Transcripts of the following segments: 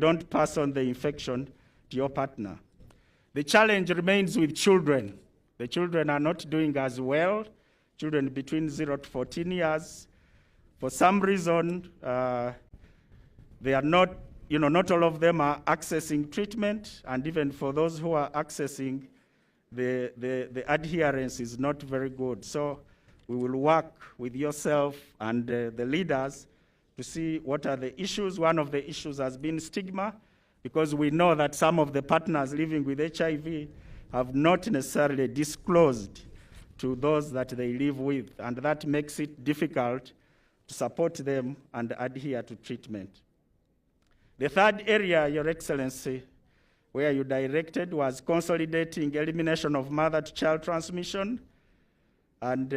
don't pass on the infection to your partner. The challenge remains with children. The children are not doing as well. Children between 0 to 14 years. For some reason, they are not, not all of them are accessing treatment, and even for those who are accessing, the adherence is not very good. So we will work with yourself and the leaders to see what are the issues. One of the issues has been stigma, because we know that some of the partners living with HIV have not necessarily disclosed to those that they live with, and that makes it difficult to support them and adhere to treatment. The third area, Your Excellency, where you directed was consolidating elimination of mother-to-child transmission, and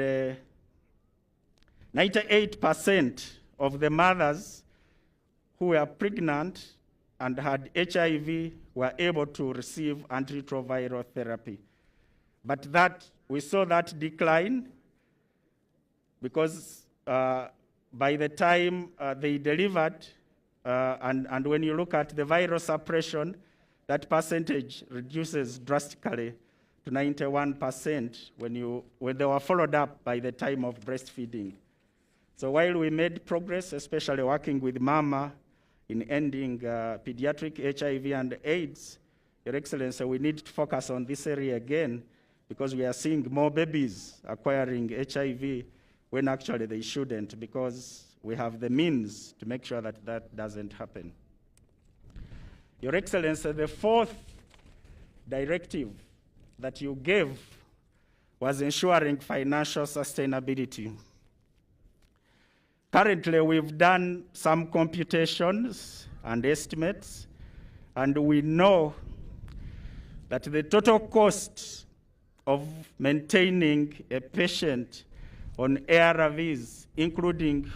98% of the mothers who were pregnant and had HIV were able to receive antiretroviral therapy. But we saw that decline because by the time they delivered, and when you look at the viral suppression, that percentage reduces drastically to 91% when they were followed up by the time of breastfeeding. So while we made progress, especially working with MAMA in ending pediatric HIV and AIDS, Your Excellency, we need to focus on this area again, because we are seeing more babies acquiring HIV when actually they shouldn't, because we have the means to make sure that that doesn't happen. Your Excellency, the fourth directive that you gave was ensuring financial sustainability. Currently, we've done some computations and estimates, and we know that the total cost of maintaining a patient on ARVs, including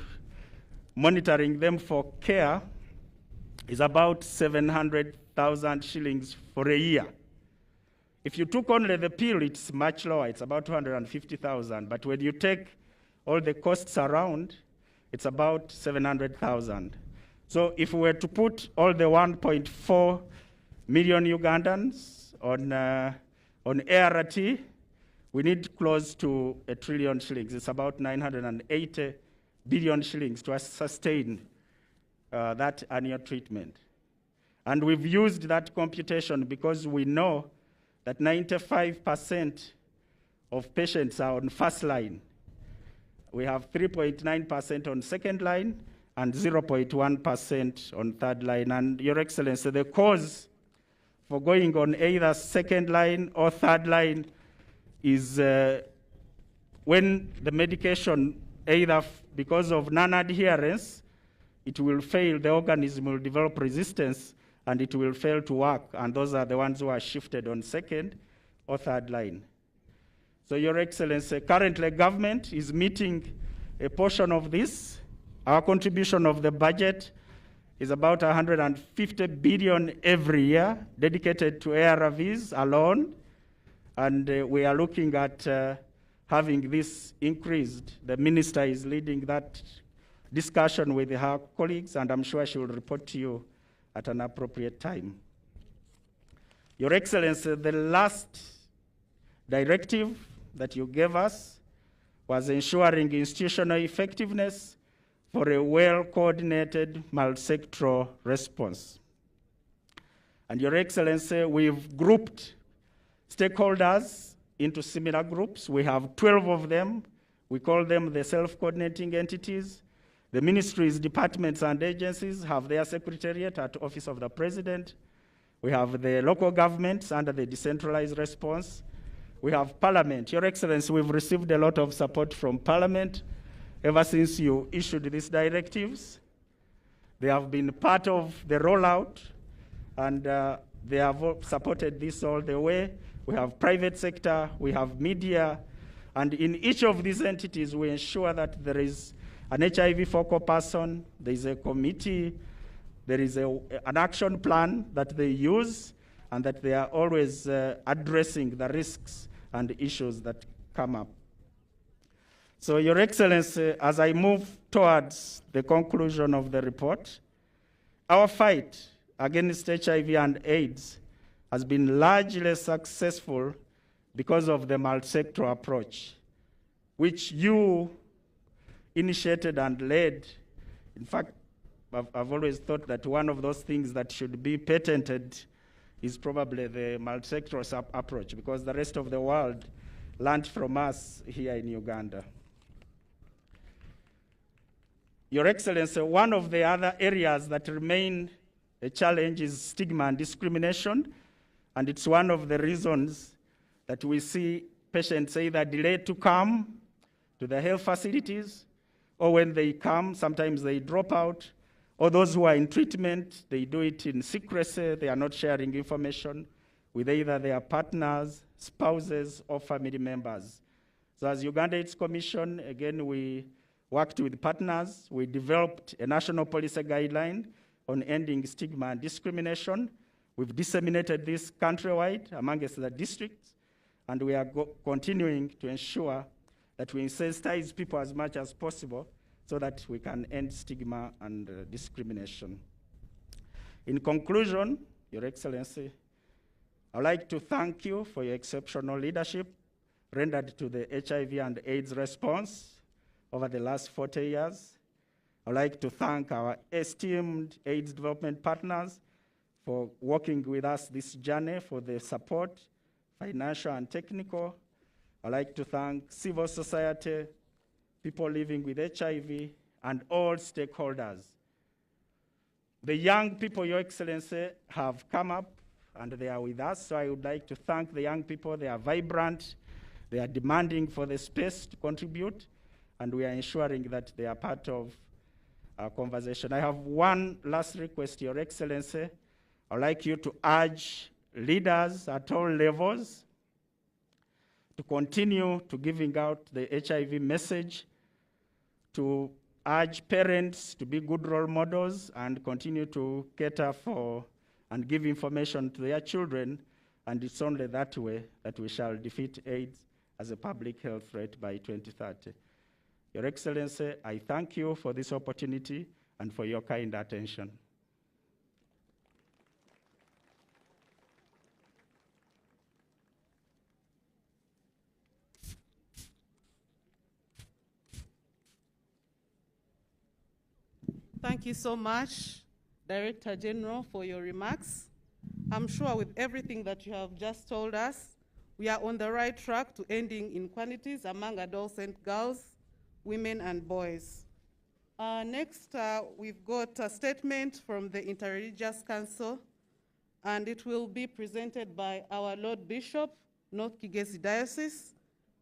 monitoring them for care, is about 700,000 shillings for a year. If you took only the pill, it's much lower. It's about 250,000. But when you take all the costs around, it's about 700,000. So if we were to put all the 1.4 million Ugandans on ART, we need close to 1 trillion shillings. It's about 980 billion shillings to sustain that annual treatment. And we've used that computation because we know that 95% of patients are on first line. We have 3.9% on second line and 0.1% on third line. And Your Excellency, the cause for going on either second line or third line is when the medication, either because of non-adherence, it will fail, the organism will develop resistance, and it will fail to work, and those are the ones who are shifted on second or third line. So Your Excellency, currently government is meeting a portion of this. Our contribution of the budget is about 150 billion every year dedicated to ARVs alone, and we are looking at having this increased. The minister is leading that discussion with her colleagues, and I'm sure she will report to you at an appropriate time. Your Excellency, the last directive that you gave us was ensuring institutional effectiveness for a well-coordinated multi-sectoral response. And Your Excellency, we've grouped stakeholders into similar groups. We have 12 of them. We call them the self-coordinating entities. The ministries, departments, and agencies have their secretariat at Office of the President. We have the local governments under the decentralized response. We have Parliament. Your Excellency, we've received a lot of support from Parliament ever since you issued these directives. They have been part of the rollout, and they have supported this all the way. We have private sector, we have media, and in each of these entities, we ensure that there is an HIV focal person, there is a committee, there is an action plan that they use, and that they are always addressing the risks and issues that come up. So Your Excellency, as I move towards the conclusion of the report, our fight against HIV and AIDS has been largely successful because of the multi-sector approach, which you initiated and led. In fact, I've always thought that one of those things that should be patented is probably the multi-sector approach, because the rest of the world learned from us here in Uganda. Your Excellency, one of the other areas that remain a challenge is stigma and discrimination, and it's one of the reasons that we see patients either delayed to come to the health facilities, or when they come, sometimes they drop out, or those who are in treatment, they do it in secrecy, they are not sharing information with either their partners, spouses, or family members. So as Uganda AIDS Commission, again, we worked with partners. We developed a national policy guideline on ending stigma and discrimination. We've disseminated this countrywide amongst the districts, and we are continuing to ensure that we sensitize people as much as possible so that we can end stigma and discrimination. In conclusion, Your Excellency, I'd like to thank you for your exceptional leadership rendered to the HIV and AIDS response over the last 40 years. I'd like to thank our esteemed AIDS development partners for working with us this journey, for the support, financial and technical. I'd like to thank civil society, people living with HIV, and all stakeholders. The young people, Your Excellency, have come up and they are with us, so I would like to thank the young people. They are vibrant, they are demanding for the space to contribute, and we are ensuring that they are part of our conversation. I have one last request, Your Excellency. I'd like you to urge leaders at all levels to continue to giving out the HIV message, to urge parents to be good role models and continue to cater for and give information to their children, and it's only that way that we shall defeat AIDS as a public health threat by 2030. Your Excellency, I thank you for this opportunity and for your kind attention. Thank you so much, Director General, for your remarks. I'm sure with everything that you have just told us, we are on the right track to ending inequalities among adults and girls, women and boys. Next, we've got a statement from the Interreligious Council, and it will be presented by our Lord Bishop, North Kigezi Diocese,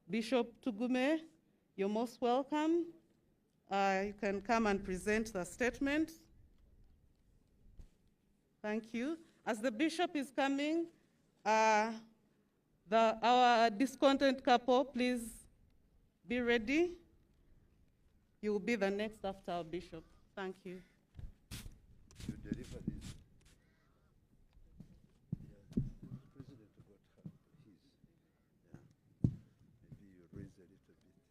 Bishop Tugume. You're most welcome. You can come and present the statement. Thank you. As the bishop is coming, our discontent couple, please be ready. You will be the next after our bishop. Thank you. You deliver this. President got his. Yeah. Maybe you raise a little bit.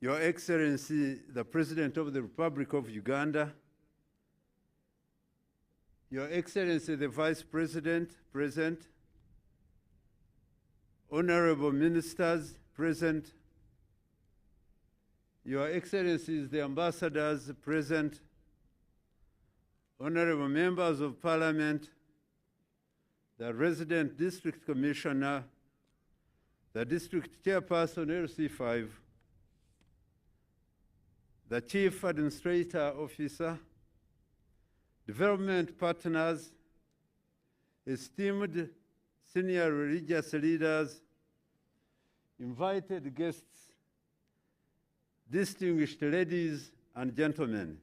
Your Excellency, the President of the Republic of Uganda, Your Excellency, the Vice President, present, Honorable Ministers, present, Your Excellencies, the Ambassadors, present, Honorable Members of Parliament, the Resident District Commissioner, the District Chairperson, LC5, the Chief Administrator Officer, development partners, esteemed senior religious leaders, invited guests, distinguished ladies and gentlemen.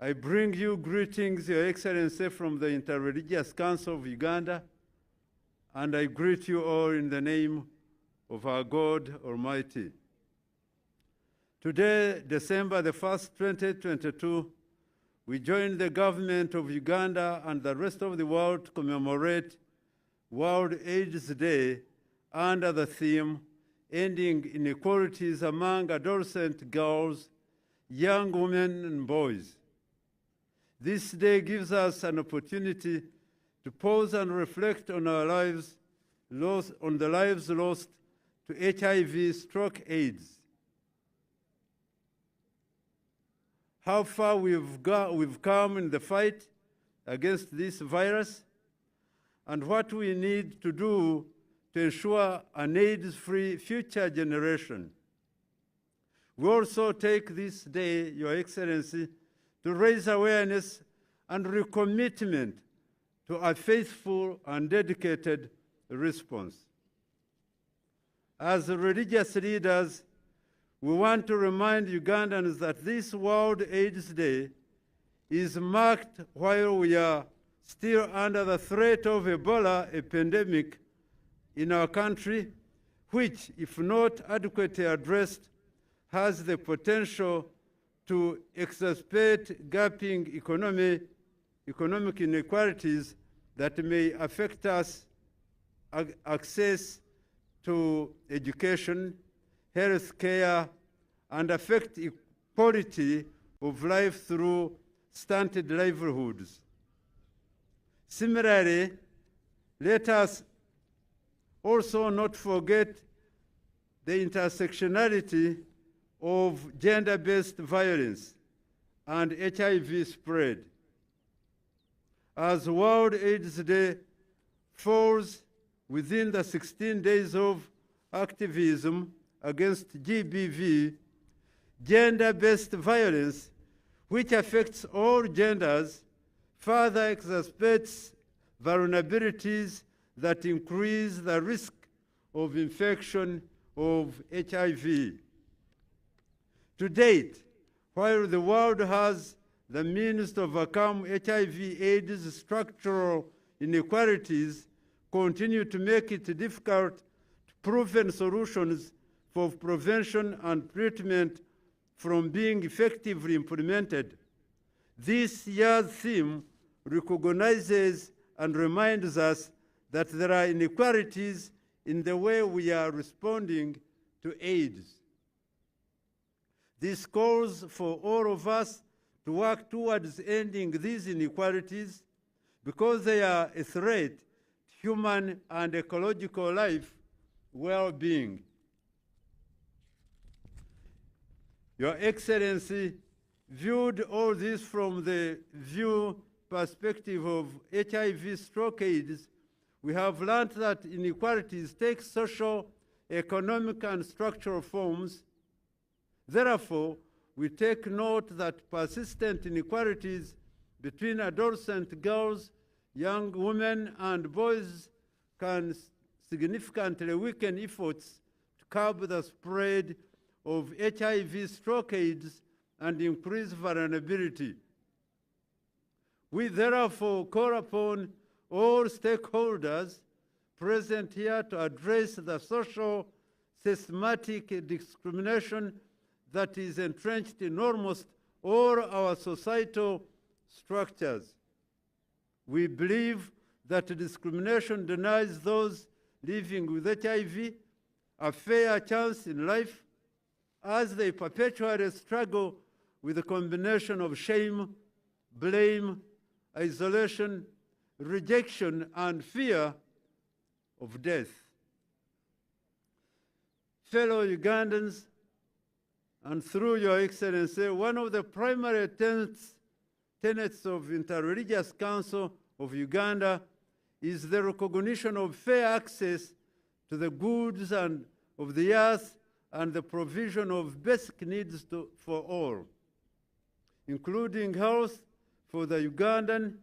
I bring you greetings, Your Excellency, from the Interreligious Council of Uganda, and I greet you all in the name of our God Almighty. Today, December the 1st, 2022, we join the government of Uganda and the rest of the world to commemorate World AIDS Day under the theme, Ending Inequalities Among Adolescent Girls, Young Women and Boys. This day gives us an opportunity to pause and reflect on our lives, on the lives lost to HIV/AIDS. How far we've come in the fight against this virus, and what we need to do to ensure an AIDS-free future generation. We also take this day, Your Excellency, to raise awareness and recommitment to a faithful and dedicated response. As religious leaders, we want to remind Ugandans that this World AIDS Day is marked while we are still under the threat of Ebola, a pandemic in our country, which, if not adequately addressed, has the potential to exacerbate gaping economic inequalities that may affect us access to education, health care, and affect quality of life through stunted livelihoods. Similarly, let us also not forget the intersectionality of gender-based violence and HIV spread. As World AIDS Day falls within the 16 days of activism against GBV, gender-based violence, which affects all genders, further exacerbates vulnerabilities that increase the risk of infection of HIV. To date, while the world has the means to overcome HIV/AIDS structural inequalities, continue to make it difficult to proven solutions for prevention and treatment from being effectively implemented. This year's theme recognizes and reminds us that there are inequalities in the way we are responding to AIDS. This calls for all of us to work towards ending these inequalities because they are a threat to human and ecological life well-being. Your Excellency, viewed all this from the perspective of HIV/AIDS, we have learned that inequalities take social, economic, and structural forms. Therefore, we take note that persistent inequalities between adolescent girls, young women, and boys can significantly weaken efforts to curb the spread of HIV/AIDS and increase vulnerability. We therefore call upon all stakeholders present here to address the social systematic discrimination that is entrenched in almost all our societal structures. We believe that discrimination denies those living with HIV a fair chance in life as they perpetually struggle with a combination of shame, blame, isolation, rejection, and fear of death. Fellow Ugandans, and through Your Excellency, one of the primary tenets of Interreligious Council of Uganda is the recognition of fair access to the goods and of the earth and the provision of basic needs for all, including health for the Ugandan.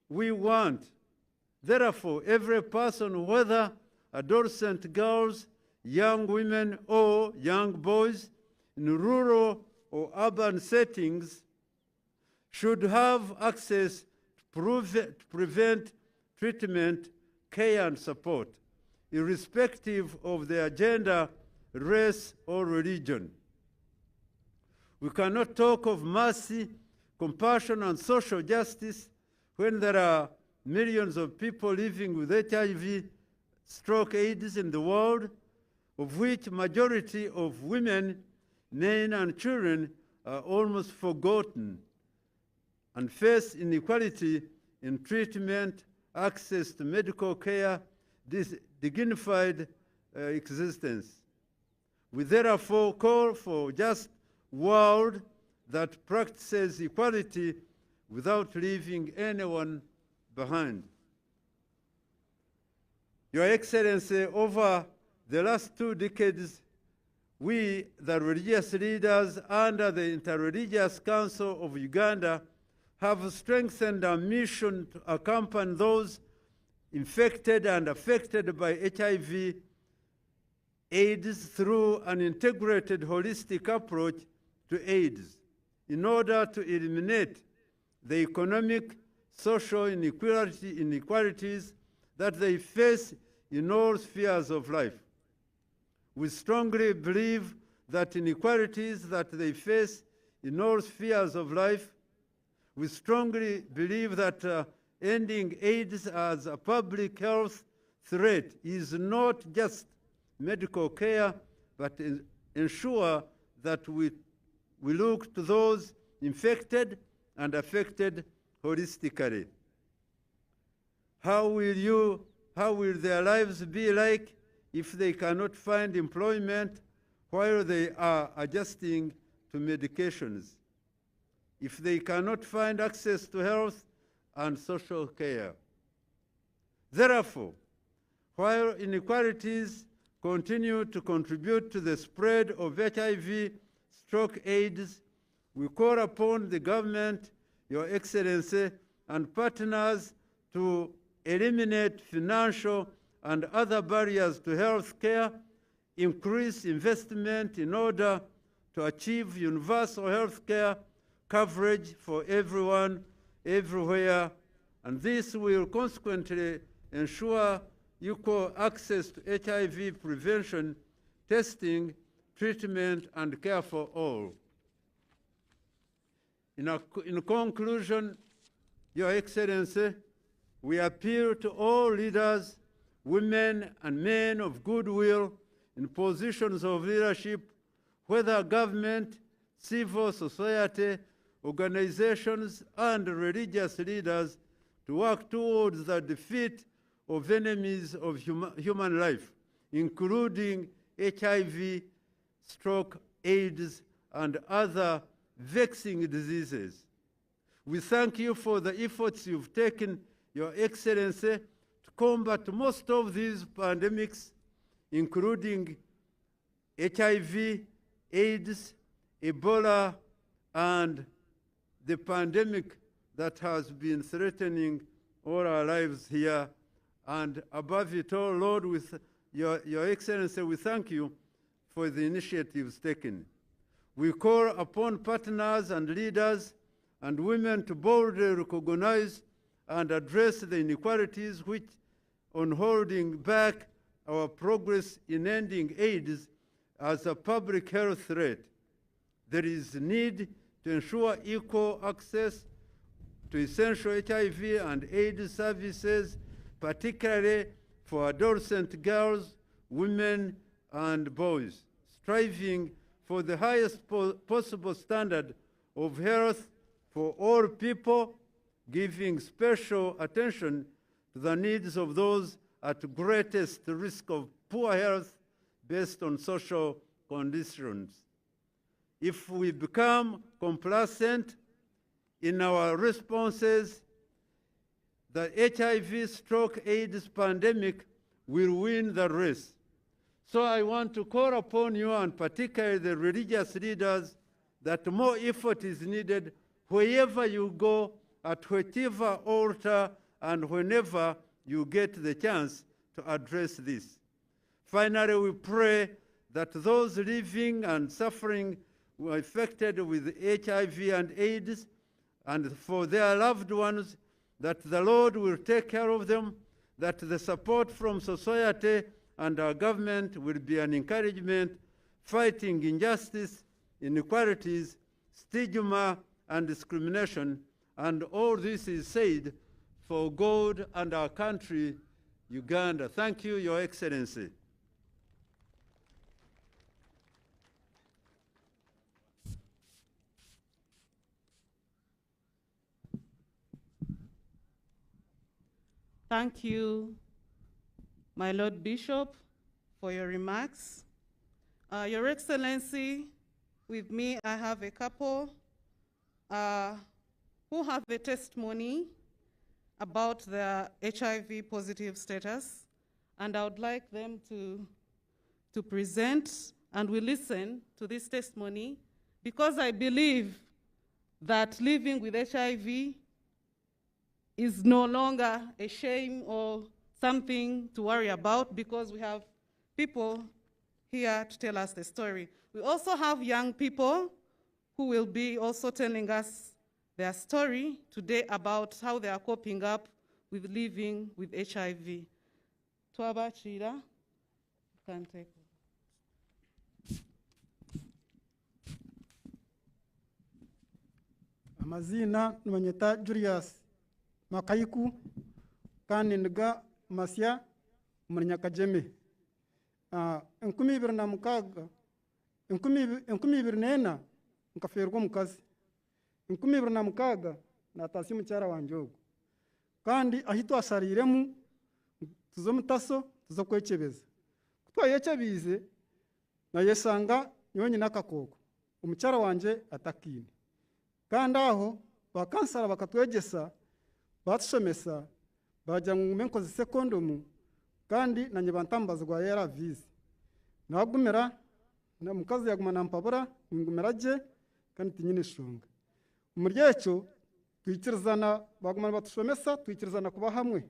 We want, therefore, every person, whether adolescent girls, young women, or young boys, in rural or urban settings, should have access to prevent, treatment, care and support, irrespective of their gender, race, or religion. We cannot talk of mercy, compassion, and social justice when there are millions of people living with HIV, stroke, AIDS in the world, of which majority of women, men, and children are almost forgotten and face inequality in treatment, access to medical care, this dignified existence. We therefore call for just world that practices equality without leaving anyone behind. Your Excellency, over the last 2 decades, we, the religious leaders under the Interreligious Council of Uganda, have strengthened our mission to accompany those infected and affected by HIV, AIDS through an integrated holistic approach to AIDS in order to eliminate the economic, social inequalities that they face in all spheres of life. We strongly believe that inequalities that they face in all spheres of life, we strongly believe that ending AIDS as a public health threat is not just medical care, but ensure that we look to those infected and affected holistically. How will their lives be like if they cannot find employment while they are adjusting to medications? If they cannot find access to health and social care? Therefore, while inequalities continue to contribute to the spread of HIV, stroke, AIDS, we call upon the government, Your Excellency, and partners to eliminate financial and other barriers to health care, increase investment in order to achieve universal health care coverage for everyone, everywhere, and this will consequently ensure equal access to HIV prevention, testing, treatment, and care for all. In conclusion, Your Excellency, we appeal to all leaders, women and men of goodwill in positions of leadership, whether government, civil society, organizations, and religious leaders, to work towards the defeat of enemies of human life, including HIV, stroke, AIDS, and other vexing diseases. We thank you for the efforts you've taken, Your Excellency, to combat most of these pandemics, including HIV, AIDS, Ebola, and the pandemic that has been threatening all our lives here. And above it all, Lord, with Your Excellency, we thank you for the initiatives taken. We call upon partners and leaders and women to boldly recognize and address the inequalities which are holding back our progress in ending AIDS as a public health threat. There is need to ensure equal access to essential HIV and AIDS services, particularly for adolescent girls, women, and boys, striving for the highest possible standard of health for all people, giving special attention to the needs of those at greatest risk of poor health based on social conditions. If we become complacent in our responses, the HIV, stroke, AIDS pandemic will win the race. So I want to call upon you, and particularly the religious leaders, that more effort is needed wherever you go, at whichever altar, and whenever you get the chance to address this. Finally, we pray that those living and suffering who are affected with HIV and AIDS, and for their loved ones, that the Lord will take care of them, that the support from society and our government will be an encouragement fighting injustice, inequalities, stigma, and discrimination. And all this is said for God and our country, Uganda. Thank you, Your Excellency. Thank you, my Lord Bishop, for your remarks. Your Excellency, with me, I have a couple who have a testimony about their HIV positive status, and I would like them to present, and we listen to this testimony, because I believe that living with HIV is no longer a shame or something to worry about, because we have people here to tell us the story. We also have young people who will be also telling us their story today about how they are coping up with living with HIV. Twabachira, you can take it. Amazina numanyeta Julius Makaiku kandi ndiga Masya Munyakajeme. Enkumi ibiri na mukaga, enkumi ibiri nena nkaferwa mukazi. Enkumi ibiri na mukaga natasi mucyara wanje ogo. Kandi ahito asariremu tuzo mutaso tuzo kwekebeza. Kutwayekebize na yesanga nyonyi nakakoko. Umucyara wanje atakine. Kandi aho bakansara bakatwegesa batusomesa bajya mu menkoze sekondomu kandi nanye bantambazwa yera visi nagumera na mukazi yagumana mpabura ngumera je kandi tinyine shonga umuryecho twikirizana bagumana batusomesa twikirizana kuba hamwe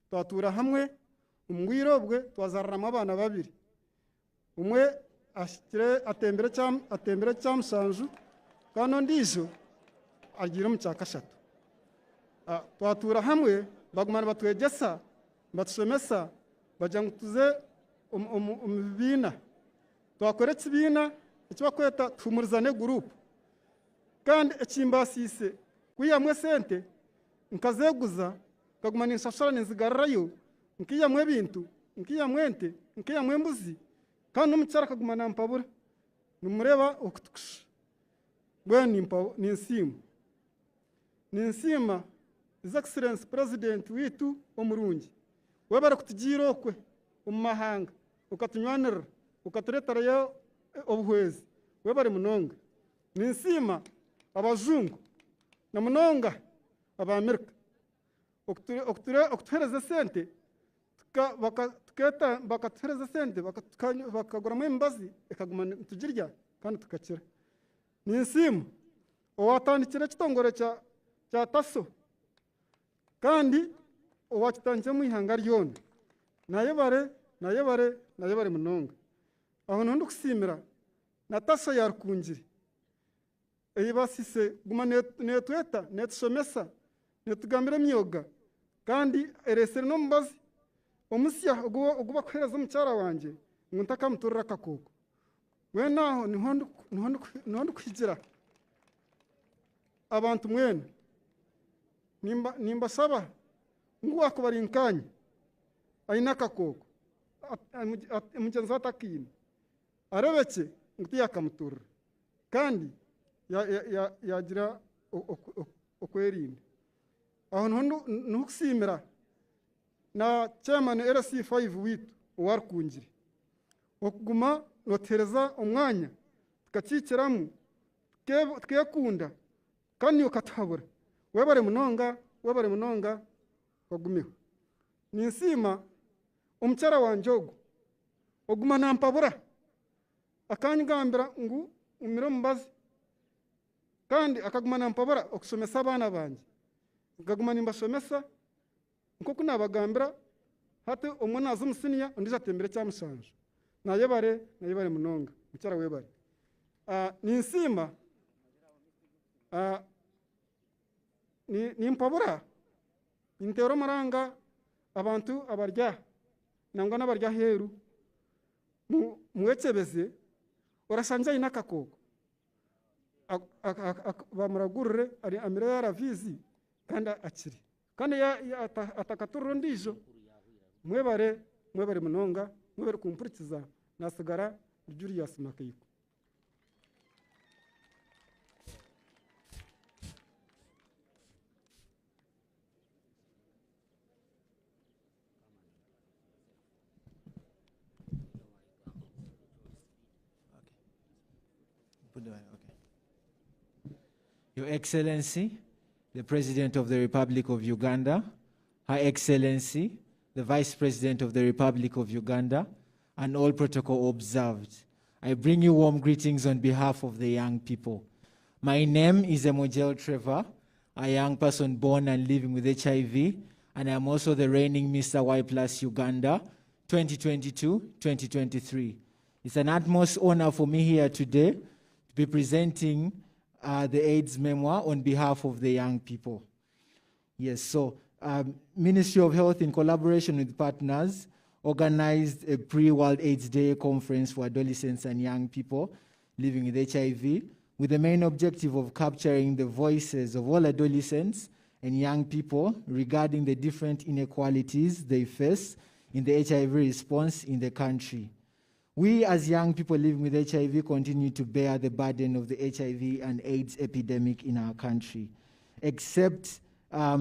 twatura hamwe umwirobwe twazarama abana babiri umwe ashikire atembere cyamsanju kandi ndijo agira mu cyakashatu twatura hamwe bagumana batwegesa batusomesa bajya ngutuze umubina twakore kibina ikibakweta tumurizane group kandi ekimbasise kuyamwe sente nkazeguza kagumana insashara ninzigarrayo nkiyamwe bintu nkiyamwente nkiyamwe mbuzi kandi umucyara kagumana mpabura numureba okutukusha bweni ninsima His Excellency President witu omurungi webara kutugira okwe omumahanga ukatunywanira ukaturetarayo obuhwezi webare munonga ninsima abazungu na munonga aba Amerika okutuhereza sente bakatuhereza sente bakaguramo embazi ekaguma tugirya kandi tukakira ninsima owatandikira ekitongore kya taso kandi owakitanje mu ihanga ryona nayebare munonga aho nondu kusimira natasa yarukungire eyibasise guma netweta netusomesa netugambira emyoga kandi eresere n'omubazi omusya oguba kuhereza omukyara wanje ngo ntakamuturira akakoko wenaho niho kuhigira abantu mwene nimbasaba nguwakubarinkanye aina akakoko mugenzi atakine arebeke nguti yakamuturira kandi yagira okwerinda aho niho kusimira na chairman RC5 witu owarukungire okuguma notereza omwanya tukakikiramu tukekunda kandi ukatuhabura webare munonga wagumiho ninsima omukyara wanje oguma nampabura akanyigambira ngu umire omubazi kandi akaguma nampabura okusomesa abana banje nkaguma nimbasomesa nkoku nabagambira hati omwe naza omusiniya ondijo atembere kyamushanja nayebare munonga mukyara webare ninsima nimpabura nintera omuranga abantu abarya nangwa n'abarya heru mwekebeze orasanja ina kakoko bamuragurire ari amira yaravizi kandi akiri kandi atakaturro ndijo mwebare munonga mwebare kumpurikiza nasigara Julius Makayiko. Your Excellency, the President of the Republic of Uganda, Her Excellency, the Vice President of the Republic of Uganda, and all protocol observed, I bring you warm greetings on behalf of the young people. My name is Emojel Trevor, a young person born and living with HIV, and I am also the reigning Mr. Y Plus Uganda 2022-2023. It's an utmost honor for me here today to be presenting the AIDS memoir on behalf of the young people. Yes, so Ministry of Health in collaboration with partners organized a pre-World AIDS Day conference for adolescents and young people living with HIV with the main objective of capturing the voices of all adolescents and young people regarding the different inequalities they face in the HIV response in the country. We, as young people living with HIV, continue to bear the burden of the HIV and AIDS epidemic in our country. Except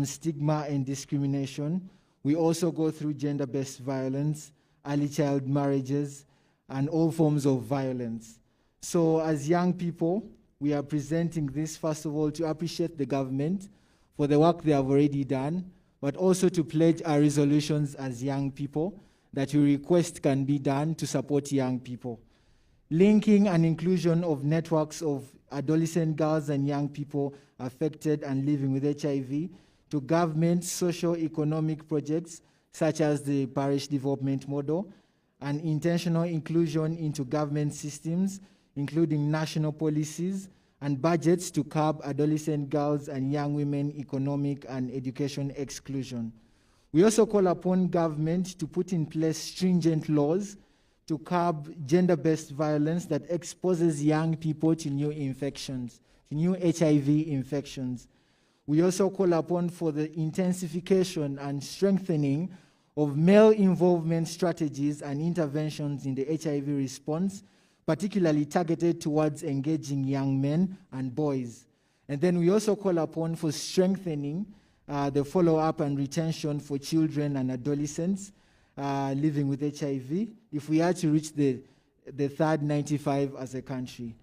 stigma and discrimination, we also go through gender-based violence, early child marriages, and all forms of violence. So as young people, we are presenting this, first of all, to appreciate the government for the work they have already done, but also to pledge our resolutions as young people that we request can be done to support young people. Linking and inclusion of networks of adolescent girls and young people affected and living with HIV to government socio-economic projects such as the parish development model, and intentional inclusion into government systems, including national policies and budgets to curb adolescent girls and young women economic and education exclusion. We also call upon government to put in place stringent laws to curb gender-based violence that exposes young people to new infections, to new HIV infections. We also call upon for the intensification and strengthening of male involvement strategies and interventions in the HIV response, particularly targeted towards engaging young men and boys. And then we also call upon for strengthening the follow-up and retention for children and adolescents living with HIV if we are to reach the third 95 as a country.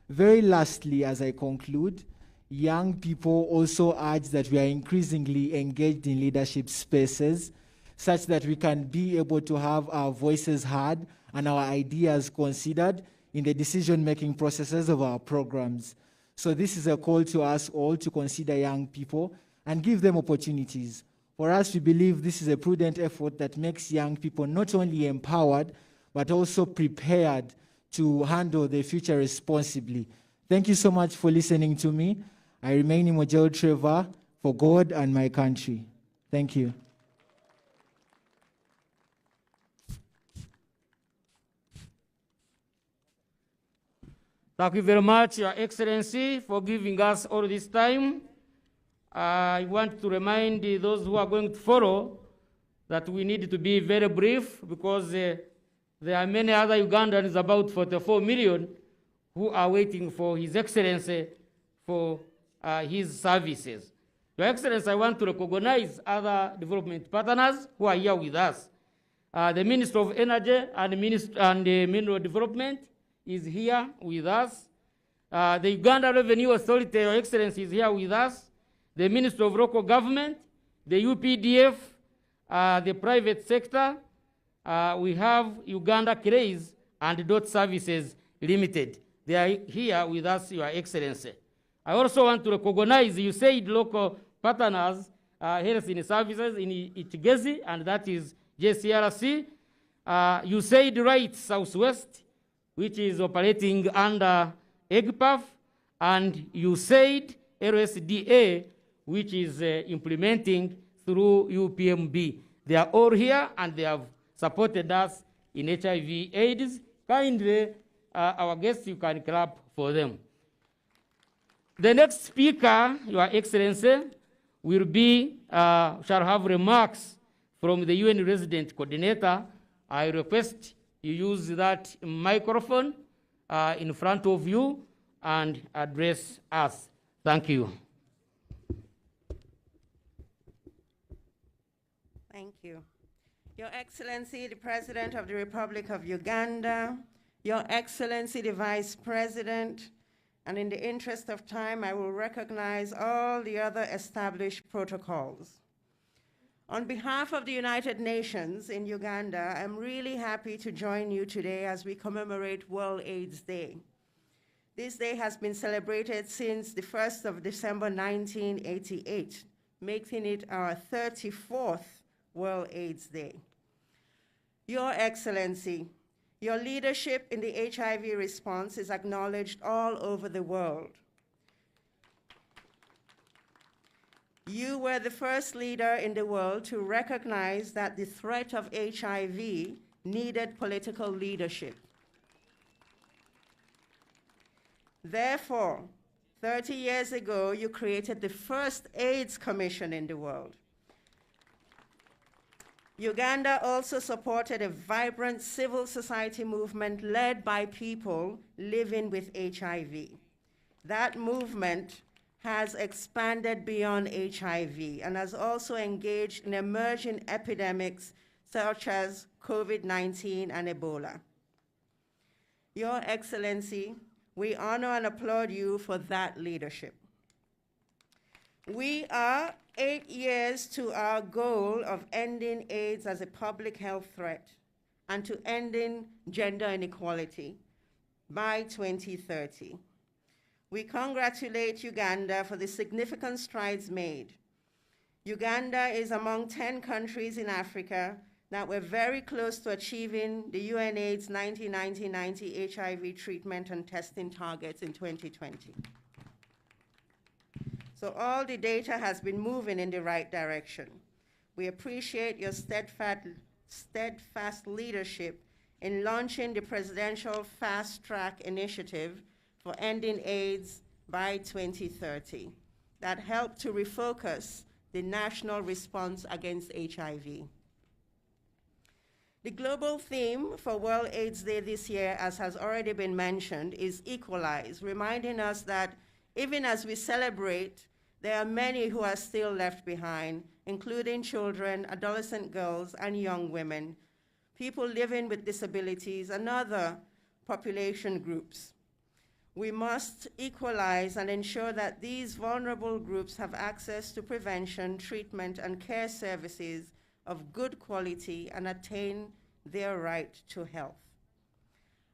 Very lastly, as I conclude, young people also urge that we are increasingly engaged in leadership spaces such that we can be able to have our voices heard and our ideas considered in the decision-making processes of our programs. So this is a call to us all to consider young people and give them opportunities. For us, we believe this is a prudent effort that makes young people not only empowered, but also prepared to handle their future responsibly. Thank you so much for listening to me. I remain Emojel Trevor for God and my country. Thank you. Thank you very much, Your Excellency, for giving us all this time. I want to remind those who are going to follow that we need to be very brief because there are many other Ugandans, about 44 million, who are waiting for His Excellency for his services. Your Excellency, I want to recognize other development partners who are here with us. The Minister of Energy and Mineral Development is here with us. The Uganda Revenue Authority, Your Excellency, is here with us. The Minister of Local Government, the UPDF, the private sector. We have Uganda Craze and Dot Services Limited. They are here with us, Your Excellency. I also want to recognize USAID local partners, health in services in Ichigezi, and that is JCRC. USAID Rights Southwest, which is operating under EGPAF, and USAID LSDA, which is implementing through UPMB. They are all here and they have supported us in HIV/AIDS. Kindly, our guests, you can clap for them. The next speaker, Your Excellency, will be, shall have remarks from the UN Resident Coordinator. I request you use that microphone in front of you and address us. Thank you. Thank you. Your Excellency, the President of the Republic of Uganda, Your Excellency, the Vice President, and in the interest of time, I will recognize all the other established protocols. On behalf of the United Nations in Uganda, I'm really happy to join you today as we commemorate World AIDS Day. This day has been celebrated since the 1st of December 1988, making it our 34th World AIDS Day. Your Excellency, your leadership in the HIV response is acknowledged all over the world. You were the first leader in the world to recognize that the threat of HIV needed political leadership. Therefore, 30 years ago, you created the first AIDS Commission in the world. Uganda also supported a vibrant civil society movement led by people living with HIV. That movement has expanded beyond HIV and has also engaged in emerging epidemics such as COVID-19 and Ebola. Your Excellency, we honor and applaud you for that leadership. We are 8 years to our goal of ending AIDS as a public health threat and to ending gender inequality by 2030. We congratulate Uganda for the significant strides made. Uganda is among 10 countries in Africa that were very close to achieving the UNAIDS 90-90-90 HIV treatment and testing targets in 2020. So all the data has been moving in the right direction. We appreciate your steadfast leadership in launching the Presidential Fast Track Initiative for ending AIDS by 2030 that helped to refocus the national response against HIV. The global theme for World AIDS Day this year, as has already been mentioned, is Equalize, reminding us that even as we celebrate, there are many who are still left behind, including children, adolescent girls, and young women, people living with disabilities, and other population groups. We must equalize and ensure that these vulnerable groups have access to prevention, treatment, and care services of good quality and attain their right to health.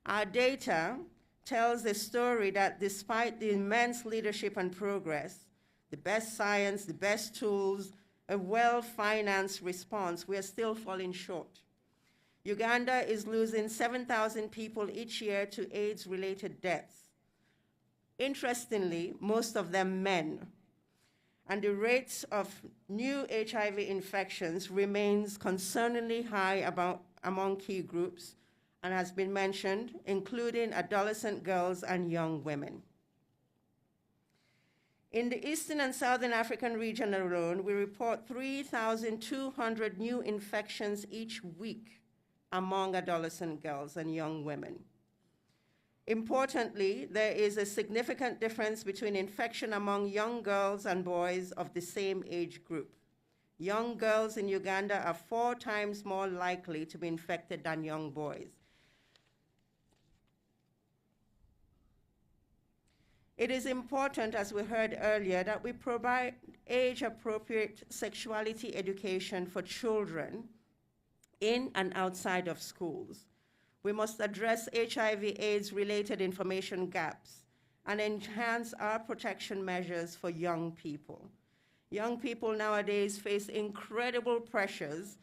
Our data tells a story that despite the immense leadership and progress, the best science, the best tools, a well-financed response, we are still falling short. Uganda is losing 7,000 people each year to AIDS-related deaths. Interestingly, most of them men. And the rates of new HIV infections remains concerningly high among key groups, and has been mentioned, including adolescent girls and young women. In the Eastern and Southern African region alone, we report 3,200 new infections each week among adolescent girls and young women. Importantly, there is a significant difference between infection among young girls and boys of the same age group. Young girls in Uganda are 4 times more likely to be infected than young boys. It is important, as we heard earlier, that we provide age-appropriate sexuality education for children in and outside of schools. We must address HIV/AIDS-related information gaps and enhance our protection measures for young people. Young people nowadays face incredible pressures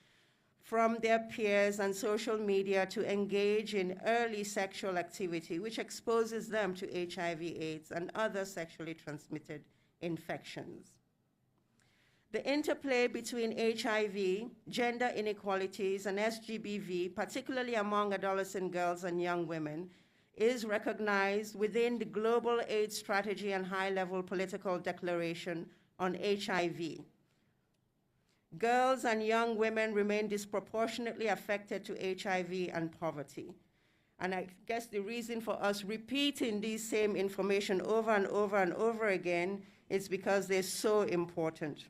from their peers and social media to engage in early sexual activity, which exposes them to HIV/AIDS and other sexually transmitted infections. The interplay between HIV, gender inequalities, and SGBV, particularly among adolescent girls and young women, is recognized within the Global AIDS Strategy and High-Level Political Declaration on HIV. Girls and young women remain disproportionately affected to HIV and poverty. And I guess the reason for us repeating these same information over and over and over again is because they're so important.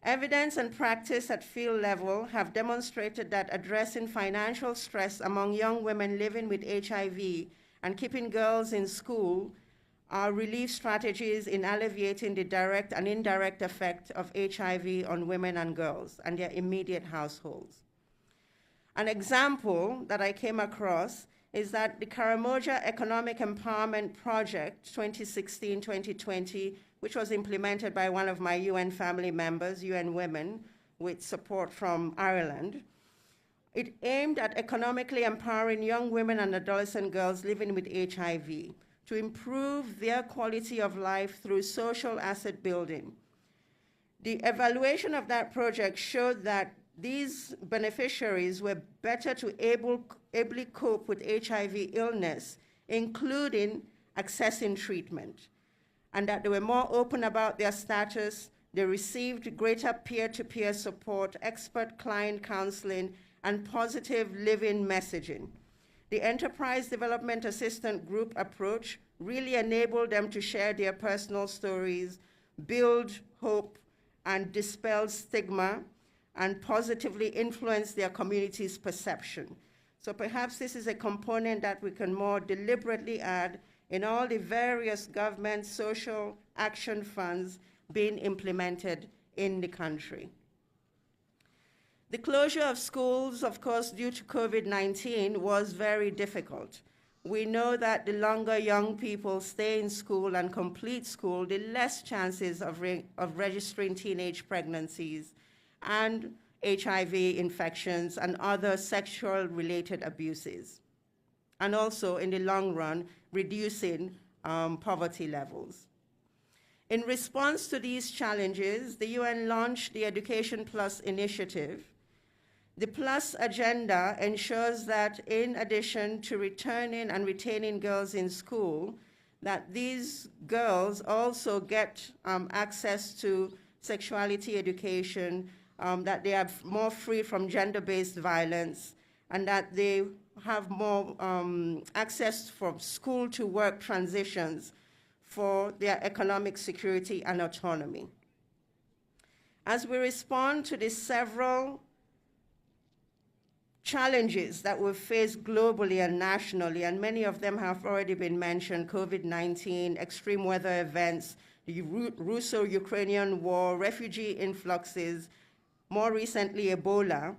Evidence and practice at field level have demonstrated that addressing financial stress among young women living with HIV and keeping girls in school are relief strategies in alleviating the direct and indirect effect of HIV on women and girls and their immediate households. An example that I came across is that the Karamoja Economic Empowerment Project 2016-2020, which was implemented by one of my UN family members, UN Women, with support from Ireland. It aimed at economically empowering young women and adolescent girls living with HIV to improve their quality of life through social asset building. The evaluation of that project showed that these beneficiaries were better to ably cope with HIV illness, including accessing treatment, and that they were more open about their status. They received greater peer-to-peer support, expert client counseling, and positive living messaging. The Enterprise Development Assistant Group approach really enabled them to share their personal stories, build hope, and dispel stigma, and positively influence their community's perception. So perhaps this is a component that we can more deliberately add in all the various government social action funds being implemented in the country. The closure of schools, of course, due to COVID-19 was very difficult. We know that the longer young people stay in school and complete school, the less chances of registering teenage pregnancies and HIV infections and other sexual-related abuses, and also, in the long run, reducing poverty levels. In response to these challenges, the UN launched the Education Plus initiative. The Plus agenda ensures that in addition to returning and retaining girls in school, that these girls also get access to sexuality education, that they are more free from gender-based violence, and that they have more access from school to work transitions for their economic security and autonomy. As we respond to the several challenges that we face globally and nationally, and many of them have already been mentioned: COVID-19, extreme weather events, the Russo-Ukrainian war, refugee influxes, more recently Ebola,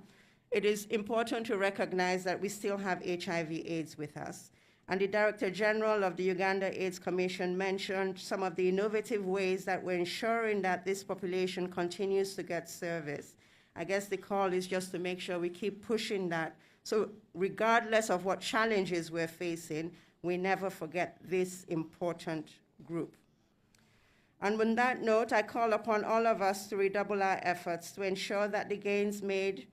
it is important to recognize that we still have HIV/AIDS with us. And the Director General of the Uganda AIDS Commission mentioned some of the innovative ways that we're ensuring that this population continues to get service. I guess the call is just to make sure we keep pushing that. So regardless of what challenges we're facing, we never forget this important group. And on that note, I call upon all of us to redouble our efforts to ensure that the gains made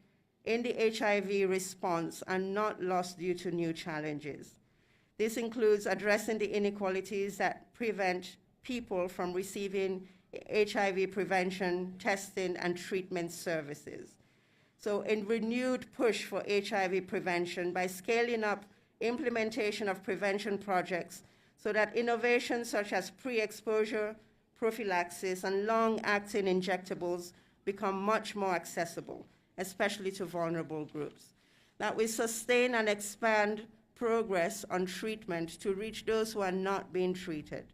in the HIV response are not lost due to new challenges. This includes addressing the inequalities that prevent people from receiving HIV prevention, testing, and treatment services. So in renewed push for HIV prevention by scaling up implementation of prevention projects so that innovations such as pre-exposure, prophylaxis, and long-acting injectables become much more accessible, especially to vulnerable groups. That we sustain and expand progress on treatment to reach those who are not being treated.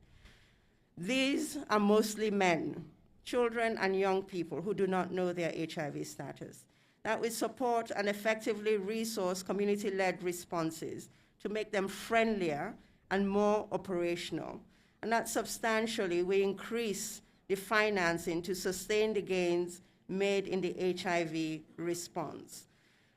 These are mostly men, children, and young people who do not know their HIV status. That we support and effectively resource community-led responses to make them friendlier and more operational. And that substantially we increase the financing to sustain the gains made in the HIV response.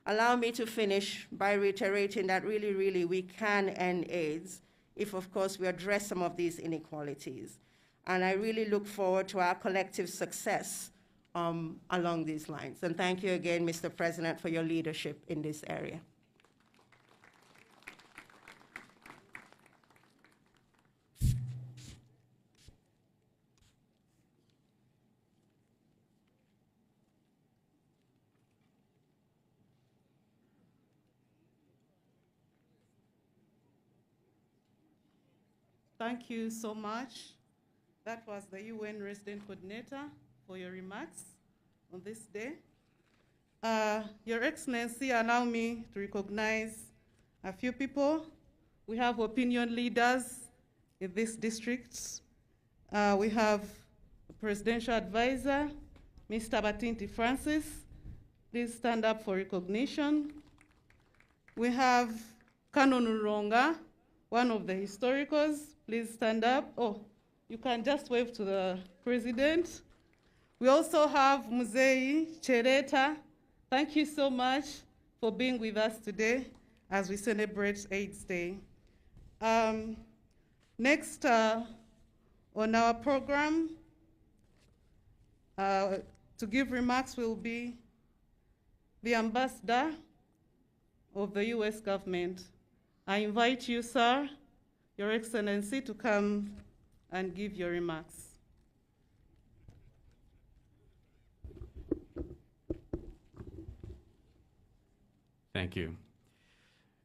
Allow me to finish by reiterating that really we can end AIDS if, of course, we address some of these inequalities. And I really look forward to our collective success along these lines. And thank you again, Mr. President, for your leadership in this area. Thank you so much. That was the UN Resident Coordinator for your remarks on this day. Your Excellency, allow me to recognize a few people. We have opinion leaders in this district. We have the Presidential Advisor, Mr. Batinti Francis. Please stand up for recognition. We have Canon Uronga, one of the historicals. Please stand up. Oh, you can just wave to the President. We also have Muzei Chereta. Thank you so much for being with us today as we celebrate AIDS Day. Next on our program to give remarks will be the Ambassador of the US government. I invite you, sir, Your Excellency, to come and give your remarks. Thank you.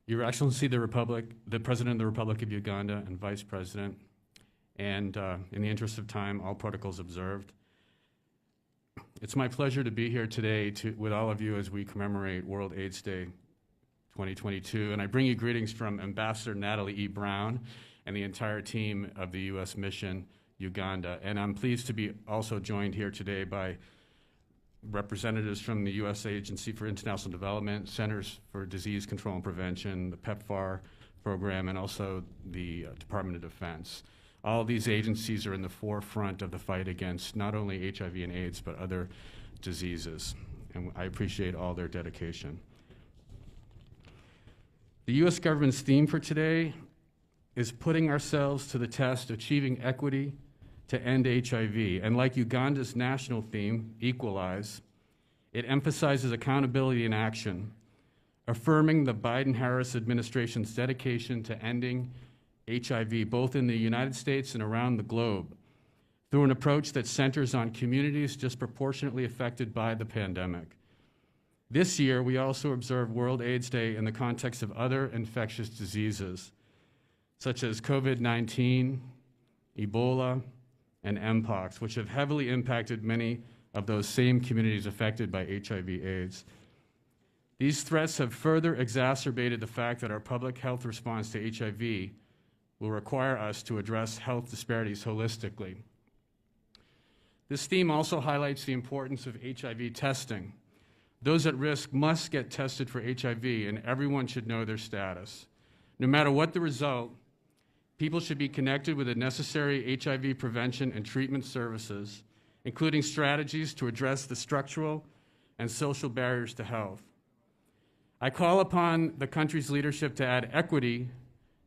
Your Excellency, the President of the Republic of Uganda and Vice President, and in the interest of time, all protocols observed. It's my pleasure to be here today with all of you as we commemorate World AIDS Day 2022, and I bring you greetings from Ambassador Natalie E. Brown and the entire team of the U.S. Mission Uganda. And I'm pleased to be also joined here today by representatives from the U.S. Agency for International Development, Centers for Disease Control and Prevention, the PEPFAR program, and also the Department of Defense. All of these agencies are in the forefront of the fight against not only HIV and AIDS, but other diseases. And I appreciate all their dedication. The U.S. government's theme for today is putting ourselves to the test, achieving equity to end HIV. And like Uganda's national theme, Equalize, it emphasizes accountability and action, affirming the Biden-Harris administration's dedication to ending HIV, both in the United States and around the globe, through an approach that centers on communities disproportionately affected by the pandemic. This year, we also observe World AIDS Day in the context of other infectious diseases, such as COVID-19, Ebola, and Mpox, which have heavily impacted many of those same communities affected by HIV/AIDS. These threats have further exacerbated the fact that our public health response to HIV will require us to address health disparities holistically. This theme also highlights the importance of HIV testing. Those at risk must get tested for HIV, and everyone should know their status. No matter what the result, people should be connected with the necessary HIV prevention and treatment services, including strategies to address the structural and social barriers to health. I call upon the country's leadership to add equity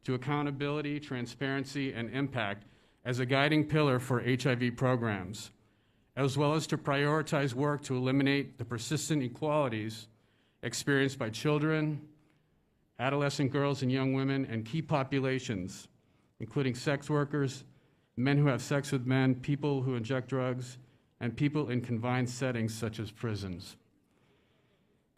to accountability, transparency, and impact as a guiding pillar for HIV programs, as well as to prioritize work to eliminate the persistent inequalities experienced by children, adolescent girls and young women, and key populations, including sex workers, men who have sex with men, people who inject drugs, and people in confined settings such as prisons.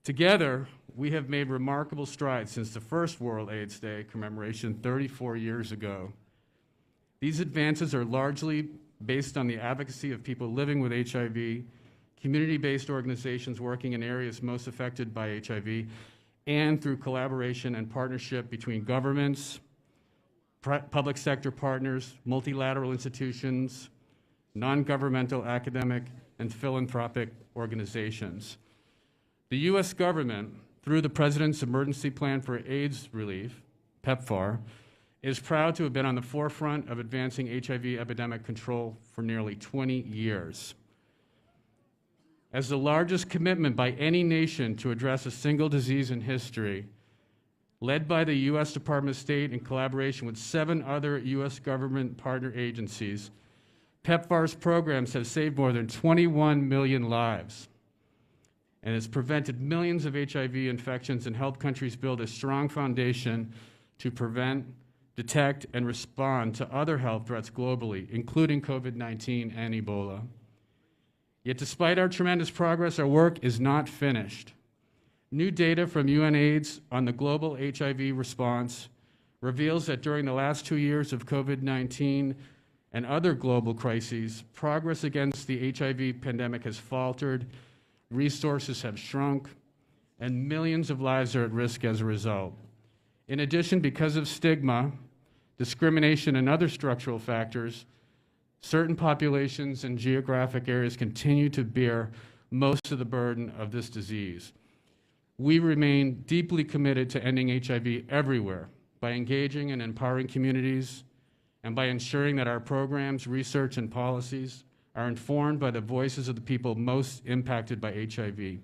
Together, we have made remarkable strides since the first World AIDS Day commemoration 34 years ago. These advances are largely based on the advocacy of people living with HIV, community-based organizations working in areas most affected by HIV, and through collaboration and partnership between governments, public sector partners, multilateral institutions, non-governmental academic, and philanthropic organizations. The U.S. government, through the President's Emergency Plan for AIDS Relief, PEPFAR, is proud to have been on the forefront of advancing HIV epidemic control for nearly 20 years. As the largest commitment by any nation to address a single disease in history, led by the U.S. Department of State in collaboration with 7 other U.S. government partner agencies, PEPFAR's programs have saved more than 21 million lives and has prevented millions of HIV infections and helped countries build a strong foundation to prevent, detect, and respond to other health threats globally, including COVID-19 and Ebola. Yet despite our tremendous progress, our work is not finished. New data from UNAIDS on the global HIV response reveals that during the last 2 years of COVID-19 and other global crises, progress against the HIV pandemic has faltered, resources have shrunk, and millions of lives are at risk as a result. In addition, because of stigma, discrimination, and other structural factors, certain populations and geographic areas continue to bear most of the burden of this disease. We remain deeply committed to ending HIV everywhere by engaging and empowering communities and by ensuring that our programs, research, and policies are informed by the voices of the people most impacted by HIV.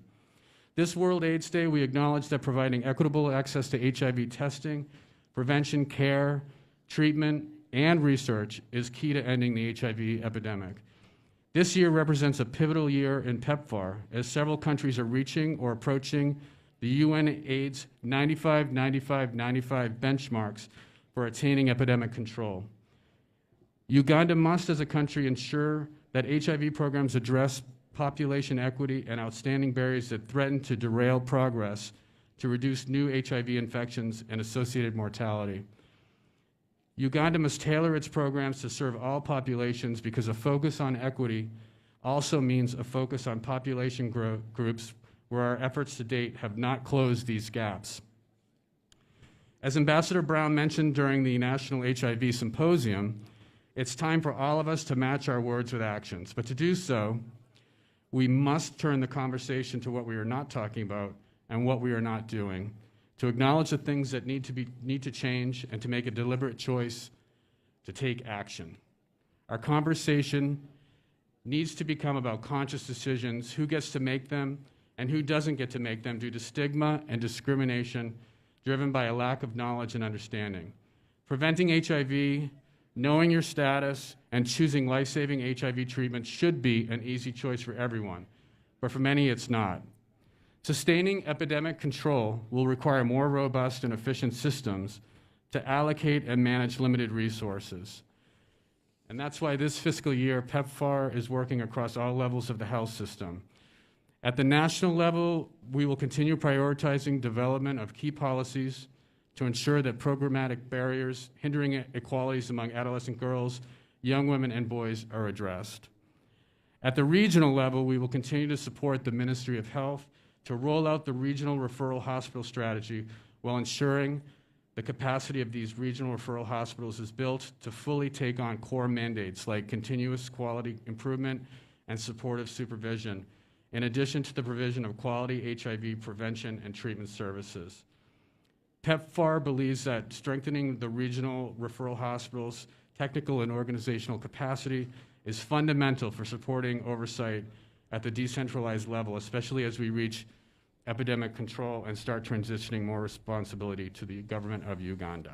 This World AIDS Day, we acknowledge that providing equitable access to HIV testing, prevention, care, treatment, and research is key to ending the HIV epidemic. This year represents a pivotal year in PEPFAR as several countries are reaching or approaching the UNAIDS 95-95-95 benchmarks for attaining epidemic control. Uganda must, as a country, ensure that HIV programs address population equity and outstanding barriers that threaten to derail progress to reduce new HIV infections and associated mortality. Uganda must tailor its programs to serve all populations because a focus on equity also means a focus on population groups where our efforts to date have not closed these gaps. As Ambassador Brown mentioned during the National HIV Symposium, it's time for all of us to match our words with actions. But to do so, we must turn the conversation to what we are not talking about and what we are not doing, to acknowledge the things that need to change and to make a deliberate choice to take action. Our conversation needs to become about conscious decisions, who gets to make them and who doesn't get to make them due to stigma and discrimination driven by a lack of knowledge and understanding. Preventing HIV, knowing your status, and choosing life-saving HIV treatment should be an easy choice for everyone, but for many it's not. Sustaining epidemic control will require more robust and efficient systems to allocate and manage limited resources. And that's why this fiscal year, PEPFAR is working across all levels of the health system. At the national level, we will continue prioritizing development of key policies to ensure that programmatic barriers hindering equalities among adolescent girls, young women, and boys are addressed. At the regional level, we will continue to support the Ministry of Health to roll out the regional referral hospital strategy while ensuring the capacity of these regional referral hospitals is built to fully take on core mandates like continuous quality improvement and supportive supervision, in addition to the provision of quality HIV prevention and treatment services. PEPFAR believes that strengthening the regional referral hospitals' technical and organizational capacity is fundamental for supporting oversight at the decentralized level, especially as we reach epidemic control and start transitioning more responsibility to the government of Uganda.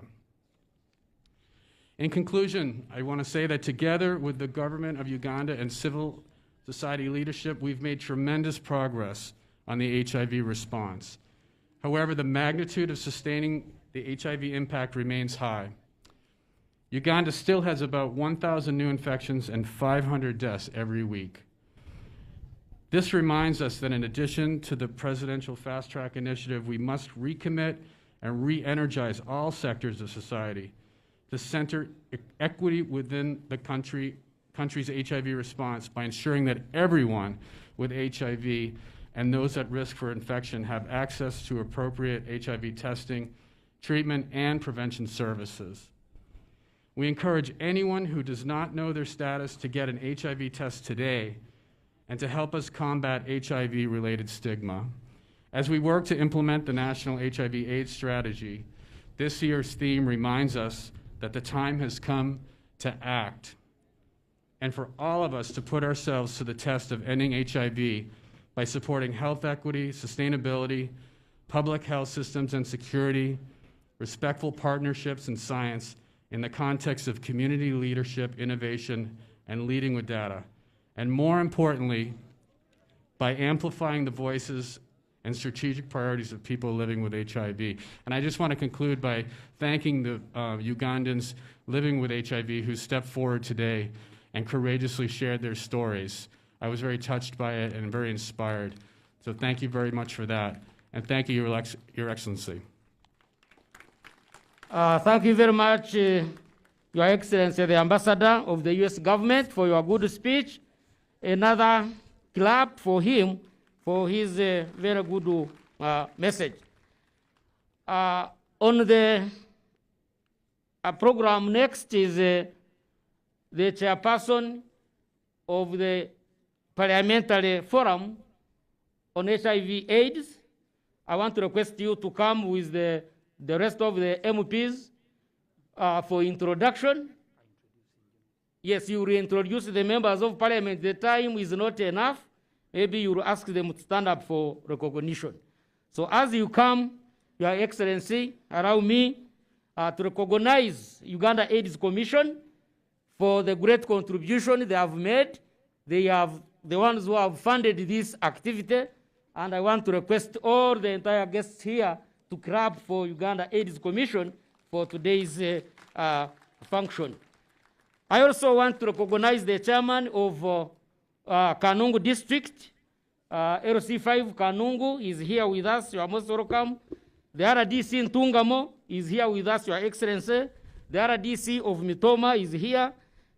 In conclusion, I want to say that together with the government of Uganda and civil society leadership, we've made tremendous progress on the HIV response. However, the magnitude of sustaining the HIV impact remains high. Uganda still has about 1,000 new infections and 500 deaths every week. This reminds us that in addition to the Presidential Fast Track Initiative, we must recommit and re-energize all sectors of society to center equity within the country's HIV response by ensuring that everyone with HIV and those at risk for infection have access to appropriate HIV testing, treatment, and prevention services. We encourage anyone who does not know their status to get an HIV test today and to help us combat HIV-related stigma. As we work to implement the National HIV/AIDS Strategy, this year's theme reminds us that the time has come to act, and for all of us to put ourselves to the test of ending HIV by supporting health equity, sustainability, public health systems and security, respectful partnerships and science in the context of community leadership, innovation, and leading with data. And more importantly, by amplifying the voices and strategic priorities of people living with HIV. And I just want to conclude by thanking the Ugandans living with HIV who stepped forward today and courageously shared their stories. I was very touched by it and very inspired. So thank you very much for that. And thank you, Your Excellency. Thank you very much, Your Excellency, the Ambassador of the U.S. government, for your good speech. Another clap for him for his very good message. On the program next is the chairperson of the Parliamentary Forum on HIV/AIDS. I want to request you to come with the rest of the MPs for introduction. Yes, you reintroduce the members of parliament. The time is not enough. Maybe you will ask them to stand up for recognition. So as you come, Your Excellency, allow me to recognize Uganda AIDS Commission for the great contribution they have made. They have the ones who have funded this activity, and I want to request all the entire guests here to clap for Uganda AIDS Commission for today's function. I also want to recognize the chairman of Kanungu District, LC5 Kanungu is here with us. You are most welcome. The RDC in Tungamo is here with us, Your Excellency. The RDC of Mitoma is here.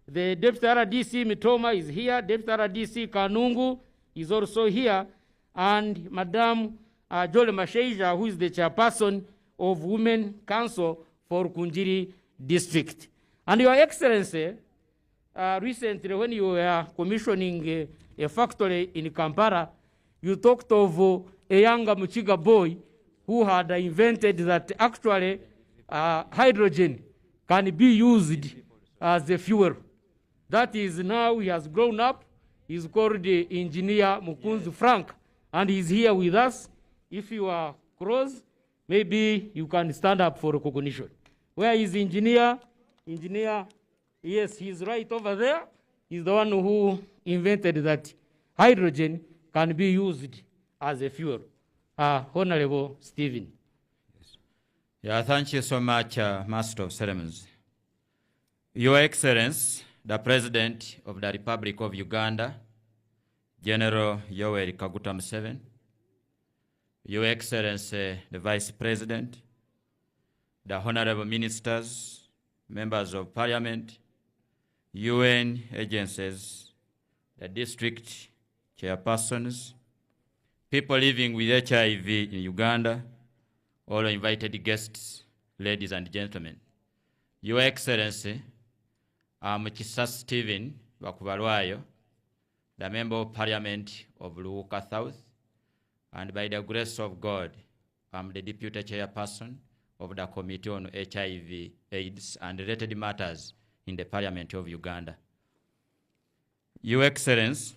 The Deputy RDC Mitoma is here. Deputy RDC Kanungu is also here. And Madam Jole Masheija, who is the chairperson of Women Council for Kunjiri District. And Your Excellency, recently when you were commissioning a factory in Kampala, you talked of a younger Muchiga boy who had invented that actually hydrogen can be used as a fuel. That is now he has grown up. He's called Engineer Mukunzi Frank, and he's here with us. If you are close, maybe you can stand up for recognition. Where is Engineer? Engineer, yes, he's right over there. He's the one who invented that hydrogen can be used as a fuel. Honorable Stephen. Yes. Yeah, thank you so much, Master of Ceremonies. Your Excellency, the President of the Republic of Uganda, General Yoweri Kaguta Museveni, Your Excellency, the Vice President, the Honorable Ministers, Members of Parliament, UN agencies, the district chairpersons, people living with HIV in Uganda, all invited guests, ladies and gentlemen. Your Excellency, I'm Chisa Stephen Bakubalwayo, the Member of Parliament of Luuka South, and by the grace of God, I'm the Deputy Chairperson of the Committee on HIV, AIDS, and related matters in the Parliament of Uganda. Your Excellency,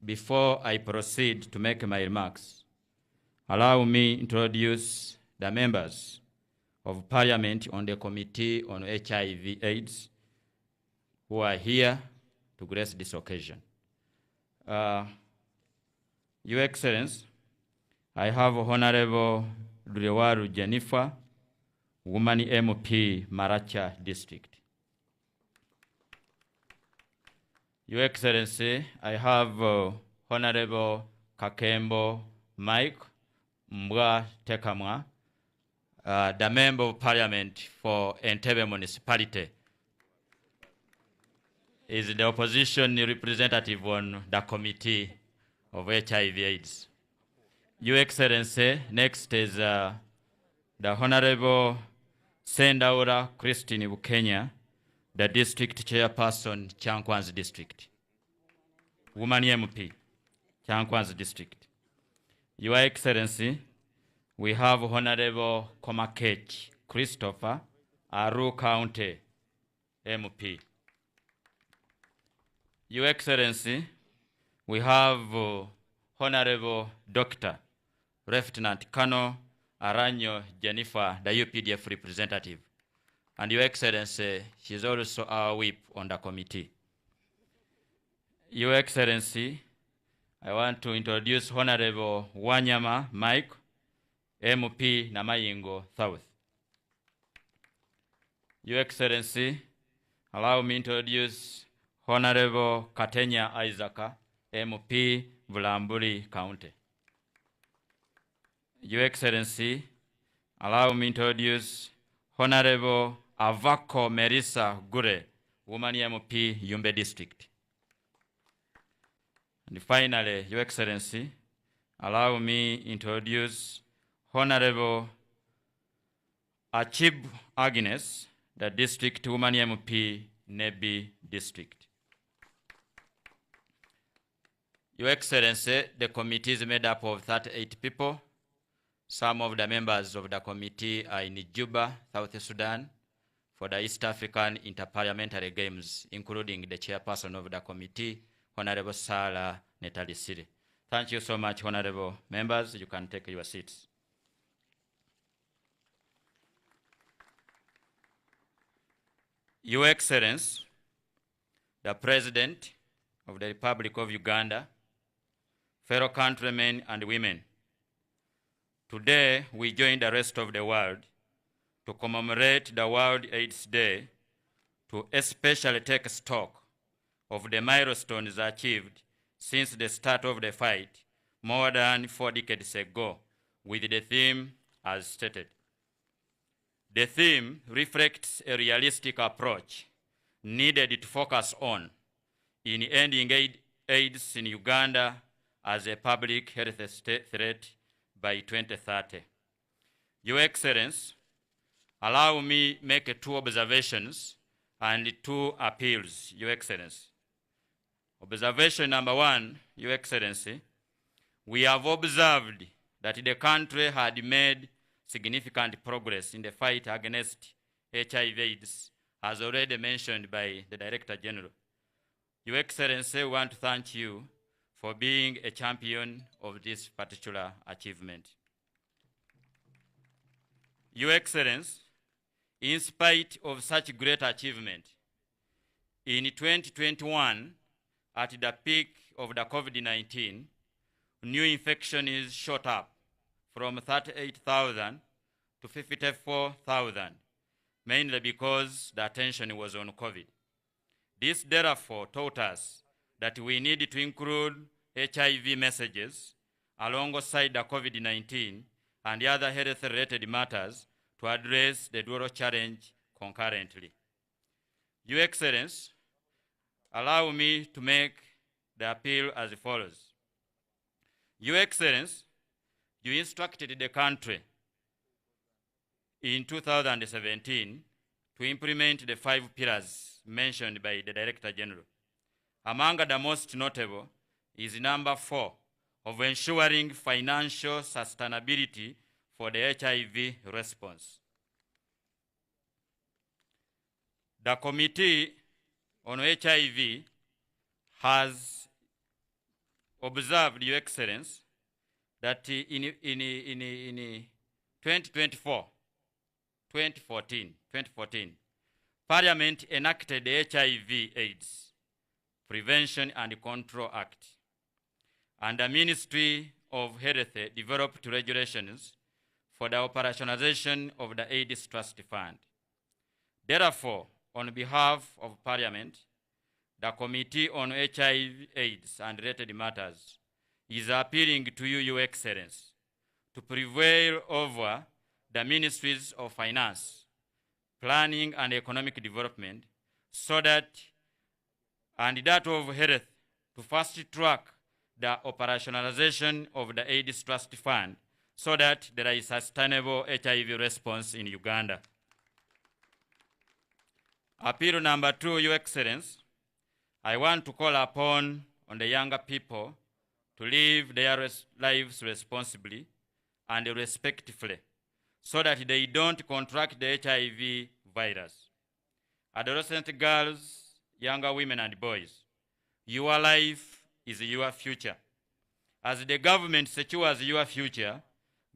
before I proceed to make my remarks, allow me to introduce the members of Parliament on the Committee on HIV, AIDS, who are here to grace this occasion. Your Excellency, I have Honorable Durewaru Jennifer, Woman MP, Maracha District. Your Excellency, I have Honorable Kakembo Mike Mbwa Tekamwa, the Member of Parliament for Entebbe Municipality. Is the opposition representative on the Committee of HIV/AIDS. Your Excellency, next is the Honorable Sendaura Christine Bukenya, the District Chairperson, Chankwanzi District. Woman MP, Chankwanzi District. Your Excellency, we have Honorable Komakech Christopher, Aru County MP. Your Excellency, we have Honorable Dr. Lieutenant Colonel Aranyo Jennifer, the UPDF representative. And Your Excellency, she is also our whip on the committee. Your Excellency, I want to introduce Honorable Wanyama Mike, MP Namayingo South. Your Excellency, allow me to introduce Honorable Katenya Isaac, MP Bulambuli County. Your Excellency, allow me to introduce Honorable Avako Melissa Gure, Woman MP Yumbe District. And finally, Your Excellency, allow me introduce Honorable Achib Agnes, the District Woman MP Nebi District. Your Excellency, the committee is made up of 38 people. Some of the members of the committee are in Juba, South Sudan, for the East African Interparliamentary Games, including the chairperson of the committee, Honorable Sarah Netalisiri. Thank you so much, honorable members. You can take your seats. Your Excellency, the President of the Republic of Uganda, fellow countrymen and women, today we join the rest of the world to commemorate the World AIDS Day, to especially take stock of the milestones achieved since the start of the fight more than 4 decades ago, with the theme as stated. The theme reflects a realistic approach needed to focus on in ending AIDS in Uganda as a public health threat by 2030. Your Excellency, allow me make 2 observations and 2 appeals, Your Excellency. Observation number 1, Your Excellency, we have observed that the country had made significant progress in the fight against HIV/AIDS, as already mentioned by the Director General. Your Excellency, we want to thank you for being a champion of this particular achievement. Your Excellency, in spite of such great achievement, in 2021, at the peak of the COVID-19, new infections shot up from 38,000 to 54,000, mainly because the attention was on COVID. This therefore taught us that we need to include HIV messages alongside the COVID-19 and the other health-related matters to address the dual challenge concurrently. Your Excellency, allow me to make the appeal as follows. Your Excellency, you instructed the country in 2017 to implement the 5 pillars mentioned by the Director General. Among the most notable is number 4 of ensuring financial sustainability for the HIV response. The Committee on HIV has observed, Your Excellency, that in 2014, Parliament enacted the HIV/AIDS Prevention and Control Act, and the Ministry of Health developed regulations for the operationalization of the AIDS Trust Fund. Therefore, on behalf of Parliament, the Committee on HIV/AIDS and related matters is appealing to you, Your Excellency, to prevail over the Ministries of Finance, Planning and Economic Development, so that, and that of Health, to fast track the operationalization of the AIDS Trust Fund so that there is sustainable HIV response in Uganda. Appeal number 2, Your Excellency, I want to call upon the younger people to live their lives responsibly and respectfully so that they don't contract the HIV virus. Adolescent girls, younger women and boys, your life is your future. As the government secures your future,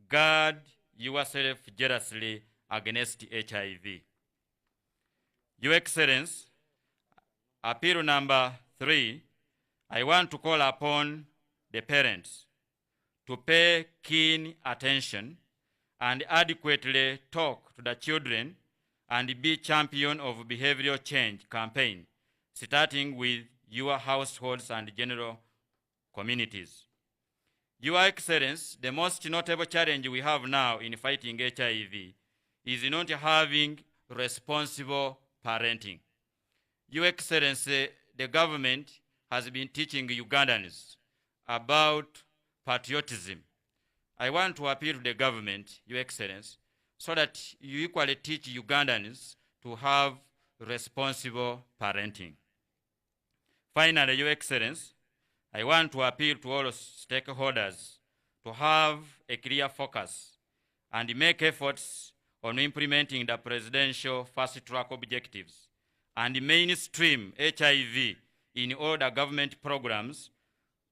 guard yourself jealously against HIV. Your Excellency, appeal number 3, I want to call upon the parents to pay keen attention and adequately talk to the children and be champion of behavioral change campaign, starting with your households and general communities. Your Excellency, the most notable challenge we have now in fighting HIV is not having responsible parenting. Your Excellency, the government has been teaching Ugandans about patriotism. I want to appeal to the government, Your Excellency, so that you equally teach Ugandans to have responsible parenting. Finally, Your Excellency, I want to appeal to all stakeholders to have a clear focus and make efforts on implementing the presidential fast-track objectives and mainstream HIV in all the government programs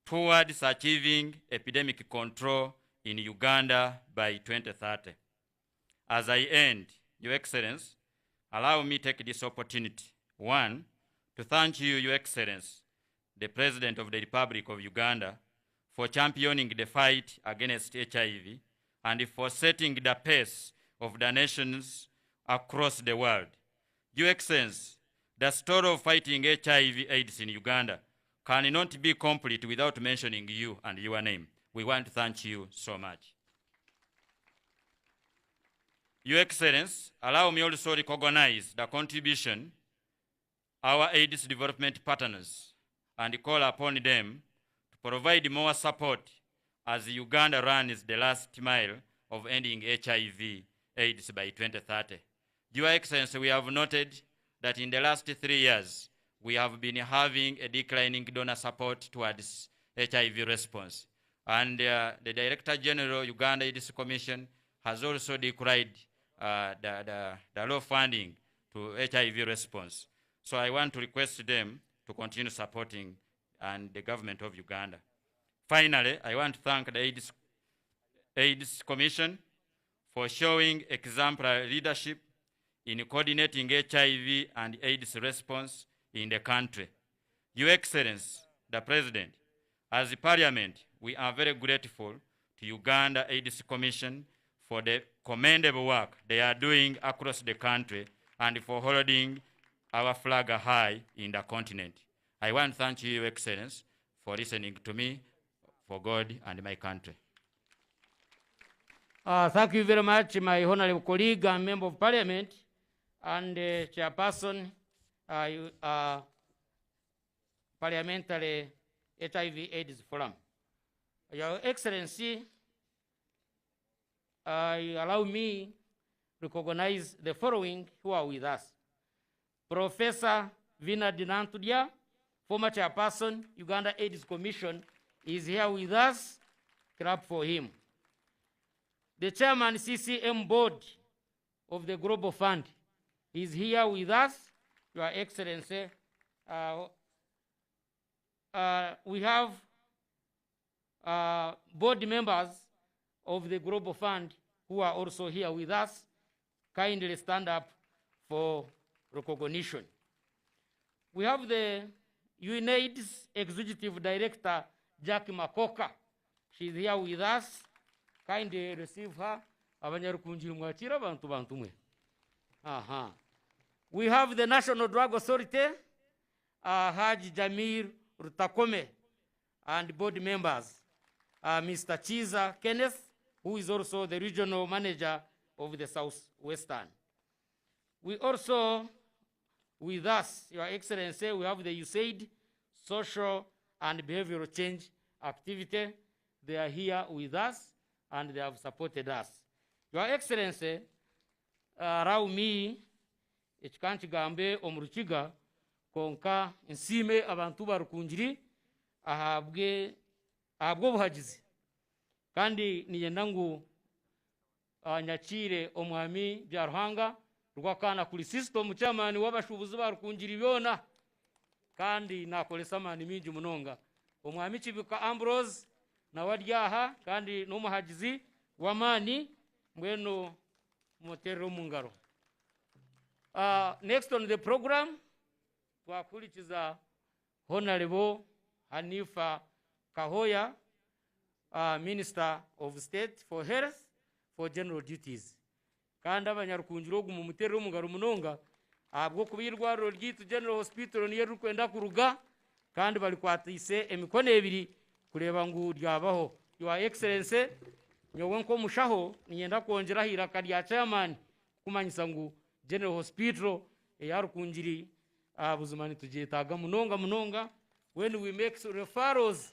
towards achieving epidemic control in Uganda by 2030. As I end, Your Excellency, allow me to take this opportunity, one, to thank you, Your Excellency, the President of the Republic of Uganda, for championing the fight against HIV and for setting the pace of the nations across the world. Your Excellency, the story of fighting HIV/AIDS in Uganda cannot be complete without mentioning you and your name. We want to thank you so much. Your Excellency, allow me also to recognize the contribution our AIDS development partners and call upon them to provide more support as Uganda runs the last mile of ending HIV/AIDS by 2030. Your Excellency, we have noted that in the last 3 years, we have been having a declining donor support towards HIV response. And the Director General, Uganda AIDS Commission, has also declared the low funding to HIV response. So I want to request them to continue supporting and the government of Uganda. Finally, I want to thank the AIDS Commission for showing exemplary leadership in coordinating HIV and AIDS response in the country. Your Excellency, the President, as the Parliament, we are very grateful to Uganda AIDS Commission for the commendable work they are doing across the country and for holding our flag high in the continent. I want to thank you, Your Excellency, for listening to me, for God and my country. Thank you very much, my honorable colleague and member of parliament and chairperson, parliamentary HIV/AIDS forum. Your Excellency, allow me to recognize the following who are with us. Professor Vina Dinantudia, former chairperson, Uganda AIDS Commission, is here with us. Clap for him. The chairman, CCM board of the Global Fund, is here with us. Your Excellency, we have board members of the Global Fund who are also here with us. Kindly stand up for recognition. We have the UNAIDS Executive Director, Jackie Makoka. She's here with us. Kindly receive her. We have the National Drug Authority, Haji Jamir Rutakome, and board members, Mr. Chiza Kenneth, who is also the regional manager of the Southwestern. We also, with us, Your Excellency, we have the USAID Social and Behavioral Change Activity. They are here with us and they have supported us. Your Excellency, allow me, ekikankigambe omurukiga konka nsime abantu barukunjiri ahabwe obuhagizi kandi niyenda ngu nyakire omwami byaruhanga rwakana kuri system chairman w'abashubuzi barukunjiri byona kandi nakolesa amani mingi munonga omwami Kibika Ambrose na wadyaha kandi n'umuhagizi w'amani mbweno moterero mungaro. Next on the program, twakurikiza Honorable Hanifa Kahoya, Minister of State for Health, for general duties. Kandi abanyarukunjiro ogu mu muterero omungaro munonga ahabwo kuba irwariro ryitu General Hospital niyo rukwenda kuruga kandi balikwatise emikono ebiri kureba ngu ryabaho. Your Excellency, nyowe nkomushaho niyenda kwongeraho iraka rya chairman kumanyisa ngu General Hospital eyarukunjiri buzima nitugyetaaga munonga. When we make referrals,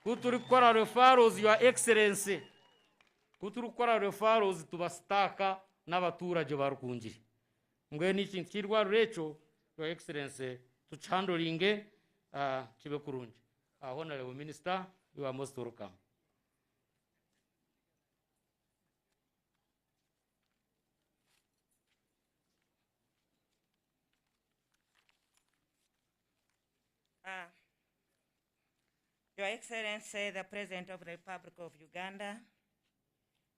kuturi kukora referrals, Your Excellency, kuturi kukora referrals tubasitaka n'abaturage barukunjiri. Mbwenu ikintu kirwariro ekyo, Your Excellency, tukihandolinge kibe kurungi. Honorable Minister, you are most welcome. Your Excellency, the President of the Republic of Uganda,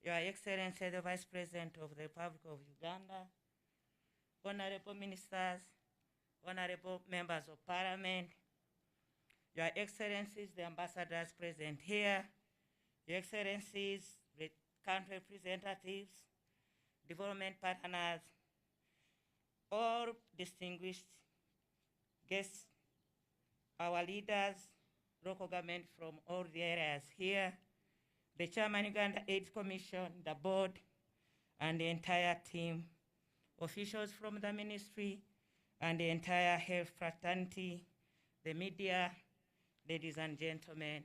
Your Excellency, the Vice President of the Republic of Uganda, Honorable Ministers, Honorable Members of Parliament, Your Excellencies, the ambassadors present here, Your Excellencies, the country representatives, development partners, all distinguished guests, our leaders, local government from all the areas here, the Chairman Uganda AIDS Commission, the board, and the entire team, officials from the ministry, and the entire health fraternity, the media, ladies and gentlemen,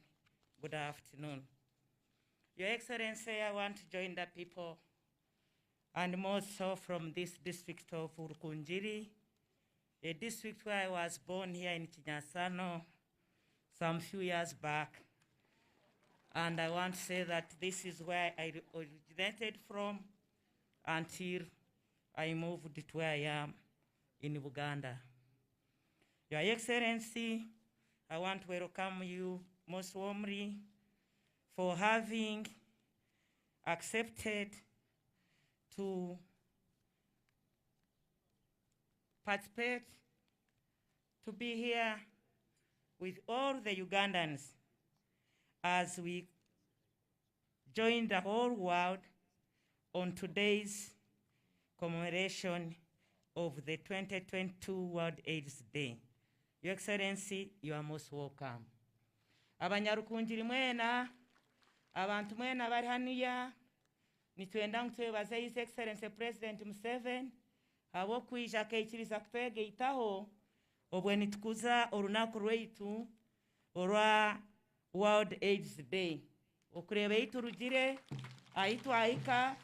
good afternoon. Your Excellency, I want to join the people, and more so from this district of Urukunjiri, a district where I was born here in Kinyasano some few years back. And I want to say that this is where I originated from until I moved to where I am in Uganda. Your Excellency, I want to welcome you most warmly for having accepted to participate, to be here with all the Ugandans as we join the whole world on today's commemoration of the 2022 World AIDS Day. Your Excellency, you are most welcome. Abanyarukunjiri mwena, abantu mwena bari haniya, nitwenda ntwebaza His Excellency President Museveni, abo kwija kekiriza kutwegeitaho obwe nitukuza orunaku rwaitu orwa World AIDS Day. Okureba itu rugire, aitu aika,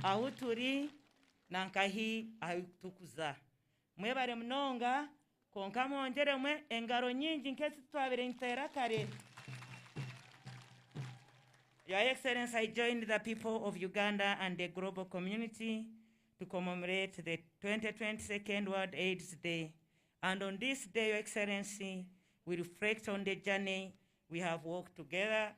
aho turi, nankahi aitukuza. Mwebare mnonga, konka mwongere mwe engaro nyingi nkesi twabire ntera kare. Your Excellency, I joined the people of Uganda and the global community to commemorate the 2022 World AIDS Day. And on this day, Your Excellency, we reflect on the journey we have walked together,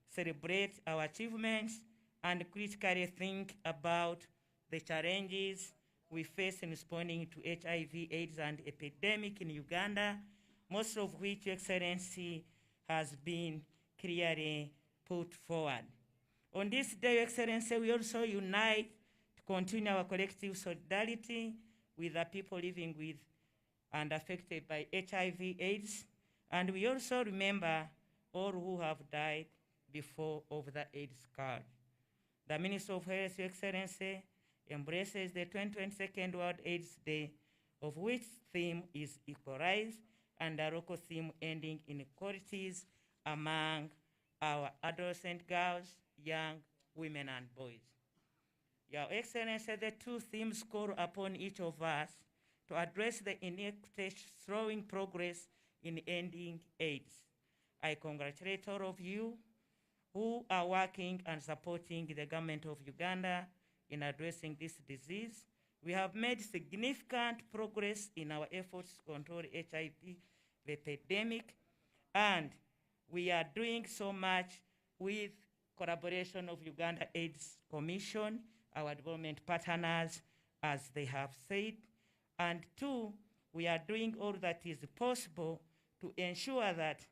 celebrate our achievements, and critically think about the challenges we face in responding to HIV/AIDS and epidemic in Uganda, most of which, Your Excellency, has been clearly put forward. On this day, Your Excellency, we also unite to continue our collective solidarity with the people living with and affected by HIV/AIDS, and we also remember all who have died before of the AIDS scourge. The Minister of Health, Your Excellency, embraces the 2022 World AIDS Day, of which theme is equalize, and the local theme ending inequalities among our adolescent girls, young women and boys. Your Excellency, the two themes call upon each of us to address the inequities slowing progress in ending AIDS. I congratulate all of you who are working and supporting the government of Uganda in addressing this disease. We have made significant progress in our efforts to control HIV epidemic, and we are doing so much with collaboration of Uganda AIDS Commission, our development partners, as they have said. And two, we are doing all that is possible to ensure that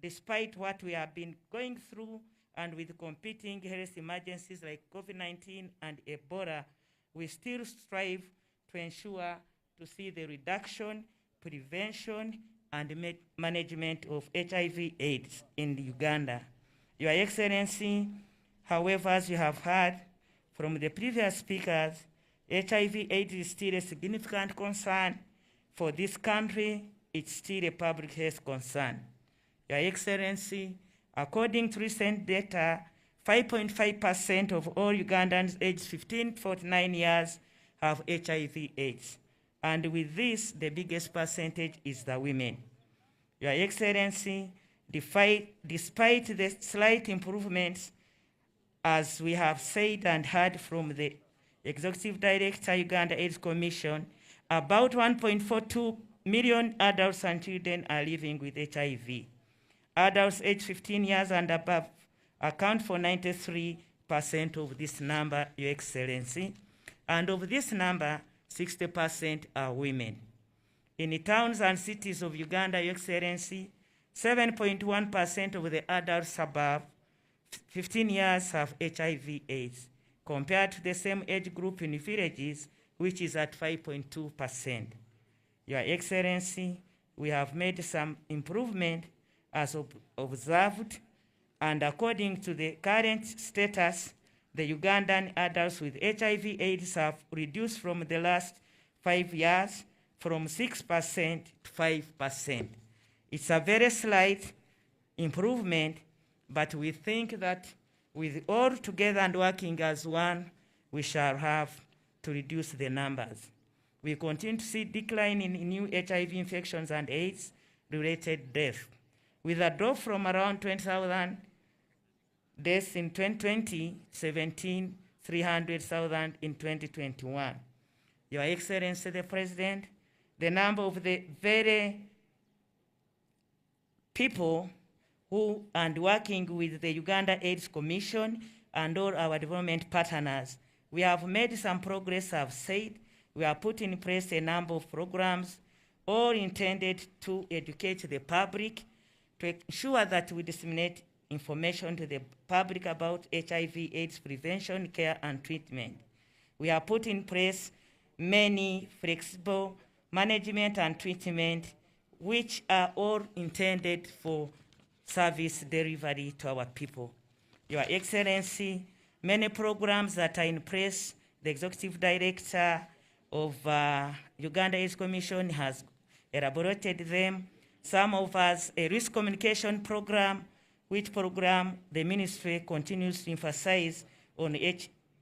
despite what we have been going through and with competing health emergencies like COVID-19 and Ebola, we still strive to ensure to see the reduction, prevention, and management of HIV/AIDS in Uganda. Your Excellency, however, as you have heard from the previous speakers, HIV/AIDS is still a significant concern for this country. It's still a public health concern. Your Excellency, according to recent data, 5.5% of all Ugandans aged 15 to 49 years have HIV/AIDS. And with this, the biggest percentage is the women. Your Excellency, despite the slight improvements, as we have said and heard from the Executive Director, Uganda AIDS Commission, about 1.42 million adults and children are living with HIV. Adults aged 15 years and above account for 93% of this number, Your Excellency. And of this number, 60% are women. In the towns and cities of Uganda, Your Excellency, 7.1% of the adults above 15 years have HIV/AIDS, compared to the same age group in villages, which is at 5.2%. Your Excellency, we have made some improvement as observed, and according to the current status, the Ugandan adults with HIV/AIDS have reduced from the last 5 years from 6% to 5%. It's a very slight improvement, but we think that with all together and working as one, we shall have to reduce the numbers. We continue to see decline in new HIV infections and AIDS-related deaths, with a drop from around 20,000 deaths in 2020, 300,000 in 2021. Your Excellency the President, the number of the very people who and working with the Uganda AIDS Commission and all our development partners, we have made some progress. I've said we have put in place a number of programs, all intended to educate the public, to ensure that we disseminate information to the public about HIV/AIDS prevention, care, and treatment. We have put in place many flexible management and treatment, which are all intended for service delivery to our people. Your Excellency, many programs that are in place, the Executive Director of Uganda AIDS Commission has elaborated them. Some of us, a risk communication program, which program the ministry continues to emphasize on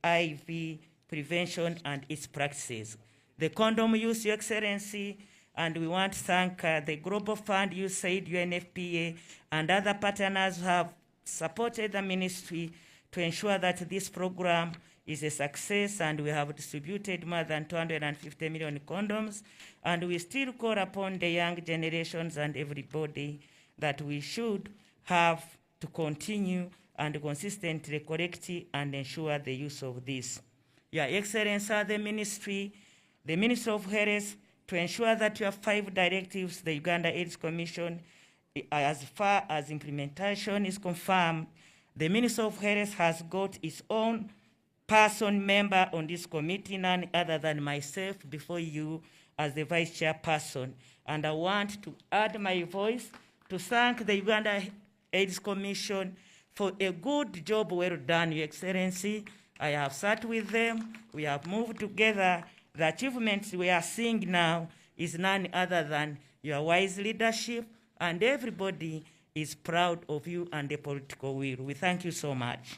HIV prevention and its practices. The condom use, Your Excellency, and we want to thank the Global Fund, USAID, UNFPA, and other partners who have supported the ministry to ensure that this program is a success, and we have distributed more than 250 million condoms, and we still call upon the young generations and everybody that we should have to continue and consistently collect and ensure the use of this. Your Excellency, the Ministry of Health, to ensure that your 5 directives, the Uganda AIDS Commission, as far as implementation is confirmed, the Ministry of Health has got its own person member on this committee, none other than myself before you as the Vice Chairperson. And I want to add my voice to thank the Uganda AIDS Commission for a good job well done, Your Excellency. I have sat with them, we have moved together. The achievements we are seeing now is none other than your wise leadership, and everybody is proud of you and the political will. We thank you so much.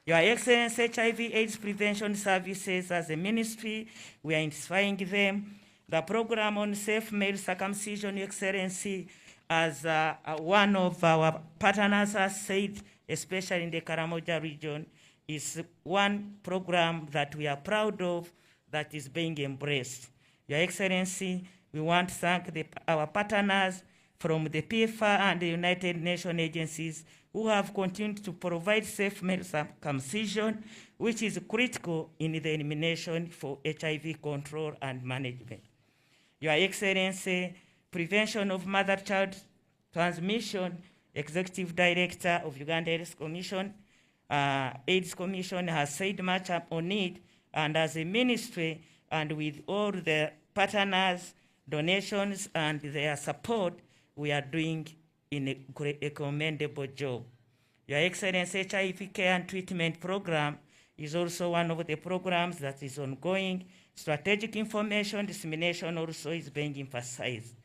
Your Excellency, HIV/AIDS prevention services as a ministry, we are intensifying them. The program on safe male circumcision, Your Excellency, as one of our partners has said, especially in the Karamoja region, is one program that we are proud of that is being embraced. Your Excellency, we want to thank our partners from the PFR and the United Nations agencies who have continued to provide safe male circumcision, which is critical in the elimination for HIV control and management. Your Excellency, prevention of mother-child Transmission Executive Director of Uganda AIDS Commission has said much on it, and as a ministry and with all the partners, donations, and their support, we are doing a commendable job. Your Excellency, HIV Care and Treatment Program is also one of the programs that is ongoing. Strategic information dissemination also is being emphasized.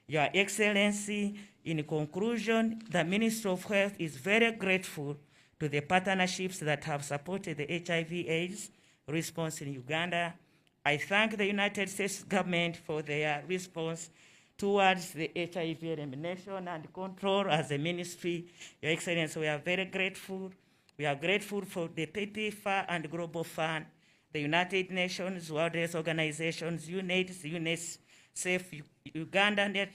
Your Excellency, in conclusion, the Ministry of Health is very grateful to the partnerships that have supported the HIV/AIDS response in Uganda. I thank the United States government for their response towards the HIV elimination and control as a ministry. Your Excellency, we are very grateful. We are grateful for the PPFA and Global Fund, the United Nations, World Health Organizations, UNICEF, Uganda,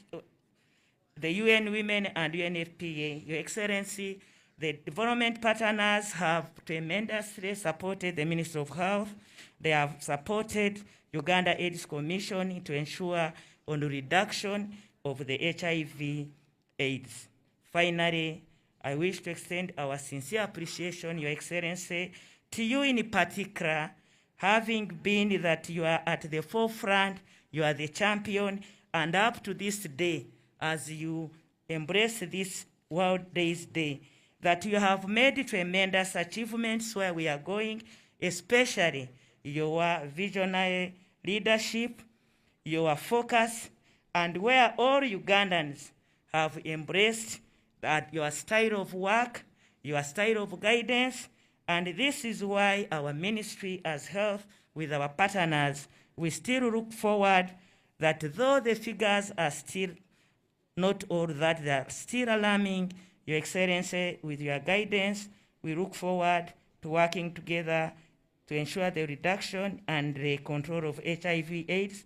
the UN Women and UNFPA. Your Excellency, the development partners have tremendously supported the Ministry of Health. They have supported Uganda AIDS Commission to ensure on the reduction of the HIV/AIDS. Finally, I wish to extend our sincere appreciation, Your Excellency, to you in particular, having been that you are at the forefront, you are the champion, and up to this day, as you embrace this World AIDS Day, that you have made tremendous achievements where we are going, especially your visionary leadership, your focus, and where all Ugandans have embraced that your style of work, your style of guidance, and this is why our ministry as health with our partners, we still look forward that though the figures are still not all that, they are still alarming. Your Excellency, with your guidance, we look forward to working together to ensure the reduction and the control of HIV/AIDS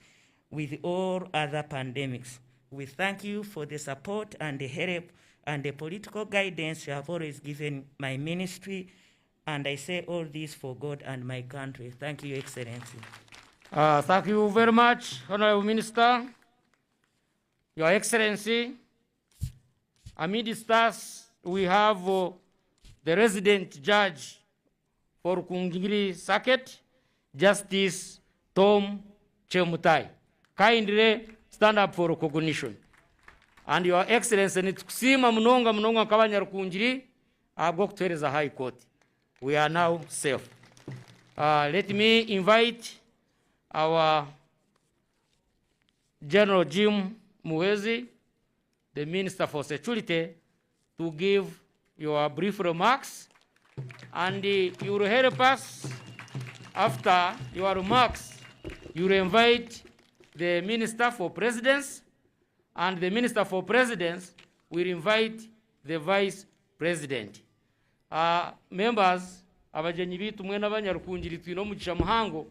with all other pandemics. We thank you for the support and the help and the political guidance you have always given my ministry, and I say all this for God and my country. Thank you, Your Excellency. Thank you very much, Honorable Minister. Your Excellency, amidst us, we have the resident judge for Rukungiri Circuit, Justice Tom Chemutai. Kindly stand up for recognition. And Your Excellency, nitukusima mnonga kabanya Rukungiri, agokutwereza High Court. We are now safe. Let me invite our General Jim Muwezi, the Minister for Security, to give your brief remarks, and you will help us after your remarks. You will invite the Minister for Presidents, and the Minister for Presidents will invite the Vice President. Members, abajenyi bitu mwena banyarukungiri twino mugisha muhango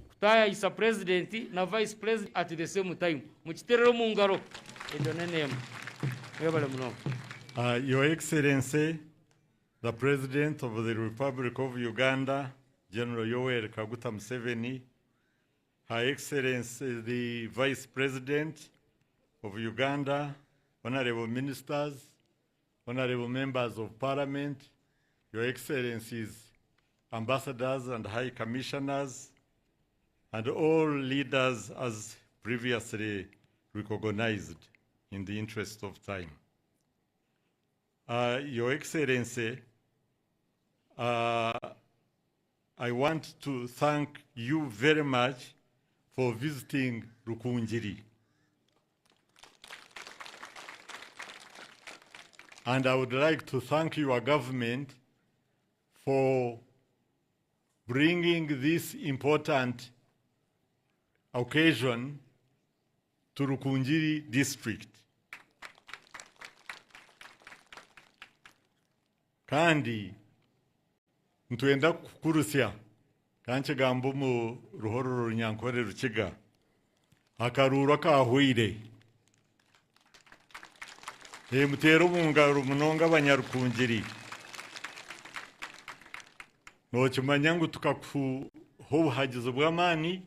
kutaya isa president na vice president at the same time mukiterero mu ngaro edonenemo yebale muno. Your Excellency, the President of the Republic of Uganda, General Yoweri Kaguta Museveni, Her Excellency, the Vice President of Uganda, Honorable Ministers, Honorable Members of Parliament, Your Excellencies, Ambassadors and High Commissioners, and all leaders as previously recognized in the interest of time. Your Excellency, I want to thank you very much for visiting Rukungiri. And I would like to thank your government for bringing this important occasion to Rukungiri district. Kandi ntwenda kukurusya kanche gambo mu ruhoro runyankore rukiga akaruro kahwire mutero mungaro munonga abanyarukungiri nokimanya ngo tukakuho ubuhagizi bw'amani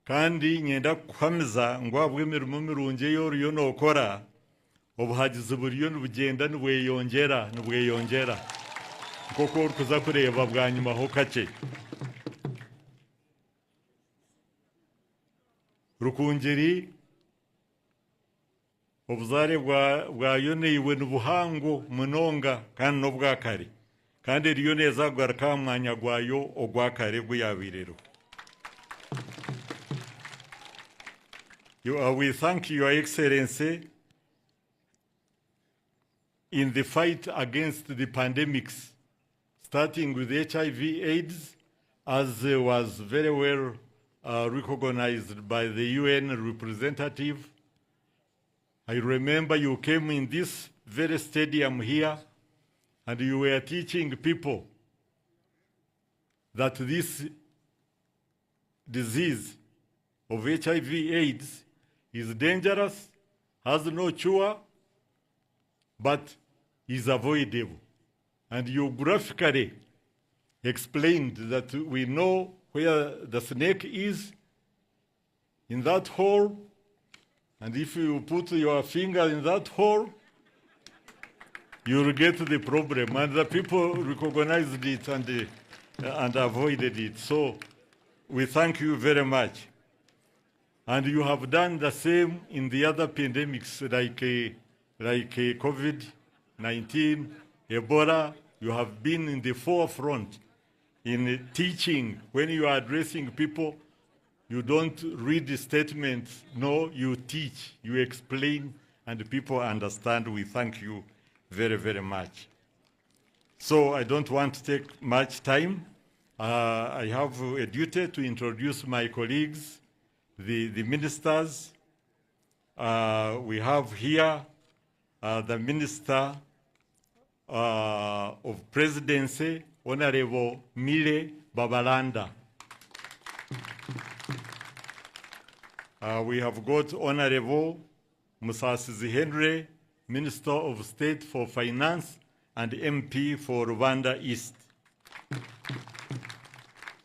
kandi nyenda kuhamiza ngo abwe mirimo mirunge yoriyo nokora obuhagizi buriyo nibugenda nibweyongera nk'uko orikuza kureba bwa nyuma ho kakye. Rukungiri obuzaare bwayoneiwe nibuhango munonga kandi n'obwa kare kandi eriyo neeza kugaruka aha mwanya gwayo ogwa kare guyabiriro. We thank Your Excellency in the fight against the pandemics, starting with HIV/AIDS, as was very well recognized by the UN representative. I remember you came in this very stadium here and you were teaching people that this disease of HIV/AIDS is dangerous, has no cure, but is avoidable. And you graphically explained that we know where the snake is, in that hole, and if you put your finger in that hole, you'll get the problem. And the people recognized it and avoided it. So we thank you very much. And you have done the same in the other pandemics like COVID-19, Ebola. You have been in the forefront in teaching. When you are addressing people, you don't read the statements. No, you teach, you explain, and people understand. We thank you very, very much. So I don't want to take much time. I have a duty to introduce my colleagues, the ministers. We have here the Minister of Presidency, Honorable Mile Babalanda. We have got Honorable Musasizi Henry, Minister of State for Finance and MP for Rwanda East.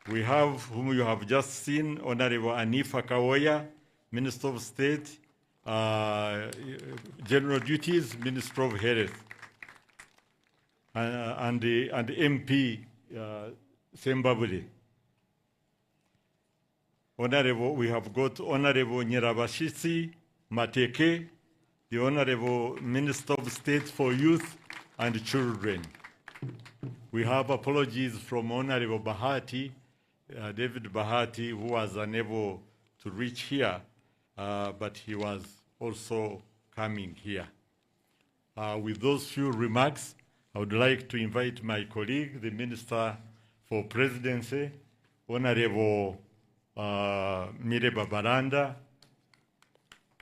We have, whom you have just seen, Honorable Anifa Kawoya, Minister of State, General Duties, Minister of Health, and MP Sembabule. Honorable, we have got Honorable Nyirabashitsi Mateke, the Honorable Minister of State for Youth and Children. We have apologies from Honorable Bahati, David Bahati, who was unable to reach here, but he was also coming here. With those few remarks, I would like to invite my colleague, the Minister for Presidency, Honorable Mire Babalanda,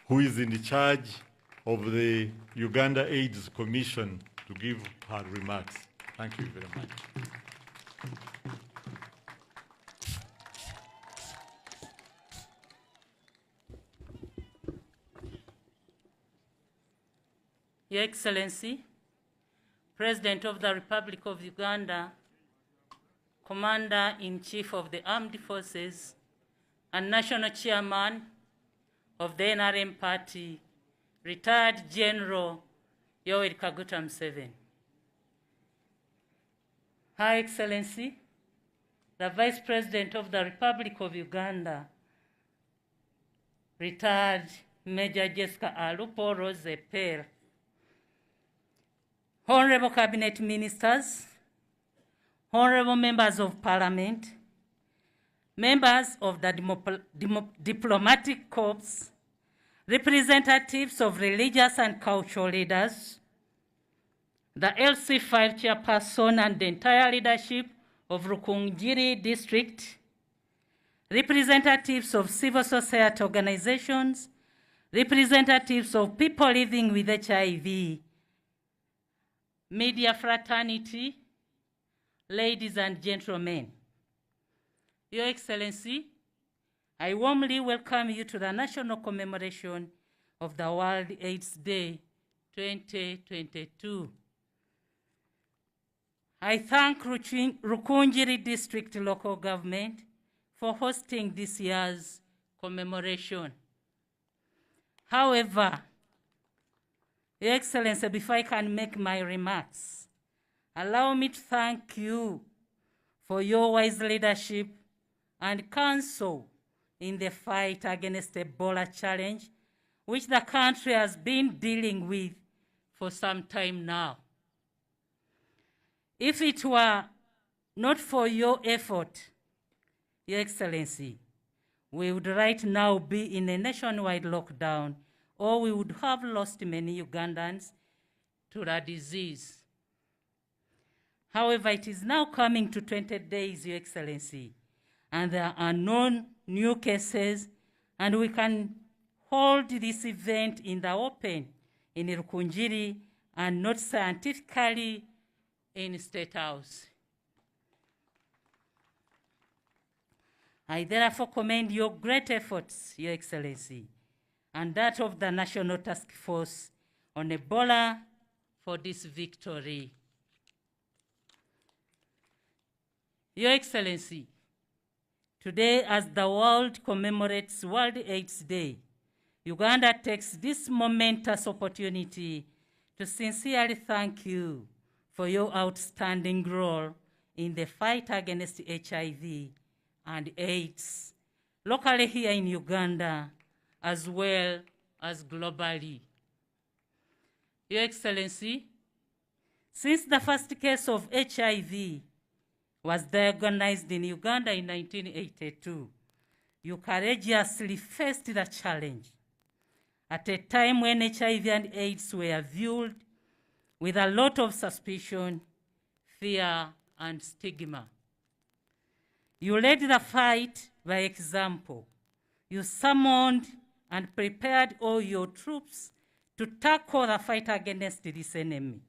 who is in charge of the Uganda AIDS Commission, to give her remarks. Thank you very much. Your Excellency, President of the Republic of Uganda, Commander-in-Chief of the Armed Forces, and National Chairman of the NRM Party, Retired General Yoweri Kaguta Museveni. Her Excellency, the Vice President of the Republic of Uganda, Retired Major Jessica Alupo Rose Per, Honorable Cabinet Ministers, Honorable Members of Parliament, members of the Diplomatic Corps, representatives of religious and cultural leaders, the LC5 chairperson and the entire leadership of Rukungiri District, representatives of civil society organizations, representatives of people living with HIV, media fraternity, ladies and gentlemen. Your Excellency, I warmly welcome you to the National Commemoration of the World AIDS Day 2022. I thank Rukungiri District Local Government for hosting this year's commemoration. However, Your Excellency, before I can make my remarks, allow me to thank you for your wise leadership and counsel in the fight against the Ebola challenge, which the country has been dealing with for some time now. If it were not for your effort, Your Excellency, we would right now be in a nationwide lockdown, or we would have lost many Ugandans to the disease. However, it is now coming to 20 days, Your Excellency, and there are no new cases, and we can hold this event in the open in Rukunjiri and not scientifically in State House. I therefore commend your great efforts, Your Excellency, and that of the National Task Force on Ebola for this victory. Your Excellency, today as the world commemorates World AIDS Day, Uganda takes this momentous opportunity to sincerely thank you for your outstanding role in the fight against HIV and AIDS, locally here in Uganda, as well as globally. Your Excellency, since the first case of HIV was diagnosed in Uganda in 1982, you courageously faced the challenge at a time when HIV and AIDS were viewed with a lot of suspicion, fear, and stigma. You led the fight by example. You summoned and prepared all your troops to tackle the fight against this enemy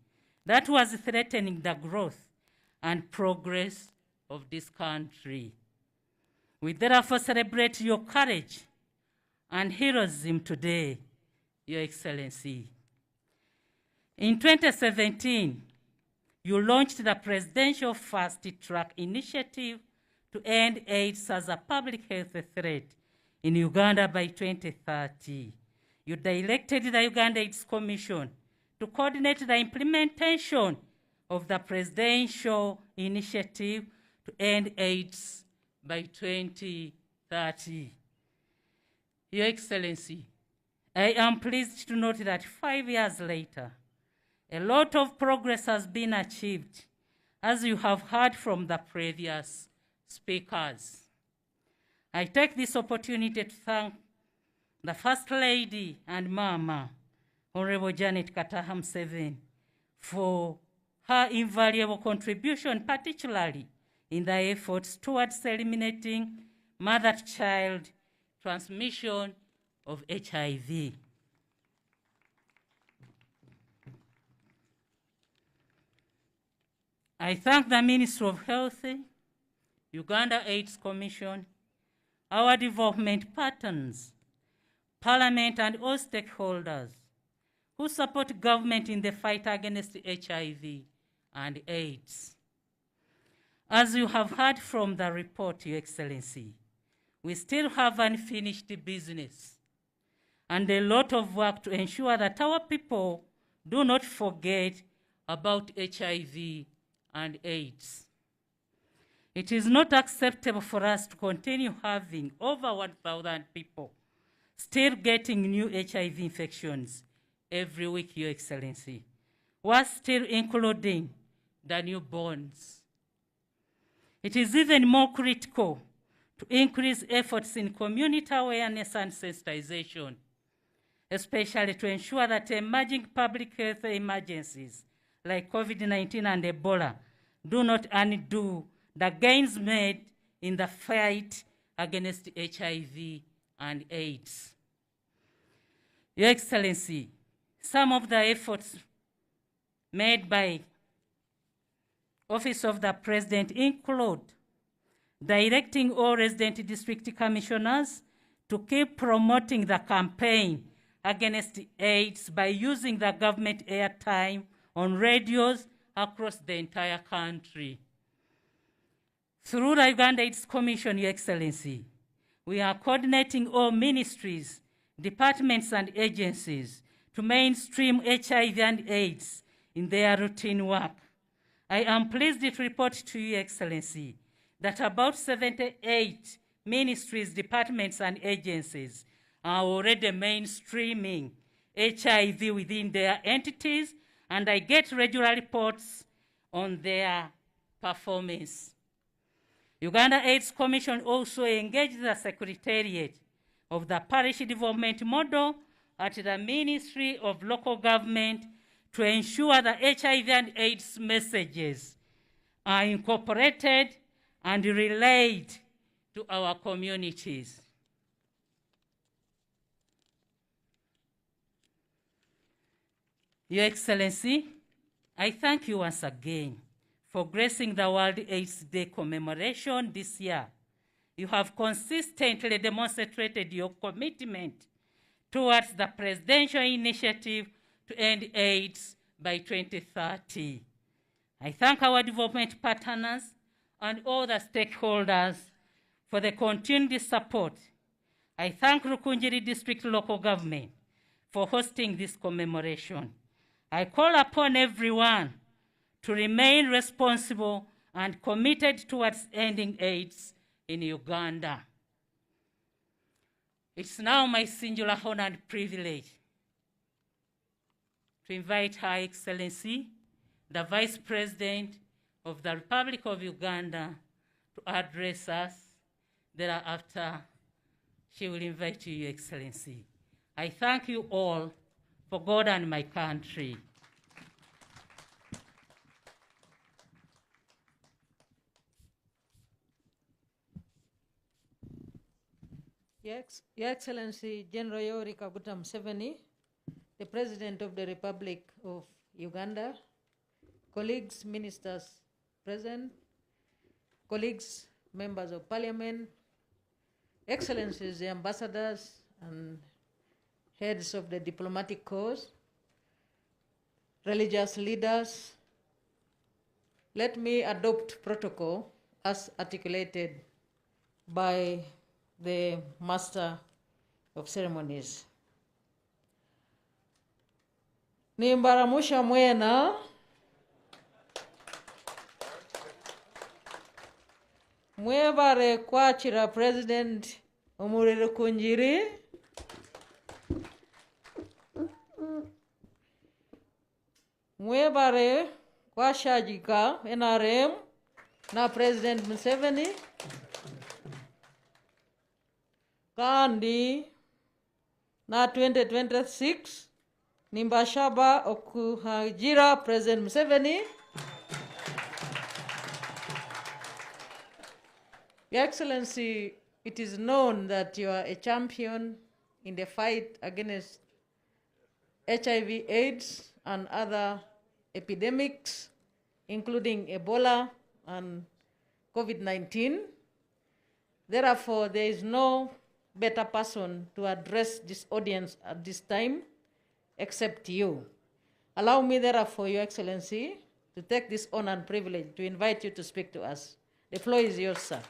that was threatening the growth and progress of this country. We therefore celebrate your courage and heroism today, Your Excellency. In 2017, you launched the Presidential Fast Track Initiative to end AIDS as a public health threat in Uganda by 2030. You directed the Uganda AIDS Commission to coordinate the implementation of the Presidential Initiative to end AIDS by 2030. Your Excellency, I am pleased to note that 5 years later, a lot of progress has been achieved, as you have heard from the previous speakers. I take this opportunity to thank the First Lady and Mama, Honorable Janet Kataha Museveni, for her invaluable contribution, particularly in the efforts towards eliminating mother-to-child transmission of HIV. I thank the Ministry of Health, Uganda AIDS Commission, our development partners, Parliament, and all stakeholders who support government in the fight against HIV and AIDS. As you have heard from the report, Your Excellency, we still have unfinished business and a lot of work to ensure that our people do not forget about HIV and AIDS. It is not acceptable for us to continue having over 1,000 people still getting new HIV infections every week, Your Excellency. We're still including the newborns. It is even more critical to increase efforts in community awareness and sensitization, especially to ensure that emerging public health emergencies like COVID-19 and Ebola do not undo the gains made in the fight against HIV and AIDS. Your Excellency, some of the efforts made by Office of the President include directing all resident district commissioners to keep promoting the campaign against AIDS by using the government airtime on radios across the entire country. Through the Uganda AIDS Commission, Your Excellency, we are coordinating all ministries, departments, and agencies to mainstream HIV and AIDS in their routine work. I am pleased to report to you, Excellency, that about 78 ministries, departments, and agencies are already mainstreaming HIV within their entities, and I get regular reports on their performance. Uganda AIDS Commission also engaged the Secretariat of the Parish Development Model at the Ministry of Local Government to ensure the HIV and AIDS messages are incorporated and relayed to our communities. Your Excellency, I thank you once again for gracing the World AIDS Day commemoration this year. You have consistently demonstrated your commitment towards the presidential initiative to end AIDS by 2030. I thank our development partners and all the stakeholders for the continued support. I thank Rukunjiri District Local Government for hosting this commemoration. I call upon everyone to remain responsible and committed towards ending AIDS in Uganda. It's now my singular honor and privilege to invite Her Excellency, the Vice President of the Republic of Uganda, to address us. Thereafter, she will invite you, Your Excellency. I thank you all for God and my country. Your Excellency General Yoweri Kaguta Museveni, the President of the Republic of Uganda, colleagues, ministers present, colleagues, members of parliament, excellencies, the ambassadors and heads of the diplomatic corps, religious leaders, let me adopt protocol as articulated by the Master of Ceremonies. Nimbaramusha mwena mwebare kwachira President Omurere Kunjiri mwebare kwashajika NRM na President Museveni kandi na 2026 nimbashaba okuhajira President Museveni. Your Excellency, it is known that you are a champion in the fight against HIV, AIDS, and other epidemics, including Ebola and COVID-19. Therefore, there is no better person to address this audience at this time except you. Allow me, therefore, Your Excellency, to take this honor and privilege to invite you to speak to us. The floor is yours, sir.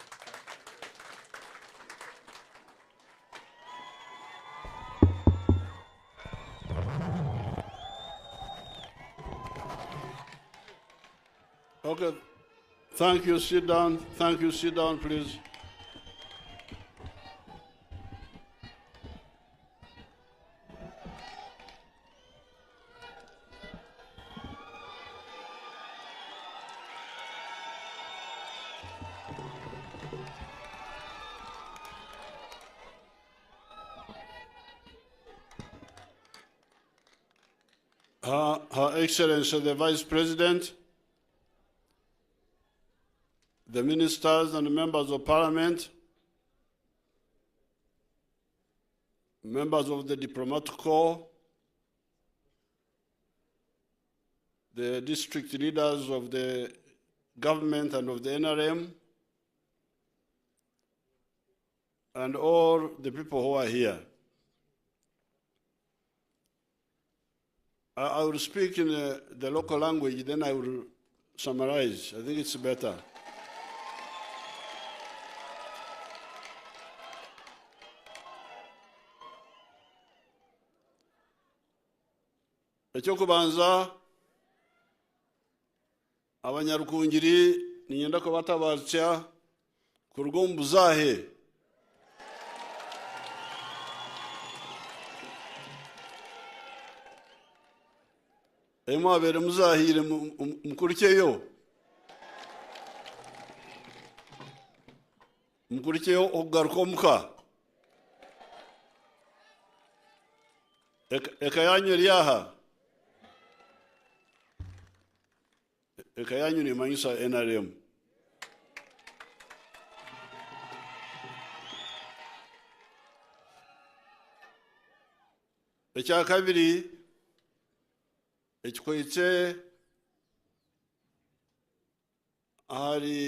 Okay, thank you, sit down. Thank you, sit down, please. Her Excellency, the Vice President, the ministers and members of parliament, members of the diplomatic corps, the district leaders of the government and of the NRM, and all the people who are here. I will speak in the local language, then I will summarize. I think it's better. ekyokubanza abanyarukungiri ninyenda ko batabatsya kuruga omu buzahe mwabere muzahire mukurikeyo okugaruka omuka eka yanyu eri aha eka yanyu nemanyisa NRM ekyakabiri ekikoitse ahari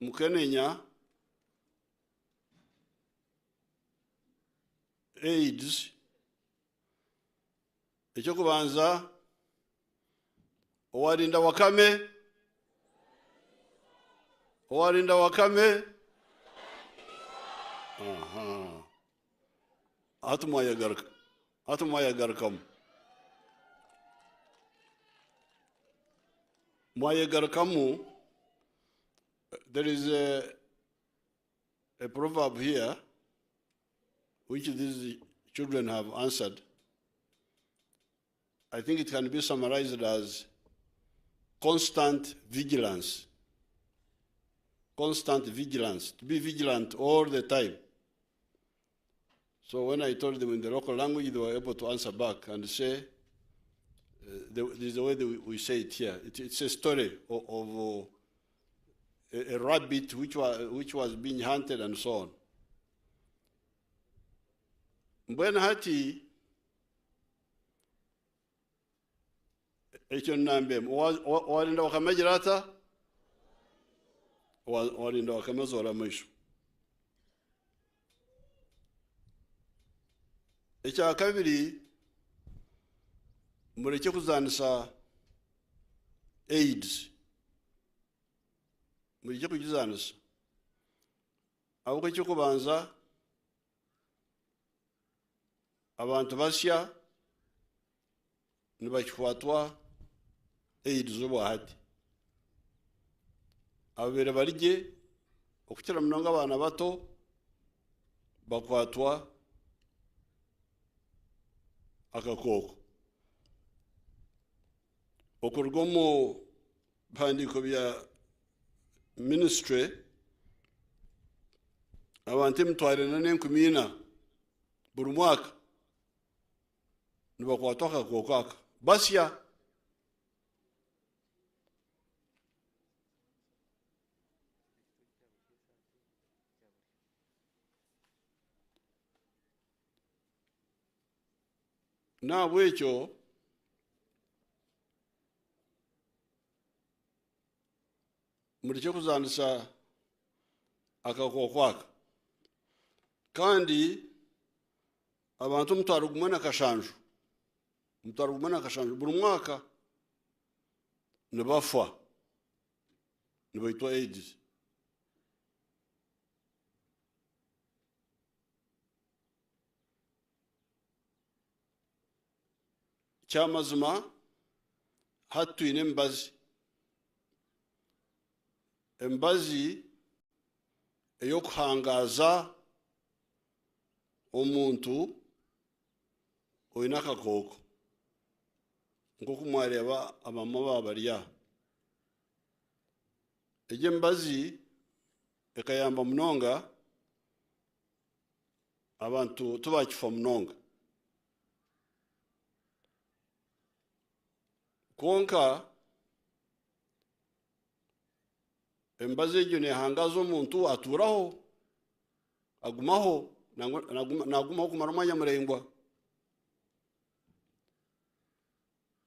mukenenya AIDS ekyokubanza owarinda wakame hatumwayagarkamu mwayagarkamu. There is a proverb here which these children have answered. I think it can be summarized as constant vigilance. Constant vigilance, to be vigilant all the time. So when I told them in the local language, they were able to answer back and say, this is the way that we say it here. It's a story of a rabbit which was being hunted and so on. Mbwena hati ekyo nambem walinda wakamejirata walinda wakamezora mwisho. Ekyakabiri mureke kuzanisa AIDS. Mureke kugizanisa ahubwo ekyokubanza abantu basya nibakikwatwa AIDS obwahati abere barije okukira munonga abana bato bakwatwa akakoko okurgomo bandiko bya ministry abantu emtwarana n'enkumina buri mwaka nibakwatwa akakoko aka basya nabwekyo mureke kuzanisa akakoko aka kandi abantu mutwaro gumwe nakashanju buri mwaka nibafa nibaitwa AIDS. Kyamazima hatwine embazi eyokuhangaza omuntu oyina akakoko nk'oku mwareba abamama babarya. Egyo embazi ekayamba munonga abantu tubakifa munonga konka embazi egyo nehangaza omuntu aturaho agumaho nagumaho kumara omwanya murengwa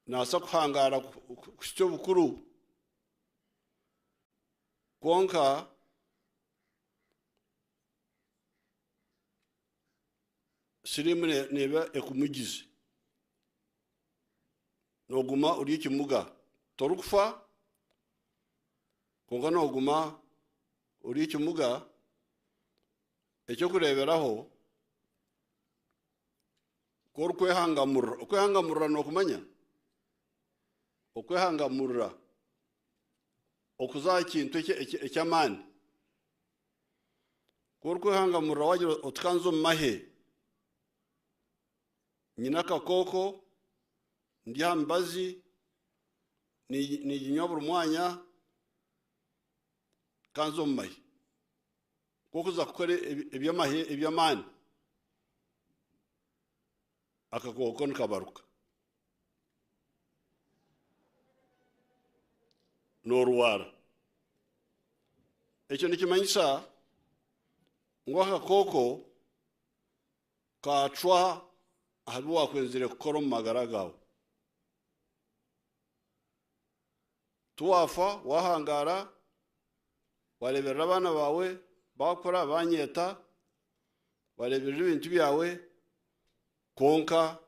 nasa kuhangara kusitya obukuru konka sirimu neba ekumugize noguma uri ekimuga torukufa konka noguma uri ekimuga ekyokureberaho kor kwehangamurra nokumanya okwehangamurra okuza kintu ekyamani kor kwehangamurra wagira otukanzo mahe nyina kakoko ndi hambazi ni jinyobur mwanya kanzo mahe kokuza kukore ebyamahe ebyamani akakoko nikabaruka norwara ekyo nikimanyisa ngo akakoko kacwa ahabi wakwenzire kukora omu magara gawe tuwafa wahangara wareberera abana bawe bakora banyeta wareberera ibintu byawe konka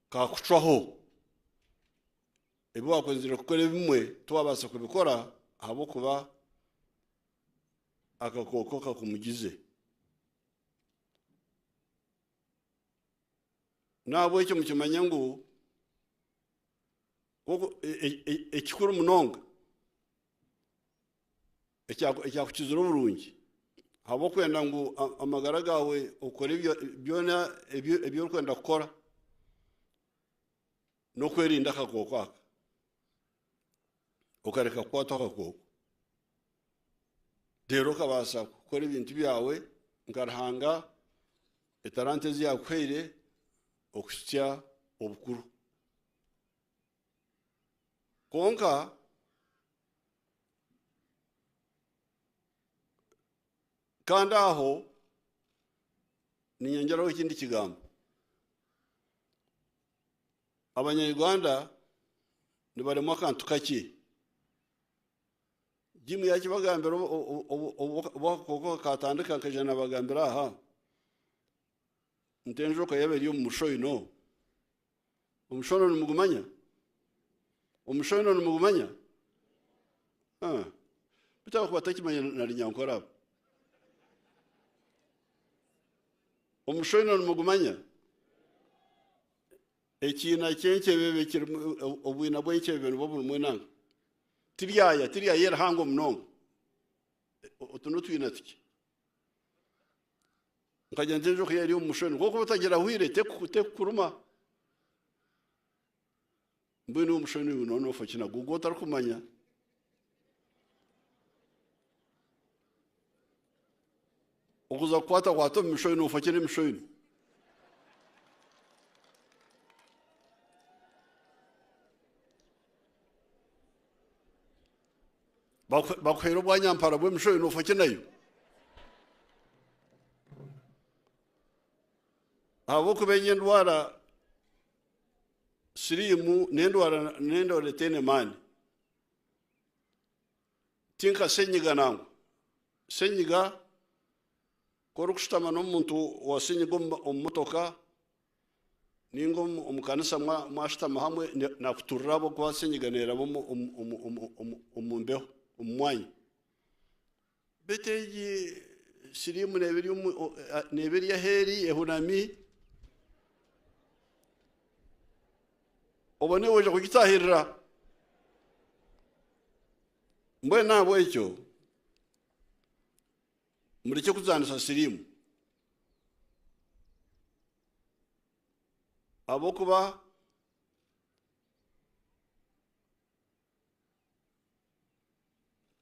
kakucwaho ebi wakwenzire kukora bimwe tuwabasa kubikora habo kuba akakoko kakumugize nabo ekyo mukimanya ngu ekikuru munonga ekyakukizira obulungi habo kwenda ngu amagara gawe okore byona ebyo orikwenda kukora nokwerinda akakoko aka okareka kukwata akakoko rero okabasa kukora ebintu byawe nkarihanga etarante ziyakuhaire okusitya obukuru konka kandi aho ninyongeraho ekindi kigambo abanyarwanda nibaremu akantu kake jimu yakibagambira obwakakoko katandika nkaja nabagambira aha ntenjoka yaberi omu mushoino omushoino nimugumanya omushoino nimugumanya bitaba kuba takimanya nari nyankora omushoino nimugumanya ekina kyenkyebebe kirimu obwina bwenkyebebe nibo bulimwe nanga tiryaya yerahango munonga otuno twina tuki nkajya ntenjoka yari omu mushoino koko batagira hwire tekukuruma mbwene omushoino uyu noneho ofakina gugo otarikumanya okuza kukwata omu mishoino ofakina emishoino bakuhaire obwanyampara bw'emishoino ofakinayo habwokuba endwara sirimu n'endwara etaine maani tinka senyiga nangwa senyiga kori kushutama n'omuntu wasenyiga omu motoka ninga omu kanisa mwashutama hamwe nakuturira habwokuba senyiga neeraba omu mbeho omu mwanya bete egi sirimu neberi aheeri ehunami obone weja kugitahirira mbwene nahabwekyo mureke kuzanisa sirimu habwokuba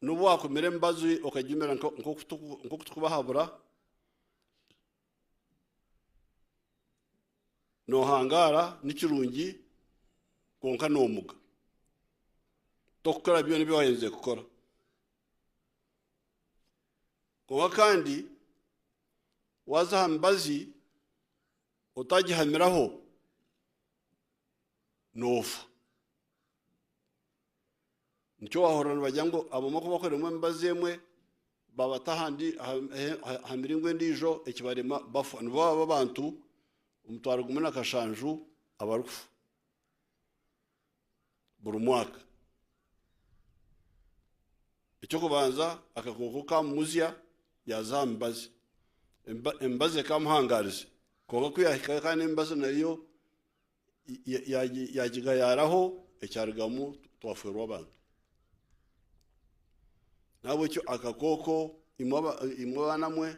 nubu wakumira emibazi okajumira nk'okutukubahabura nohangara nikirungi konka nomuga tokukora byona ebyo wayenze kukora konka kandi waza aha mibazi otagihamiraho nofa nikyo wahorana bagira ngo abamwe kuba bakoreramo emibazi emwe babata ahandi ha miringo endiijo ekibarema bafa nibo baba abantu omutwaro gumwe nakashanju abarukufa buri mwaka ekyokubanza akakoko kamumuzya yaza aha mibazi emibazi ekamuhangarize konga kuyahika kandi mbaza nayo yagigayaraho ekyarigamu twaferwa abantu nabo cyo akakoko imwe banamwe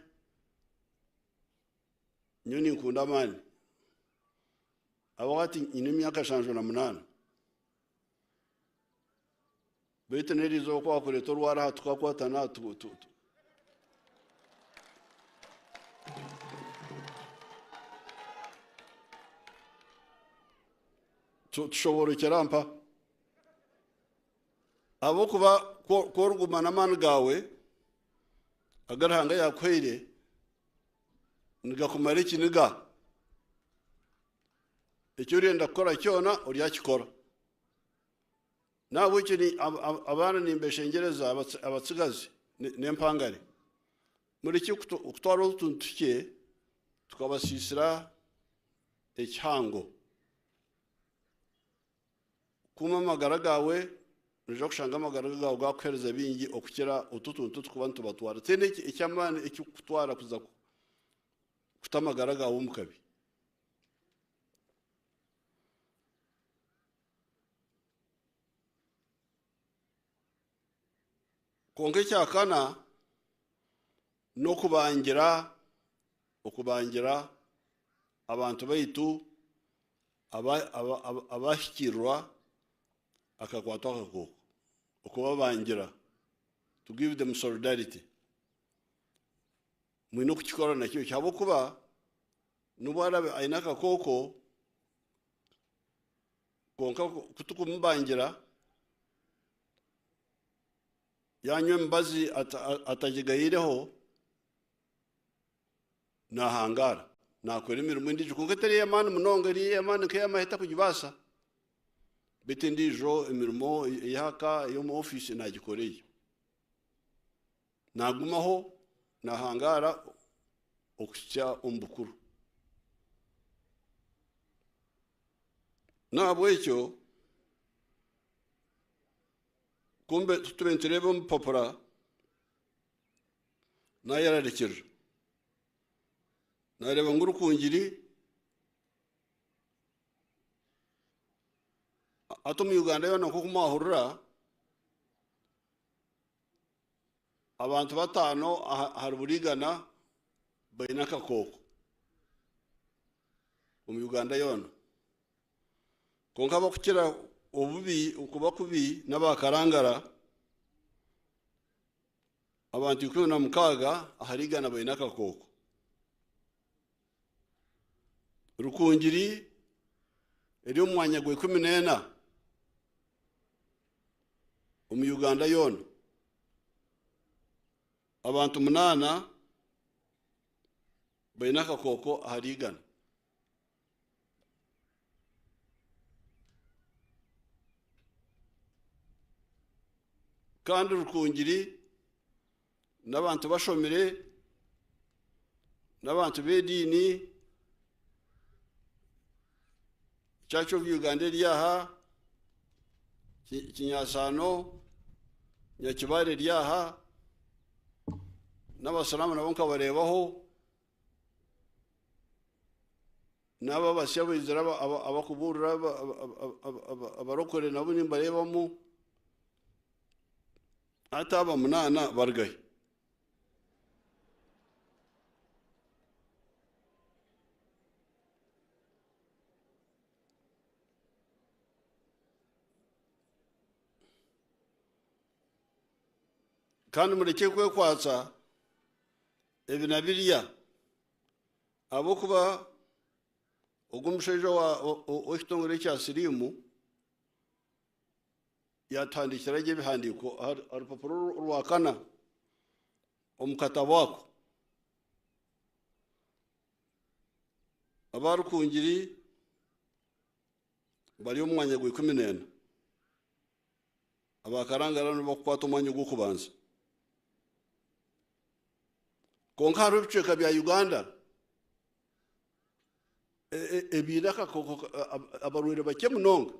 nyoni nkunda amani abagati ine myaka 58 bete nerizo kwa kureto rwara tukakwatana tushobora ikirampa abo kuba korugumana amani gawe agarahanga yakwire nigakumara ikiniga icyo urenda gukora cyona uryakikora nabo ikini abana nimbeshengereza abatsigazi nempangare muri cyo kutwara utuntu tuke tukabasisira icyango kuma amagara gawe nje kushanga amagara gawe gakwereza bingi okukira ututuntu tukubantu batwara tene icyamana icyo kutwara kuza kutamagara gawe umukabi konge cyakana no okubangira abantu baitu abashikirwa akakwatwa akakoko okubabangira to give them solidarity mwino kukikora nakyo cyabo kuba nubara aina akakoko konka kutukumubangira yanywe mbazi atajigayireho nahangara nakwera imirimo indije konka tari yamana munonga ri yamana kayamahita kujibasa bete ndijo imirimo yaka yo mu office nagikoreye nagumaho nahangara okusya umbukuru nabo icyo kumbe tubentirebe mpopora nayararekera nareba ngurukungiri ato mu Uganda yona ko kumahurura abantu batano haruburigana bayina kakoko mu Uganda yona konka bakukira obubi ukuba kubi n'abakarangara abantu 16 aharigana bayina kakoko rukungiri eri umwanya gwe 14 mu Uganda yona abantu 8 bayina kakoko aharigana kandi rukungiri n'abantu bashomere n'abantu bedini Church of Uganda lyaha kinyasano nyakibare lyaha n'abasalamu nabonka barebaho naba basyabizira abakuburira abarokore nabo nimbarebamo ataba munana bargaye kandi mureke kwekwatsa ebinabiriya abo kuba ogumushaija w'ekitongore kya sirimu yatandikira ebihandiko arupapuro rwakana omukatabo wako abarukungiri bari omwanya gwe 14 abakarangara nibakukwata omwanya gw'okubanza konka hariho ebicweka bya Uganda ebiraka abarwire bake munonga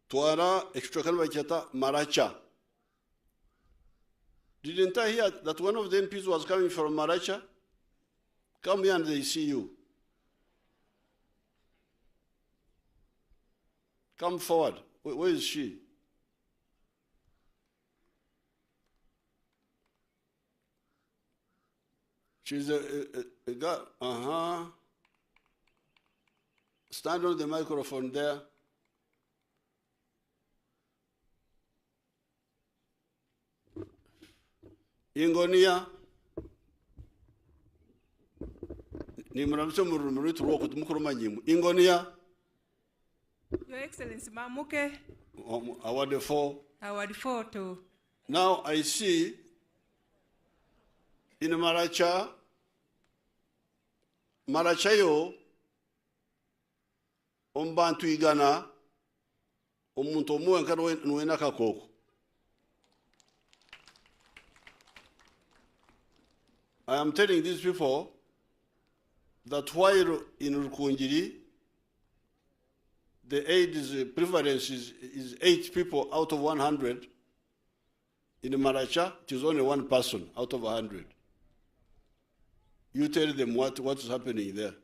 twara ekicweka nibakyeta maracha Didn't I hear that one of the MPs was coming from Maracha? Come here and they see you. Come forward. Where is she? She's a girl. Stand on the microphone there. Ingonia. Ingonia. Your Excellency, Mamuke. Award 4. Award 4 too. Now I see in Maracha, Marachayo, Ombantu Igana, Omuntomu and Nuena Kako. I am telling these people that while in Rukunjiri, the AIDS prevalence is 8 people out of 100. In Maracha, it is only 1 person out of 100. You tell them what is happening there.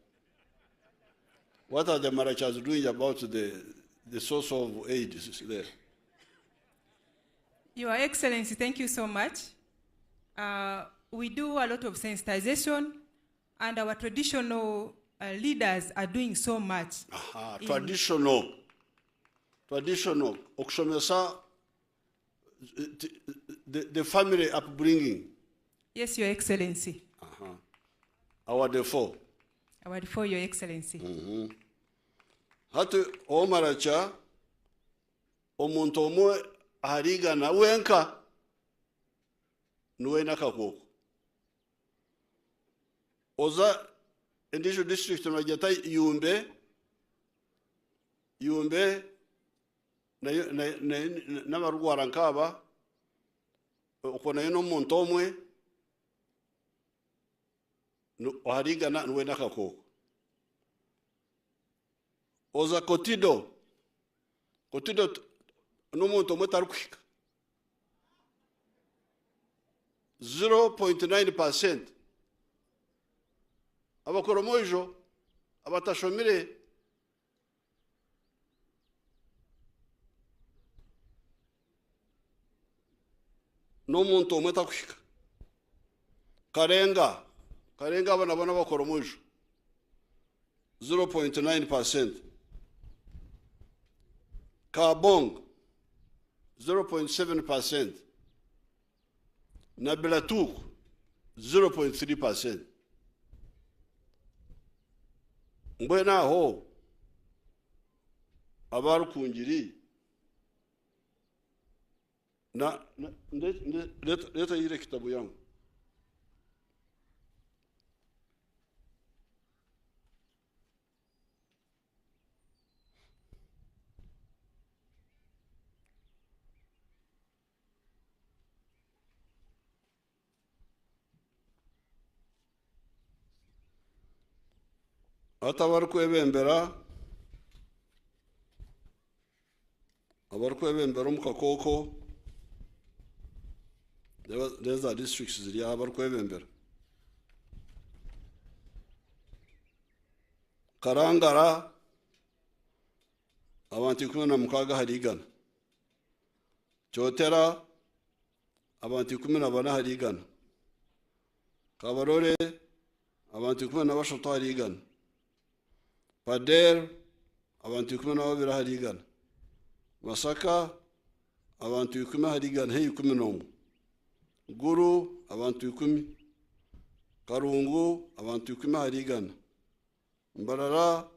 What are the Marachas doing about the source of AIDS there? Your Excellency, thank you so much. We do a lot of sensitization, and our traditional leaders are doing so much. Traditional. Okusomesa, the family upbringing. Yes, Your Excellency. Award 4. Award 4, Your Excellency. Hatu Omaracha, Omuntomo Hariga na wenka, Nuena Kako. Oza, Indisho District na Jatai Yumbe, na marugu arankaba, ukona yino Montomwe, Hariga na Nuena Kako. Oza Kotido no Montomwe Tarukik. 0.9%. Abakoromojo, abatashomire. No Montomwe Tarukik. Karenga abana bakoromojo. 0.9%. Kabong, 0.7%. Nabilatuk, 0.3%. Mbwena ho, abaru kunjiri, leta ile kitabu yangu. Atabarku ebembera mukakoko. There's a districts ziri abarku ebembera. Karangara abantu 16 harigana. Chotera abantu 14 harigana. Kabarore abantu 13 harigana. Pader, abantu 12 harigana. Masaka, abantu 10 harigana, hey 11. Guru, abantu 10. Karungu, abantu 10 harigana. Mbarara,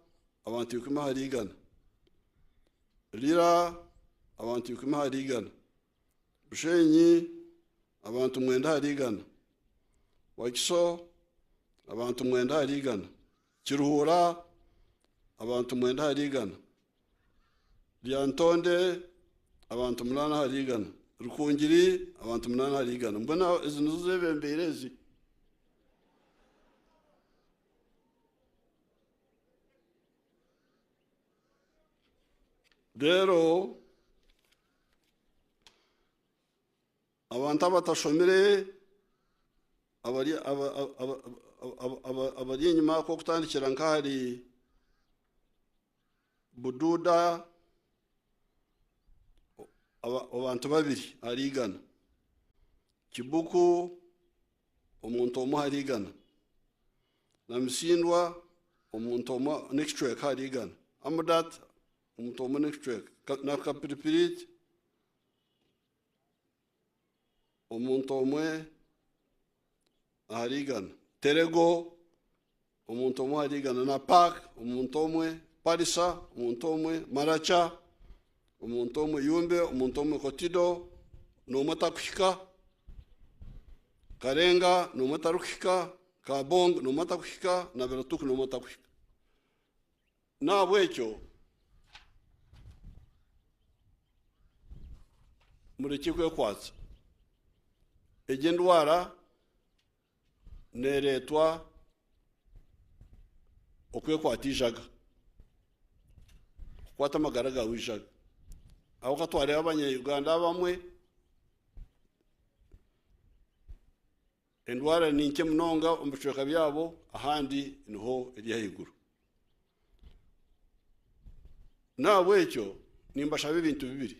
abantu 10 harigana. Lira, abantu 10 harigana. Bushenyi, abantu 9 harigana. Wakiso, abantu 9 harigana. Chiruhura, abantu 9 harigana. Lyantonde, abantu 8 harigana. Rukunjiri, abantu 8 harigana. Mbona izo zebemberezi. Dero abantu abatashomere abari inyuma ko kutandikira nk'ahari bududa abantu babiri harigana kibuku omuntu omwe harigana namusindwa omuntu omwe nekicweka harigana amudat omuntu omwe nekicweka na kapiripirit omuntu omwe harigana terego omuntu omwe harigana na park omuntu omwe parisa omuntu omwe maracha omuntu omwe yumbe omuntu omwe kotido n'omwe takuhika karenga n'omwe taruhika kabong n'omwe takuhika na beratuku n'omwe takuhika nabwekyo mureke kwekwatsa egi endwara neretwa okwekwata ijaga kukwata amagara gawe ijaga aho katwareba abanyayuganda bamwe endwara ni nke munonga omu bicweka byabo ahandi niho eri haiguru nabwekyo nimbashaba ebintu bibiri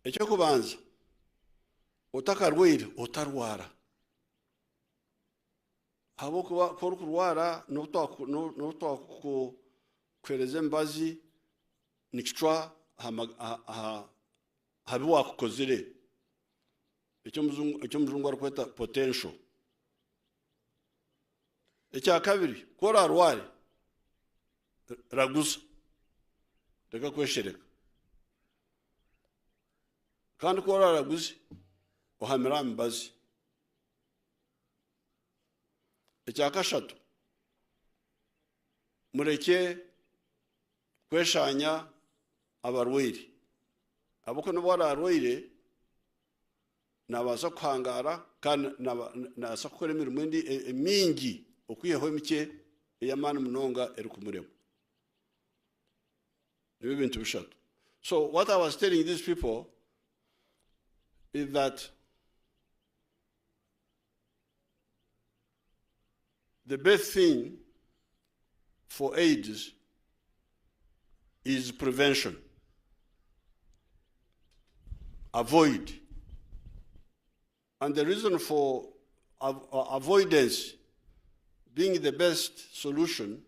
ekyokubanza otakarwaire otarwara habwokuba kworukurwara notwakukwereza emibazi nikicwa habi wakukozire ekyomuzungu arikweta potential ekyakabiri kworarware raguza reka kweshereka kandi kworaraguze ohamira emibazi ekyakashatu mureke kweshanya abarwaire aboko nibo bararwaire nabasa kuhangara kandi nasa kukora emirimo mingi okwihaho emike ey'amaani munonga eri kumurema nibyo bintu bishatu. So what I was telling these people is that the best thing for AIDS is prevention. Avoid. And the reason for avoidance being the best solution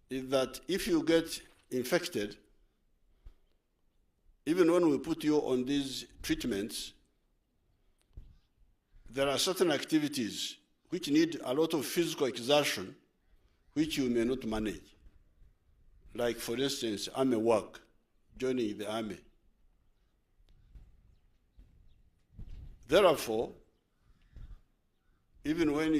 is that if you get infected, even when we put you on these treatments, there are certain activities which need a lot of physical exertion, which you may not manage. Like, for instance, army work, joining the army. Therefore, even when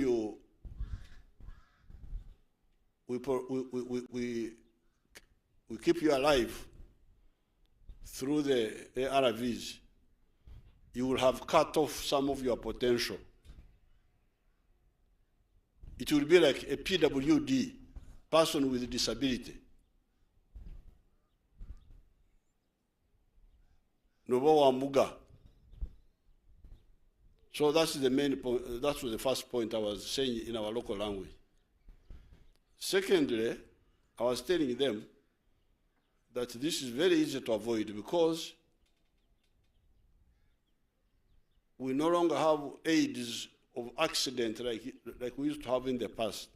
we keep you alive through the ARVs, you will have cut off some of your potential. It will be like a PWD, person with disability. Nobowa Muga. So that's the main point. That was the first point I was saying in our local language. Secondly, I was telling them that this is very easy to avoid because we no longer have AIDS of accident like we used to have in the past.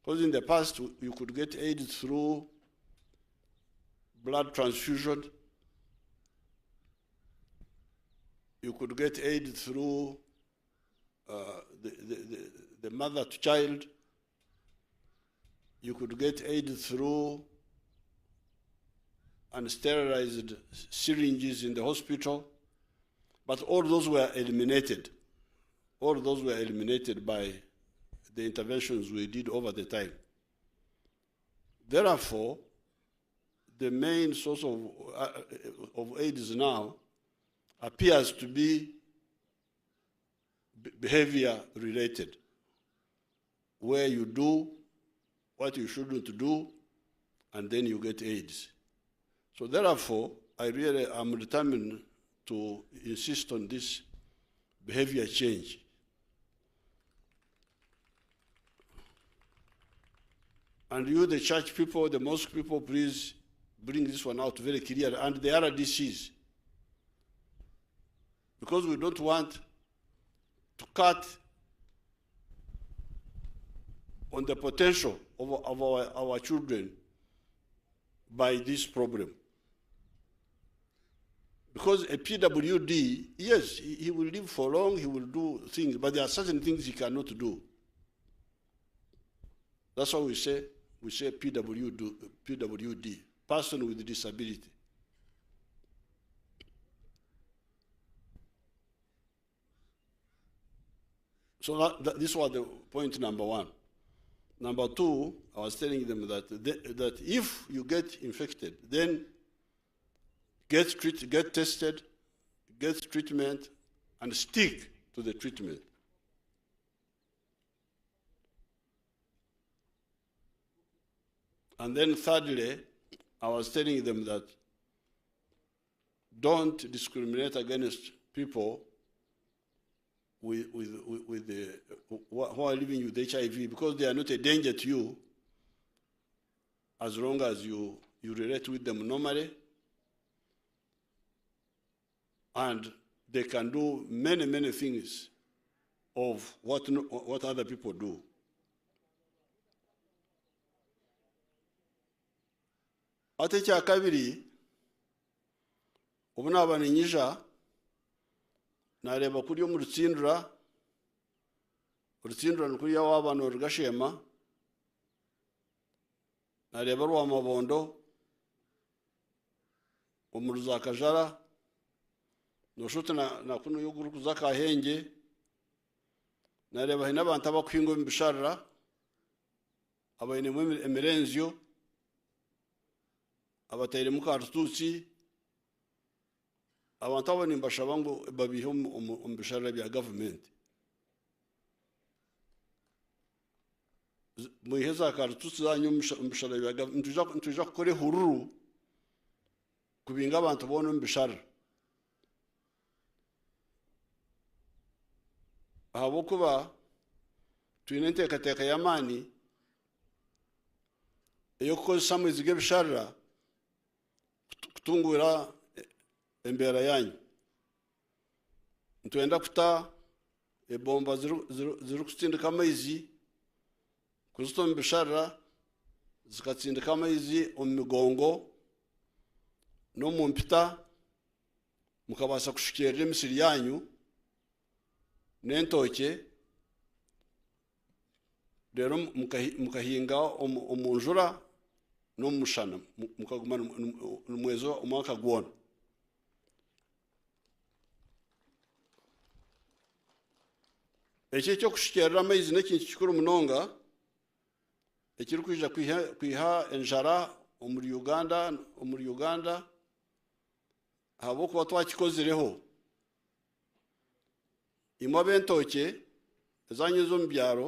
Because in the past, you could get AIDS through blood transfusion. You could get AIDS through the mother to child. You could get AIDS through unsterilized syringes in the hospital. But all those were eliminated. All those were eliminated by the interventions we did over the time. Therefore, the main source of AIDS now appears to be behavior related, where you do what you shouldn't do, and then you get AIDS. So therefore, I really am determined to insist on this behavior change. And you, the church people, the mosque people, please bring this one out very clearly, and the RDCs. Because we don't want to cut on the potential of our children by this problem. Because a PWD, yes, he will live for long, he will do things, but there are certain things he cannot do. That's why we say PWD, person with disability. So this was the point number one. Number two, I was telling them that if you get infected, then get tested, get treatment, and stick to the treatment. And then thirdly, I was telling them that don't discriminate against people who are living with HIV, because they are not a danger to you as long as you relate with them normally, and they can do many things of what other people do. Ate kya kabiri obuna abaninyija nareba kuri yo mu rutsindura nkuri ya wabano rugashema nareba rwa mabondo omuruza kajara noshote na kuno yo guru kuzaka henge nareba hina abantu abakwingo mbisharra abayine mu emerenzio abatayire mu karututsi abantu abone mbashaba ngo babiho mbishara bya government muheza karututsi zanyu mbishara bya government ntuja kore hururu kubinga abantu bone mbishara ahabo kuba twinente kateka yamani eyo ko samwe zige bishara kutungura embera yanyu ntwenda kuta ebomba ziru kutsindika amaizi kuzito mbishara zikatsindika amaizi omumigongo no mu mpita mukabasa kushikirira emisiri yanyu n'entoke rero mukahinga omunjura no mushana mukaguma numwezo umwaka gwona ekyo kushikirira amaizi n'ekintu kikuru munonga ekiri kwija kwiha enjara omuri Uganda habo kuba twakikozireho imwe bentoke ezanyu zo mu byaro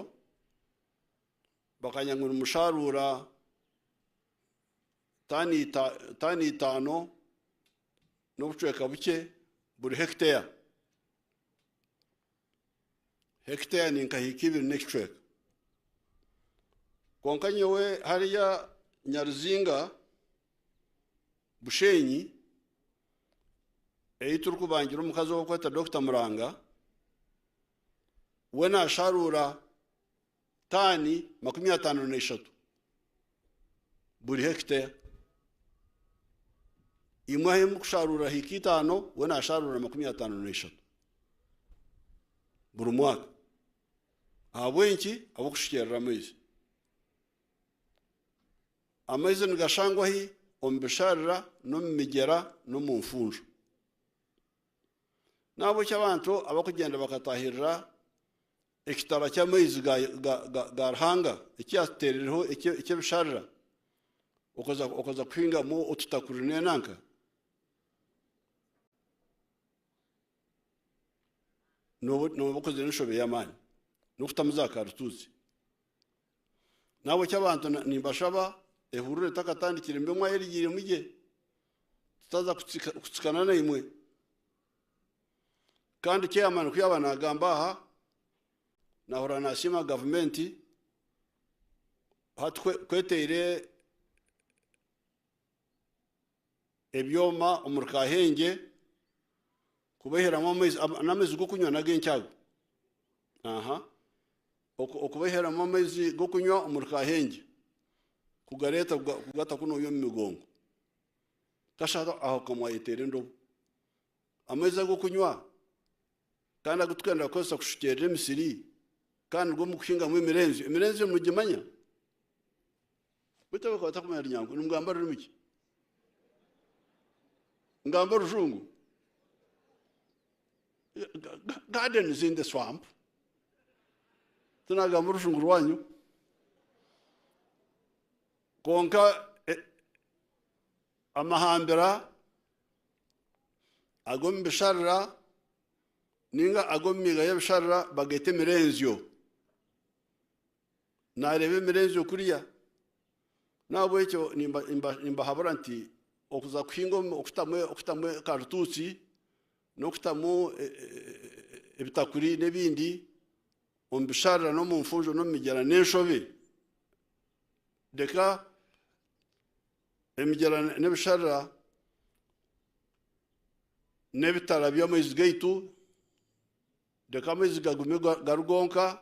bakanyangura umusharura tani itano n'obucweka buke buri hectare ni nkahika 2 n'ekicweka konka nyewe hariya Nyaruzinga Bushenyi turi kubangira omukazi wo kweta Dr. Muranga we nasharura tani 53 buri hectare imwe mu kusharura hikitano we nasharura 53 buri mwaka abwenki abo kushikirira amaizi nigashangwahi ombisharira no migera no mu mfunjo nabo cy'abantu abakugenda bakatahirira ekitara cy'amaizi ga Ruhanga ekyaterereho ekyebisharira okoza kwinga mu otutakurine nanka no bokoze nishobe yamani no kutamuza karutuzi nabo cy'abantu nimbashaba ehurure takatandikire mbe mwayirigire muje tutaza kutsikana na imwe kandi chairman kuyaba nagamba aha nahora nasima government kweteire ebyoma umurkahenge kubeheramo amezi go kunywa nagencyago okubeheramo amezi go kunywa umurkahenge kugareta kugata kuno yo migongo kashaka aho kamwayitere ndo amezi go kunywa kandi agutwenda kosa kushikere Misiri kandi go mukushinga mu imirenzi mugimanya bitawe ko takumara nyango n'umugamba ruri muki ngamba rujungu gardens in the swamp tunagamba rujungu rwanyu konka amahambira agom bisharra ninga agom miga yabisharra bagete mirenzyo narebe mirenzyo kuriya nabo icyo nimba habaranti okuza kuhinga okutamwe karututsi no kutamu ebitakuri nebindi ombisharra no mumfunjo no migera nenshobe deka emigera nebisharra nebitara by'amezi gaitu deka amezi gagume garugonka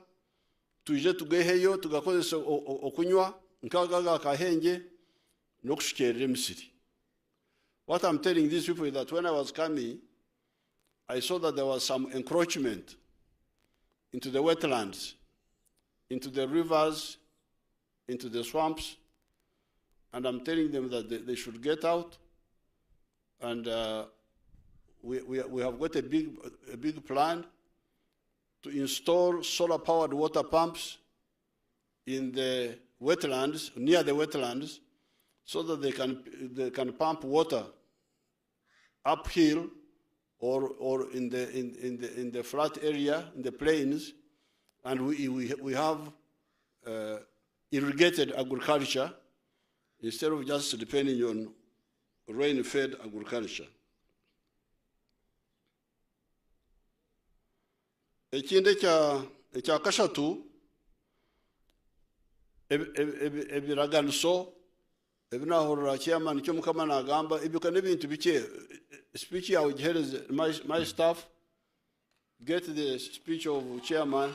tuje tugeheyo tugakozesa okunywa nkaga kahenge no kushikere Misiri. What I'm telling these people is that when I was coming, I saw that there was some encroachment into the wetlands, into the rivers, into the swamps, and I'm telling them that they should get out, and we have got a big plan to install solar-powered water pumps in the wetlands, near the wetlands, so that they can pump water uphill or in the flat area, in the plains, and we have irrigated agriculture instead of just depending on rain-fed agriculture. Ekinde kya kashatu ebiraganiso ebinahorora chairman cyo mukama nagamba ibyuka nebintu bike speech yawe gihereze my staff get the speech of chairman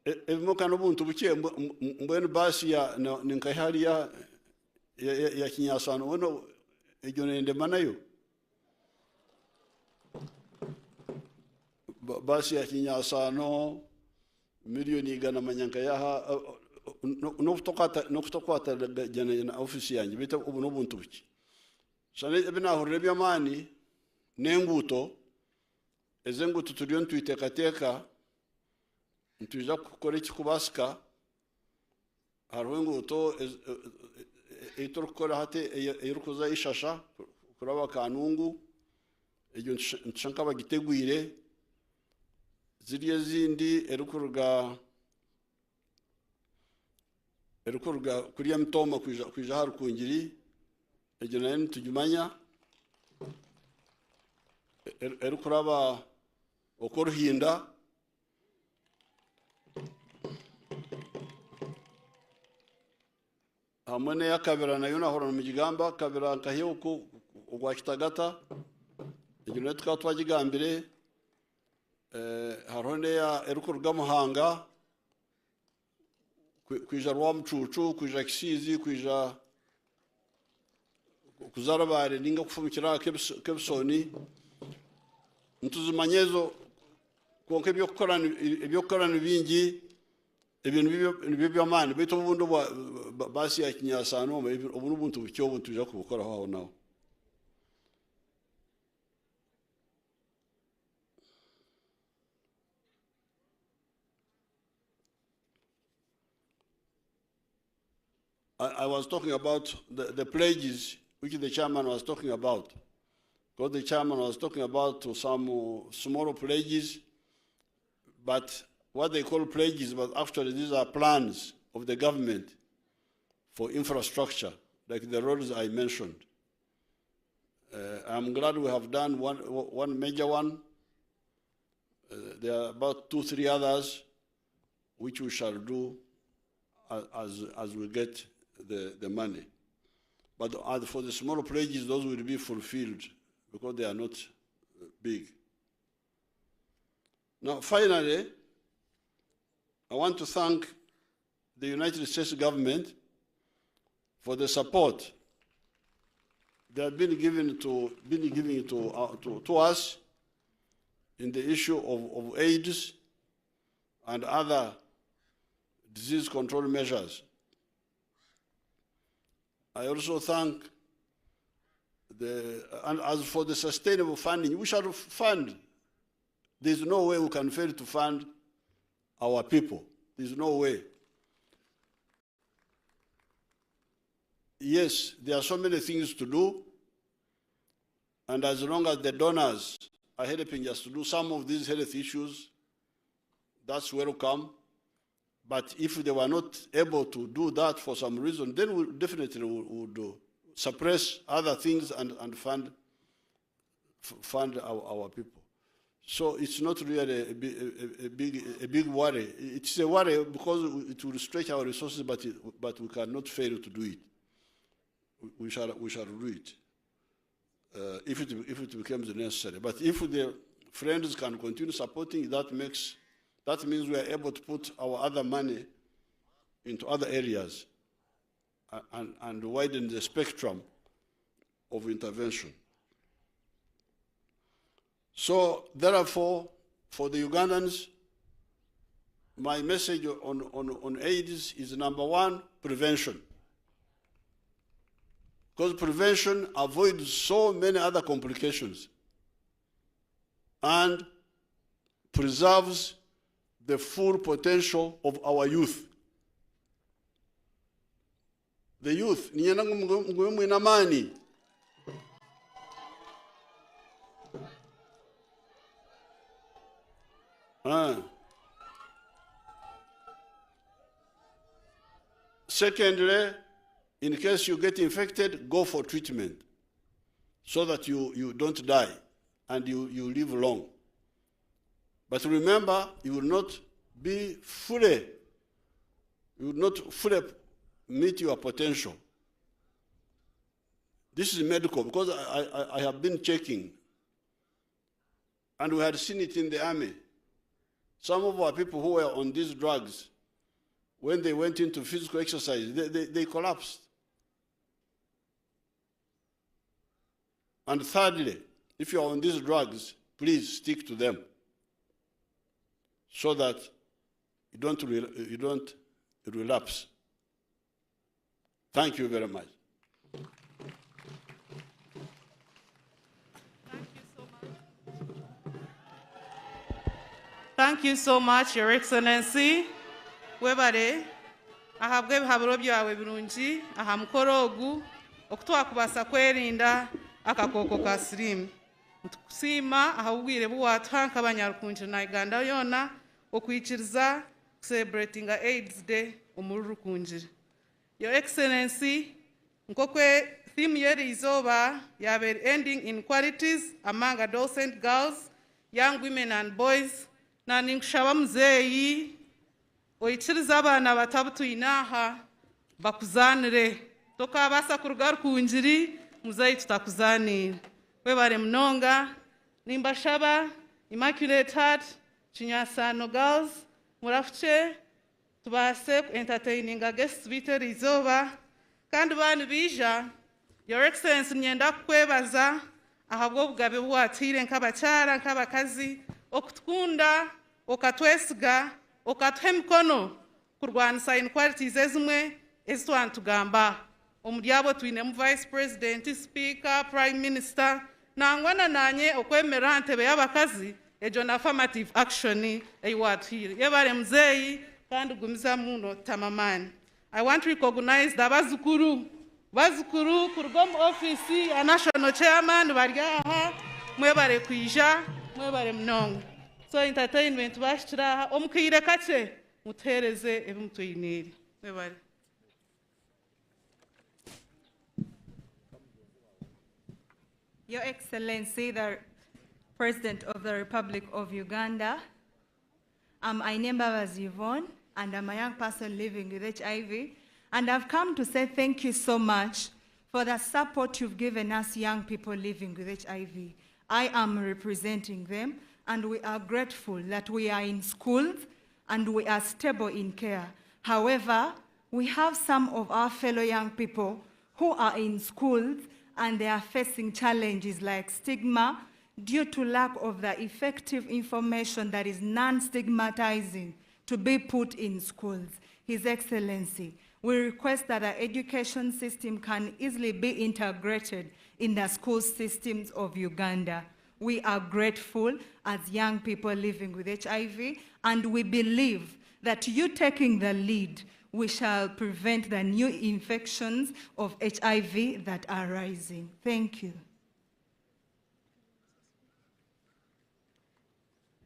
ebimuka n'obuntu buke mbwenu basi ya ninkahari ya kinyasano wono ejo nende manayo basi ya kinyasano milioni igana manyanka yaha no kutokata jana na ofisi yanjye bita ubu n'obuntu buke shane ebinahorere by'amani nenguto ezenguto turiyo ntwitekateka ntuja gukora ikikubasika hariho enguto eitoro gukora hati eyirukuza ishasha kuraba kanungu ejo nshanka bagitegwire ziriya zindi erukuruga kuriya mitoma kwija harukungiri ejo nayo ntujumanya erukuraba okoruhinda hamwe n'eyakabira nayo nahora mu gigamba kabira nkahiye ogwa kitagata ejo nayo tukaba twagigambire hariho neya erukuruga muhanga kwija rwamucucu kwija kisizi kwija kuzarabare ninga kufumikira kebisoni ntuzimanyezo konke ebyokukorana bingi ibintu nibyo by'amani bito ubundi basi ya kinyasano ubu n'ubuntu bucyo tuje kubukoraho aho naho I was talking about the pledges which the chairman was talking about. Because the chairman was talking about some smaller pledges, but what they call pledges, but actually these are plans of the government for infrastructure, like the roads I mentioned. I'm glad we have done one major one. There are about 2, 3 others which we shall do as we get the money. But as for the small pledges, those will be fulfilled because they are not big. Now, finally, I want to thank the United States government for the support they have been giving to us in the issue of AIDS and other disease control measures. I also thank and as for the sustainable funding, we shall fund. There's no way we can fail to fund our people. There's no way. Yes, there are so many things to do, and as long as the donors are helping us to do some of these health issues, that's welcome. But if they were not able to do that for some reason, then we definitely would suppress other things and fund our people. So it's not really a big worry. It's a worry because it will stretch our resources, but we cannot fail to do it. We shall do it if it becomes necessary. But if the friends can continue supporting, that means we are able to put our other money into other areas and widen the spectrum of intervention. So therefore, for the Ugandans, my message on AIDS is number 1, prevention. Because prevention avoids so many other complications and preserves the full potential of our youth. The youth, secondly, in case you get infected, go for treatment so that you don't die and you live long. But remember, you will not fully meet your potential. This is medical because I have been checking and we had seen it in the army. Some of our people who were on these drugs, when they went into physical exercise, they collapsed. And thirdly, if you are on these drugs, please stick to them so that you don't relapse. Thank you very much. Thank you so much, Your Excellency. Webare, ahabwe bihaburo byawe birungi, aha mukoro ogu okutwakubasa kwerinda akakoko ka sirimu. Ntukusiima aha bubwire buwatuha abanyarukunjiri na Uganda yona okwikiriza celebrating AIDS Day omuri Rukunjiri. Your Excellency, nkokwe theme yeri izoba yabe ending inequalities among adolescent girls, young women and boys. Na ninkushaba muzeeyi oyikiriza abaana batabutwinaha bakuzanire tokabasa kuruga Rukunjiri muzeeyi tutakuzanire. Webare munonga nimbashaba Immaculate Heart Chinyasano girls murafuche tubase entertaining guests biteri izoba kandi banu bija. Your Excellency nyenda kwebaza ahabwo bugabe bwatire nk'abakyara nk'abakazi okutukunda okatwesiga okatuha emikono kurwanisa inequalities ezimwe ezitwantugamba omuri abo twinemu Vice President, Speaker, Prime Minister nangwana nanye okwemera ntebe y'abakazi ejo na affirmative action eyiwatuhire yebare muzeeyi kandi gumiza muno tamamani. I want to recognize the bazukuru kuruga mu office ya National Chairman bari aha mwebare kwija mwebare mnongo. So entertainment bashiraha omukire kache mutereze ebimutwinire mwebare. Your Excellency, the President of the Republic of Uganda, I'm Inembabazi Yvonne, and I'm a young person living with HIV, and I've come to say thank you so much for the support you've given us young people living with HIV. I am representing them, and we are grateful that we are in schools and we are stable in care. However, we have some of our fellow young people who are in schools and they are facing challenges like stigma due to lack of the effective information that is non-stigmatizing to be put in schools. His Excellency, we request that the education system can easily be integrated in the school systems of Uganda. We are grateful as young people living with HIV, and we believe that you taking the lead, we shall prevent the new infections of HIV that are rising. Thank you.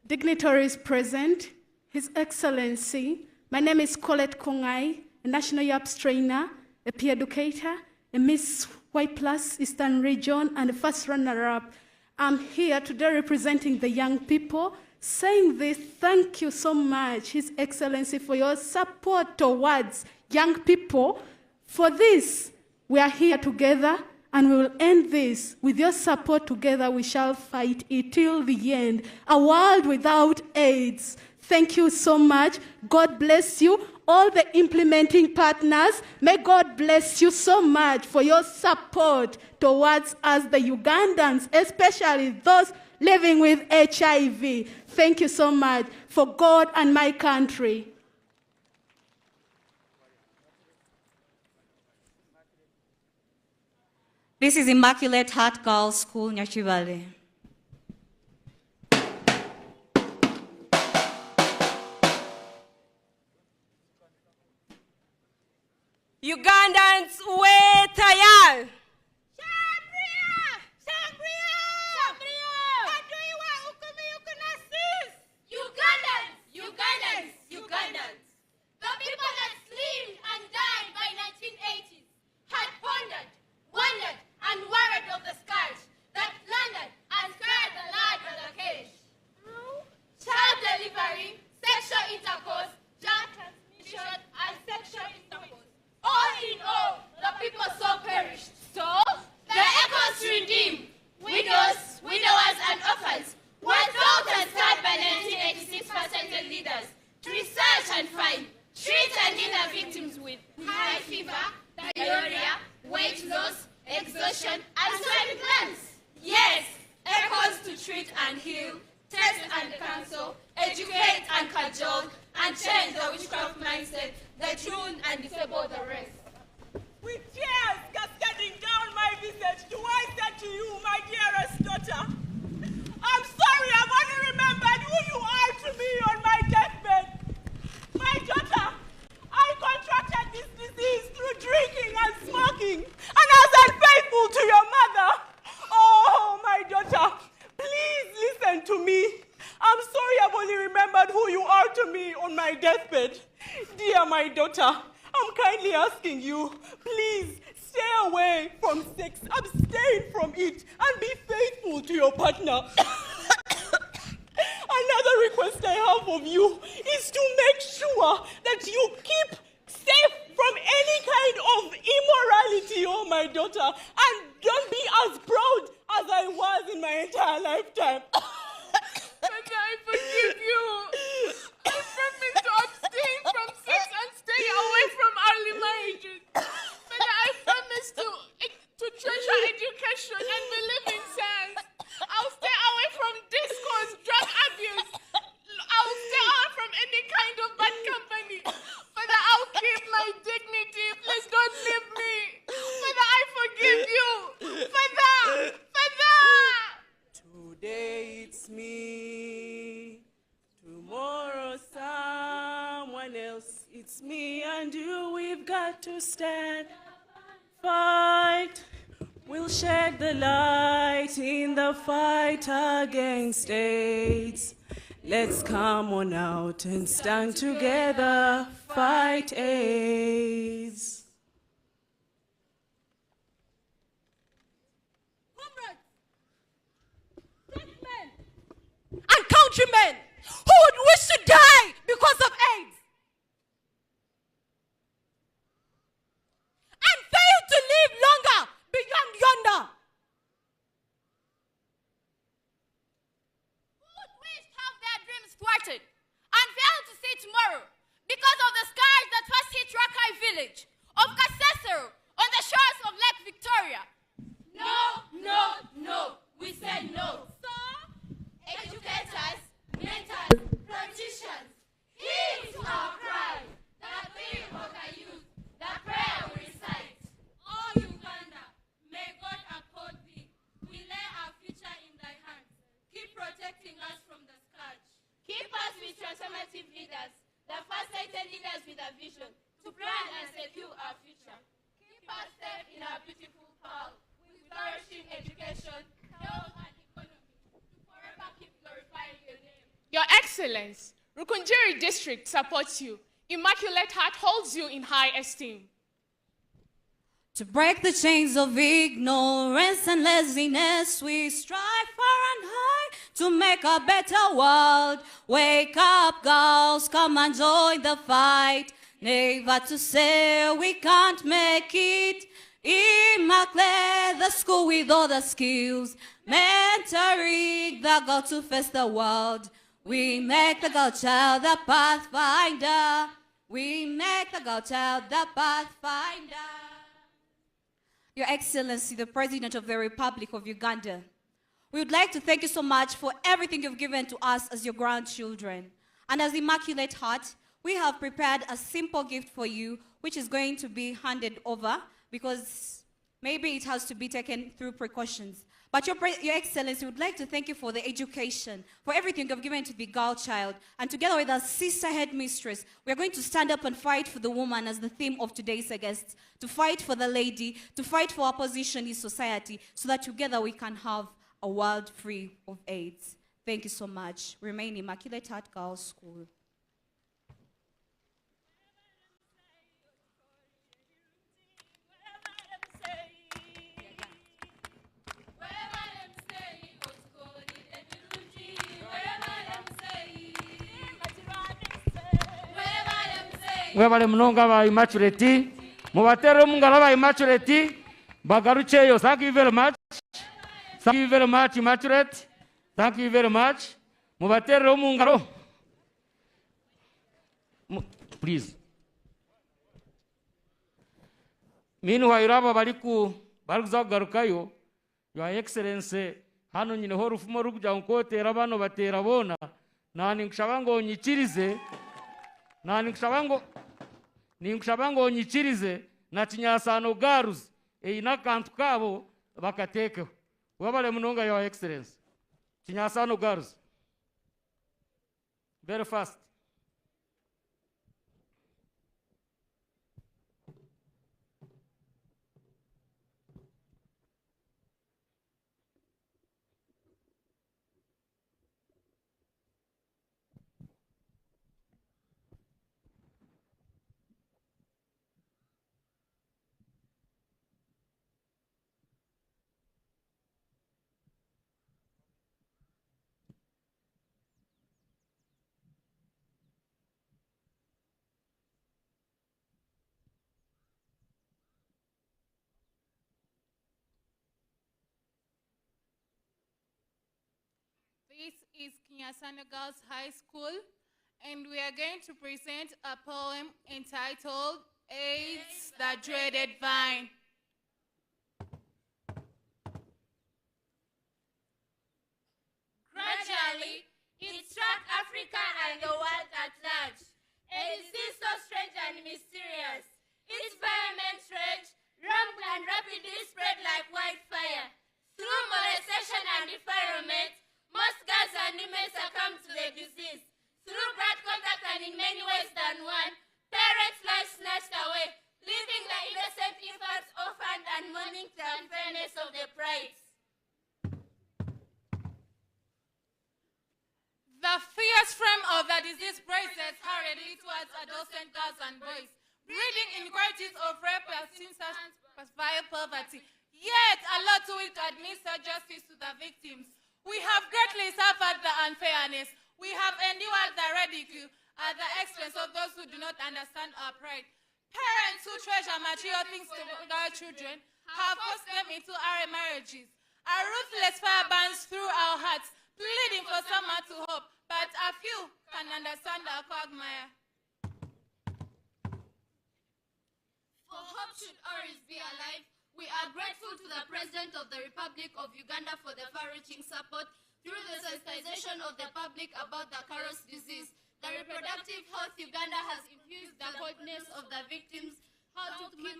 Dignitaries present, His Excellency, my name is Colette Kongai, a national YAPS trainer, a peer educator, a Miss White Plus Eastern Region, and a first runner-up. I'm here today representing the young people, saying this, thank you so much, His Excellency, for your support towards young people. For this, we are here together, and we will end this. With your support together, we shall fight it till the end. A world without AIDS. Thank you so much. God bless you. All the implementing partners, may God bless you so much for your support towards us, the Ugandans, especially those living with HIV. Thank you so much for God and my country. This is Immaculate Heart Girls School, Nyashivale. Ugandans, we tayari. Ugandans, the people that slimed and died by 1980s had pondered, wondered, and worried of the scourge that plundered and scarred the land of the cage. Child delivery, sexual intercourse, germ transmission, and sexual intercourse. All in all, the people so perished. So, the echoes redeem widows, widowers, and orphans were thought and scarred by 1986 percentage leaders to research and find, treat and heal their victims with high fever, diarrhea, weight loss, exhaustion, and sweaty glands. Yes, echoes to treat and heal, test and cancel, educate and cajole, and change the witchcraft mindset that ruin and disable the rest. With tears cascading down my visage, do I say to you, my dearest daughter, I'm sorry, I've only remembered who you are to me on my deathbed. My daughter, I contracted this disease through drinking and smoking, and I was unfaithful to your mother. Oh, my daughter, please listen to me. I'm sorry I've only remembered who you are to me on my deathbed. Dear my daughter, I'm kindly asking you, please stay away from sex, abstain from it, and be faithful to your partner. Another request I have of you is to make sure that you keep safe from any kind of immorality, oh my daughter, and don't be as proud as I was in my entire lifetime. Father, I forgive you. I promise to abstain from sex and stay away from early marriages. Father, I promise to treasure education and believe in science. I'll stay away from discourse, drug abuse. I'll stay away from any kind of bad company. Father, I'll keep my dignity. Please don't leave me. Father, I forgive you. Father! Today it's me, tomorrow someone else. It's me and you, we've got to stand, fight. We'll shed the light in the fight against AIDS. Let's come on out and stand together, fight AIDS. countrymen who would wish to die because of AIDS and fail to live longer beyond yonder. Who would wish to have their dreams thwarted and fail to see tomorrow because of the scars that first hit Rakai village of Kasesero on the shores of Lake Victoria? No, no, no. We say no. So, educators, mentors, politicians, heed to our cry that we invoke our youth, the prayer we recite. Oh Uganda, may God uphold thee. We lay our future in thy hands. Keep protecting us from the scourge. Keep us with transformative leaders, the far-sighted leaders with a vision to plan and secure our future. Keep us safe in our beautiful pearl, with flourishing education, health, and economy, to forever keep glorifying your name. Your Excellence, Rukunjiri District supports you. Immaculate Heart holds you in high esteem. To break the chains of ignorance and laziness, we strive far and high to make a better world. Wake up, girls, come and join the fight. Never to say we can't make it. Immaculate, the school with all the skills, mentoring the girl to face the world. We make the girl child the pathfinder. We make the girl child the pathfinder. Your Excellency, the President of the Republic of Uganda, we would like to thank you so much for everything you've given to us as your grandchildren. And as Immaculate Heart, we have prepared a simple gift for you, which is going to be handed over because maybe it has to be taken through precautions. But Your Excellency, we would like to thank you for the education, for everything you've given to the girl child. And together with our sister headmistress, we are going to stand up and fight for the woman as the theme of today's guest, to fight for the lady, to fight for our position in society, so that together we can have a world free of AIDS. Thank you so much. Remain Immaculate Heart Girls School. Mwebale mnonga ba Immaculate, mubatere mungala ba Immaculate, bagarucheyo. Thank you very much. Thank you very much, Immaculate. Thank you very much. Mubatere mungalo. Please. Meanwhile, aba balikuzagarukayo, Your Excellency, hano nyine ho rufumo rukujya nkotera bano batera bona, nani nshabango nyikirize, ninkushabango nyikirize na Kinyasano Girls eyina kantu kabo bakatekeho. Wabale munonga, Your Excellency. Kinyasano Girls. Very fast. This is Kinyasano Girls High School, and we are going to present a poem entitled AIDS, the Dreaded Vine. Gradually, it struck Africa and the world at large. A disease so strange and mysterious. Its virulence raged, rampant and rapidly spread like wildfire. Through molestation and defilement, most girls and women succumb to the disease. Through blood contact and in many ways than one, parents' lives snatched away, leaving the innocent infants orphaned and mourning the unfairness of the price. The fierce frame of the disease braces hurriedly towards adolescent girls and boys, breeding inequalities of rape, persistence, vile poverty. Yet, a lot to it to administer justice to the victims. We have greatly suffered the unfairness. have endured the ridicule at the expense of those who do not understand our pride. Parents who treasure material things to their children have forced them into our marriages. A ruthless fire burns through our hearts, pleading for someone to hope, but a few can understand our quagmire. For hope should always be alive, we are grateful to the President of the Republic of Uganda for the far-reaching support through the sensitization of the public about the Karos disease. The Reproductive Health Uganda has infused the boldness of the victims how to keep with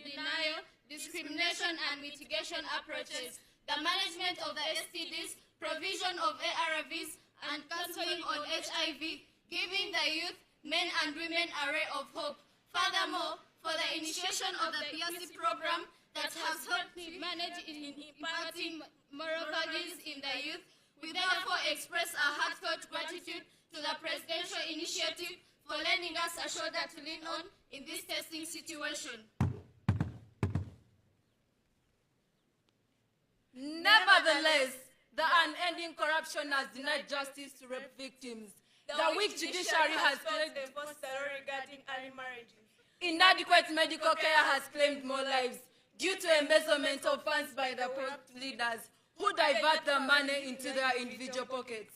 denial, discrimination, and mitigation approaches, the management of the STDs, provision of ARVs, and counseling on HIV, giving the youth, men and women a ray of hope. Furthermore, for the initiation of the PRC program that has helped me manage in imparting moral values in the youth, we therefore express our heartfelt gratitude to the presidential initiative for lending us a shoulder to lean on in this testing situation. Nevertheless, the unending corruption has denied justice to rape victims. The weak judiciary has played the first regarding early marriages. Inadequate medical care has claimed more lives due to embezzlement of funds by the corrupt leaders who divert the money into their individual pockets.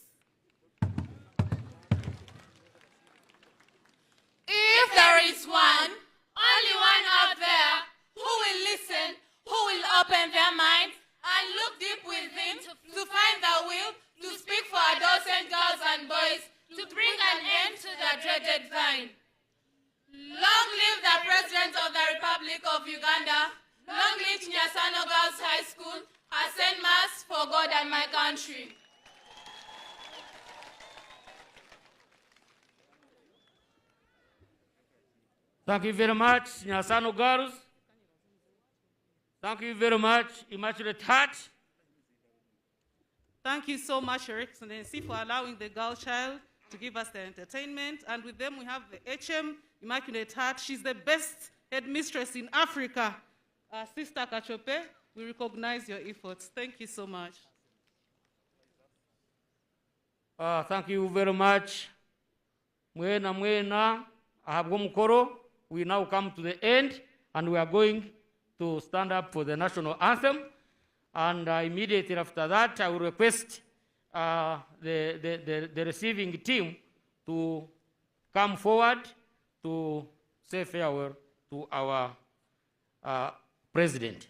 If there is one, only one out there, who will listen, who will open their minds and look deep within to find the will to speak for adolescent girls and boys to bring an end to the dreaded vine. Long live the President of the Republic of Uganda. Long live Nyasano Girls High School. I send mass for God and my country. Thank you very much, Nyasano Girls. Thank you very much, Immaculate Heart. Thank you so much, Your Excellency, for allowing the girl child to give us the entertainment. And with them, we have the HM Immaculate Heart. She's the best headmistress in Africa. Sister Kachope, we recognize your efforts. Thank you so much. Thank you very much. Mwena, Ahabgomukoro. We now come to the end, and we are going to stand up for the national anthem. And immediately after that, I will request the receiving team to come forward to say farewell to our president.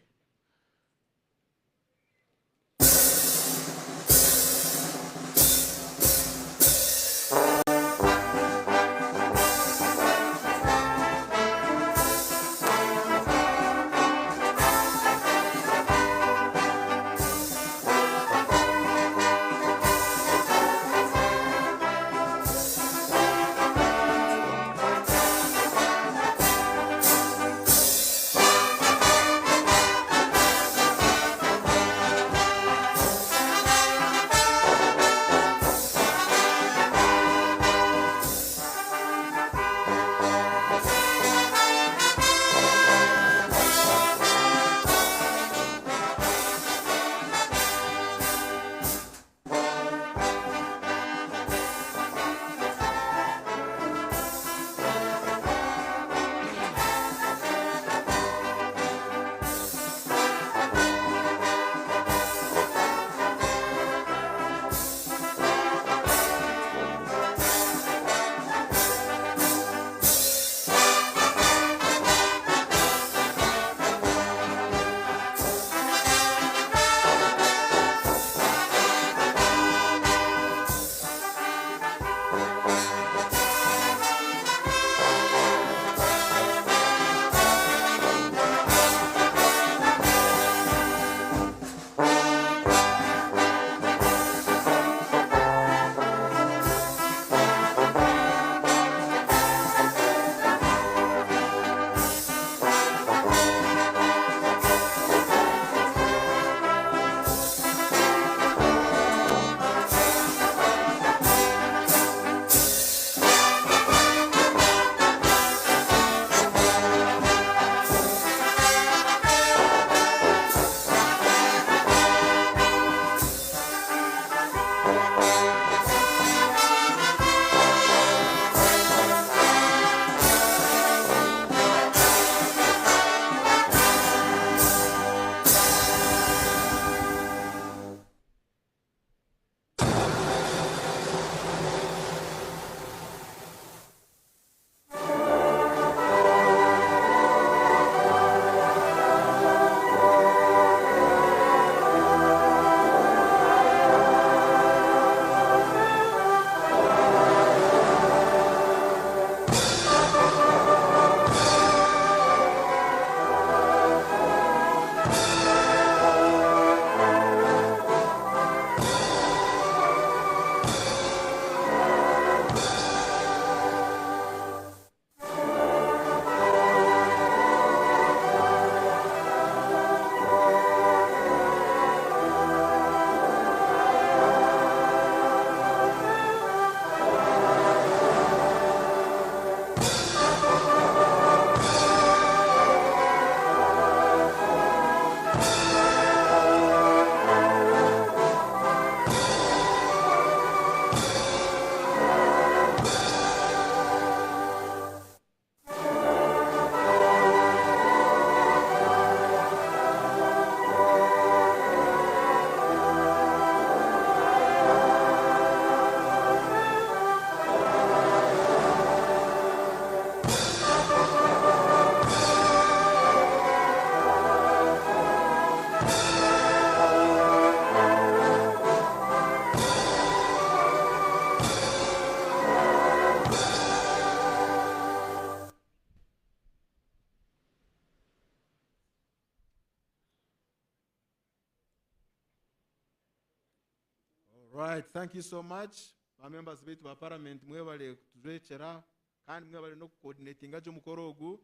Right, thank you so much. Our members of Parliament, mwebale kutuzwechera kandi mwebale no coordinating ajo mukoro ogu.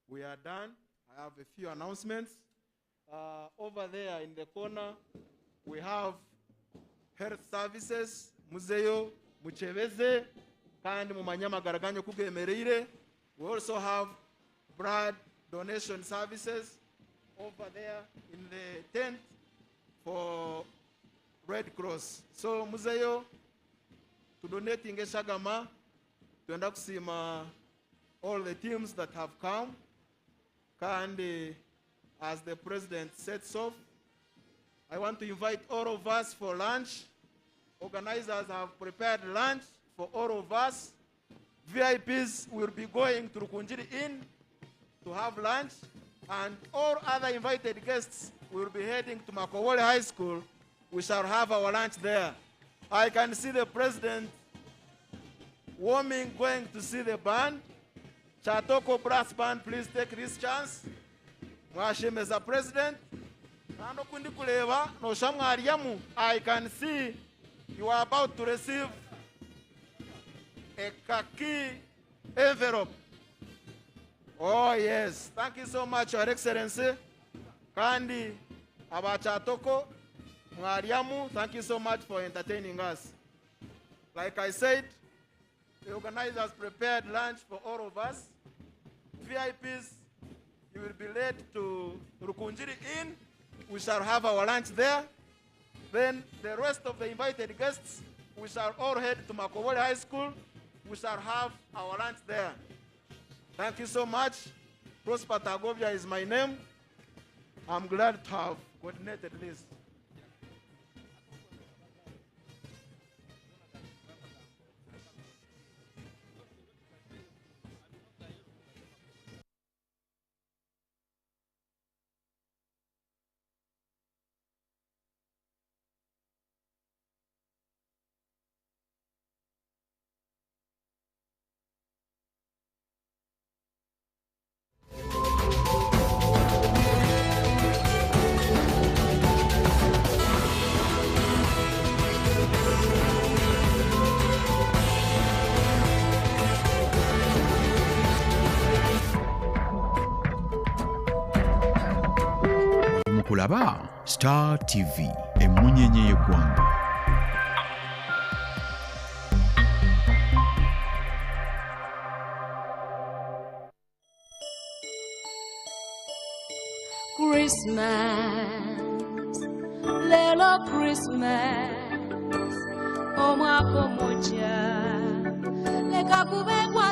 We are done. I have a few announcements. Over there in the corner, we have health services, muzeyo, mucheveze, kandi mumanyama garaganyo kugemereire. We also have blood donation services over there in the tent for Red Cross. So muzeyo to donating eshagama tuenda kusima all the teams that have come. And as the president sets off, I want to invite all of us for lunch. Organizers have prepared lunch for all of us. VIPs will be going to Rukunjiri Inn to have lunch, and all other invited guests will be heading to Makowole High School. We shall have our lunch there. I can see the president warming, going to see the band. Chatoko Brass Band, please take this chance. Mwashemeza president. Nando kundi kuleva, no shamwariamu. I can see you are about to receive a khaki envelope. Oh yes, thank you so much, Your Excellency. Kandi Abachatoko, Mwariamu, thank you so much for entertaining us. Like I said, the organizers prepared lunch for all of us. VIPs, you will be led to Rukunjiri Inn. We shall have our lunch there. Then the rest of the invited guests, we shall all head to Makowole High School. We shall have our lunch there. Thank you so much. Prosper Tagovia is my name. I'm glad to have coordinated this. Mukulaba Star TV emunyenye y'eggwanga. Christmas, lelo Christmas, omwaka omuggya leka kubegwa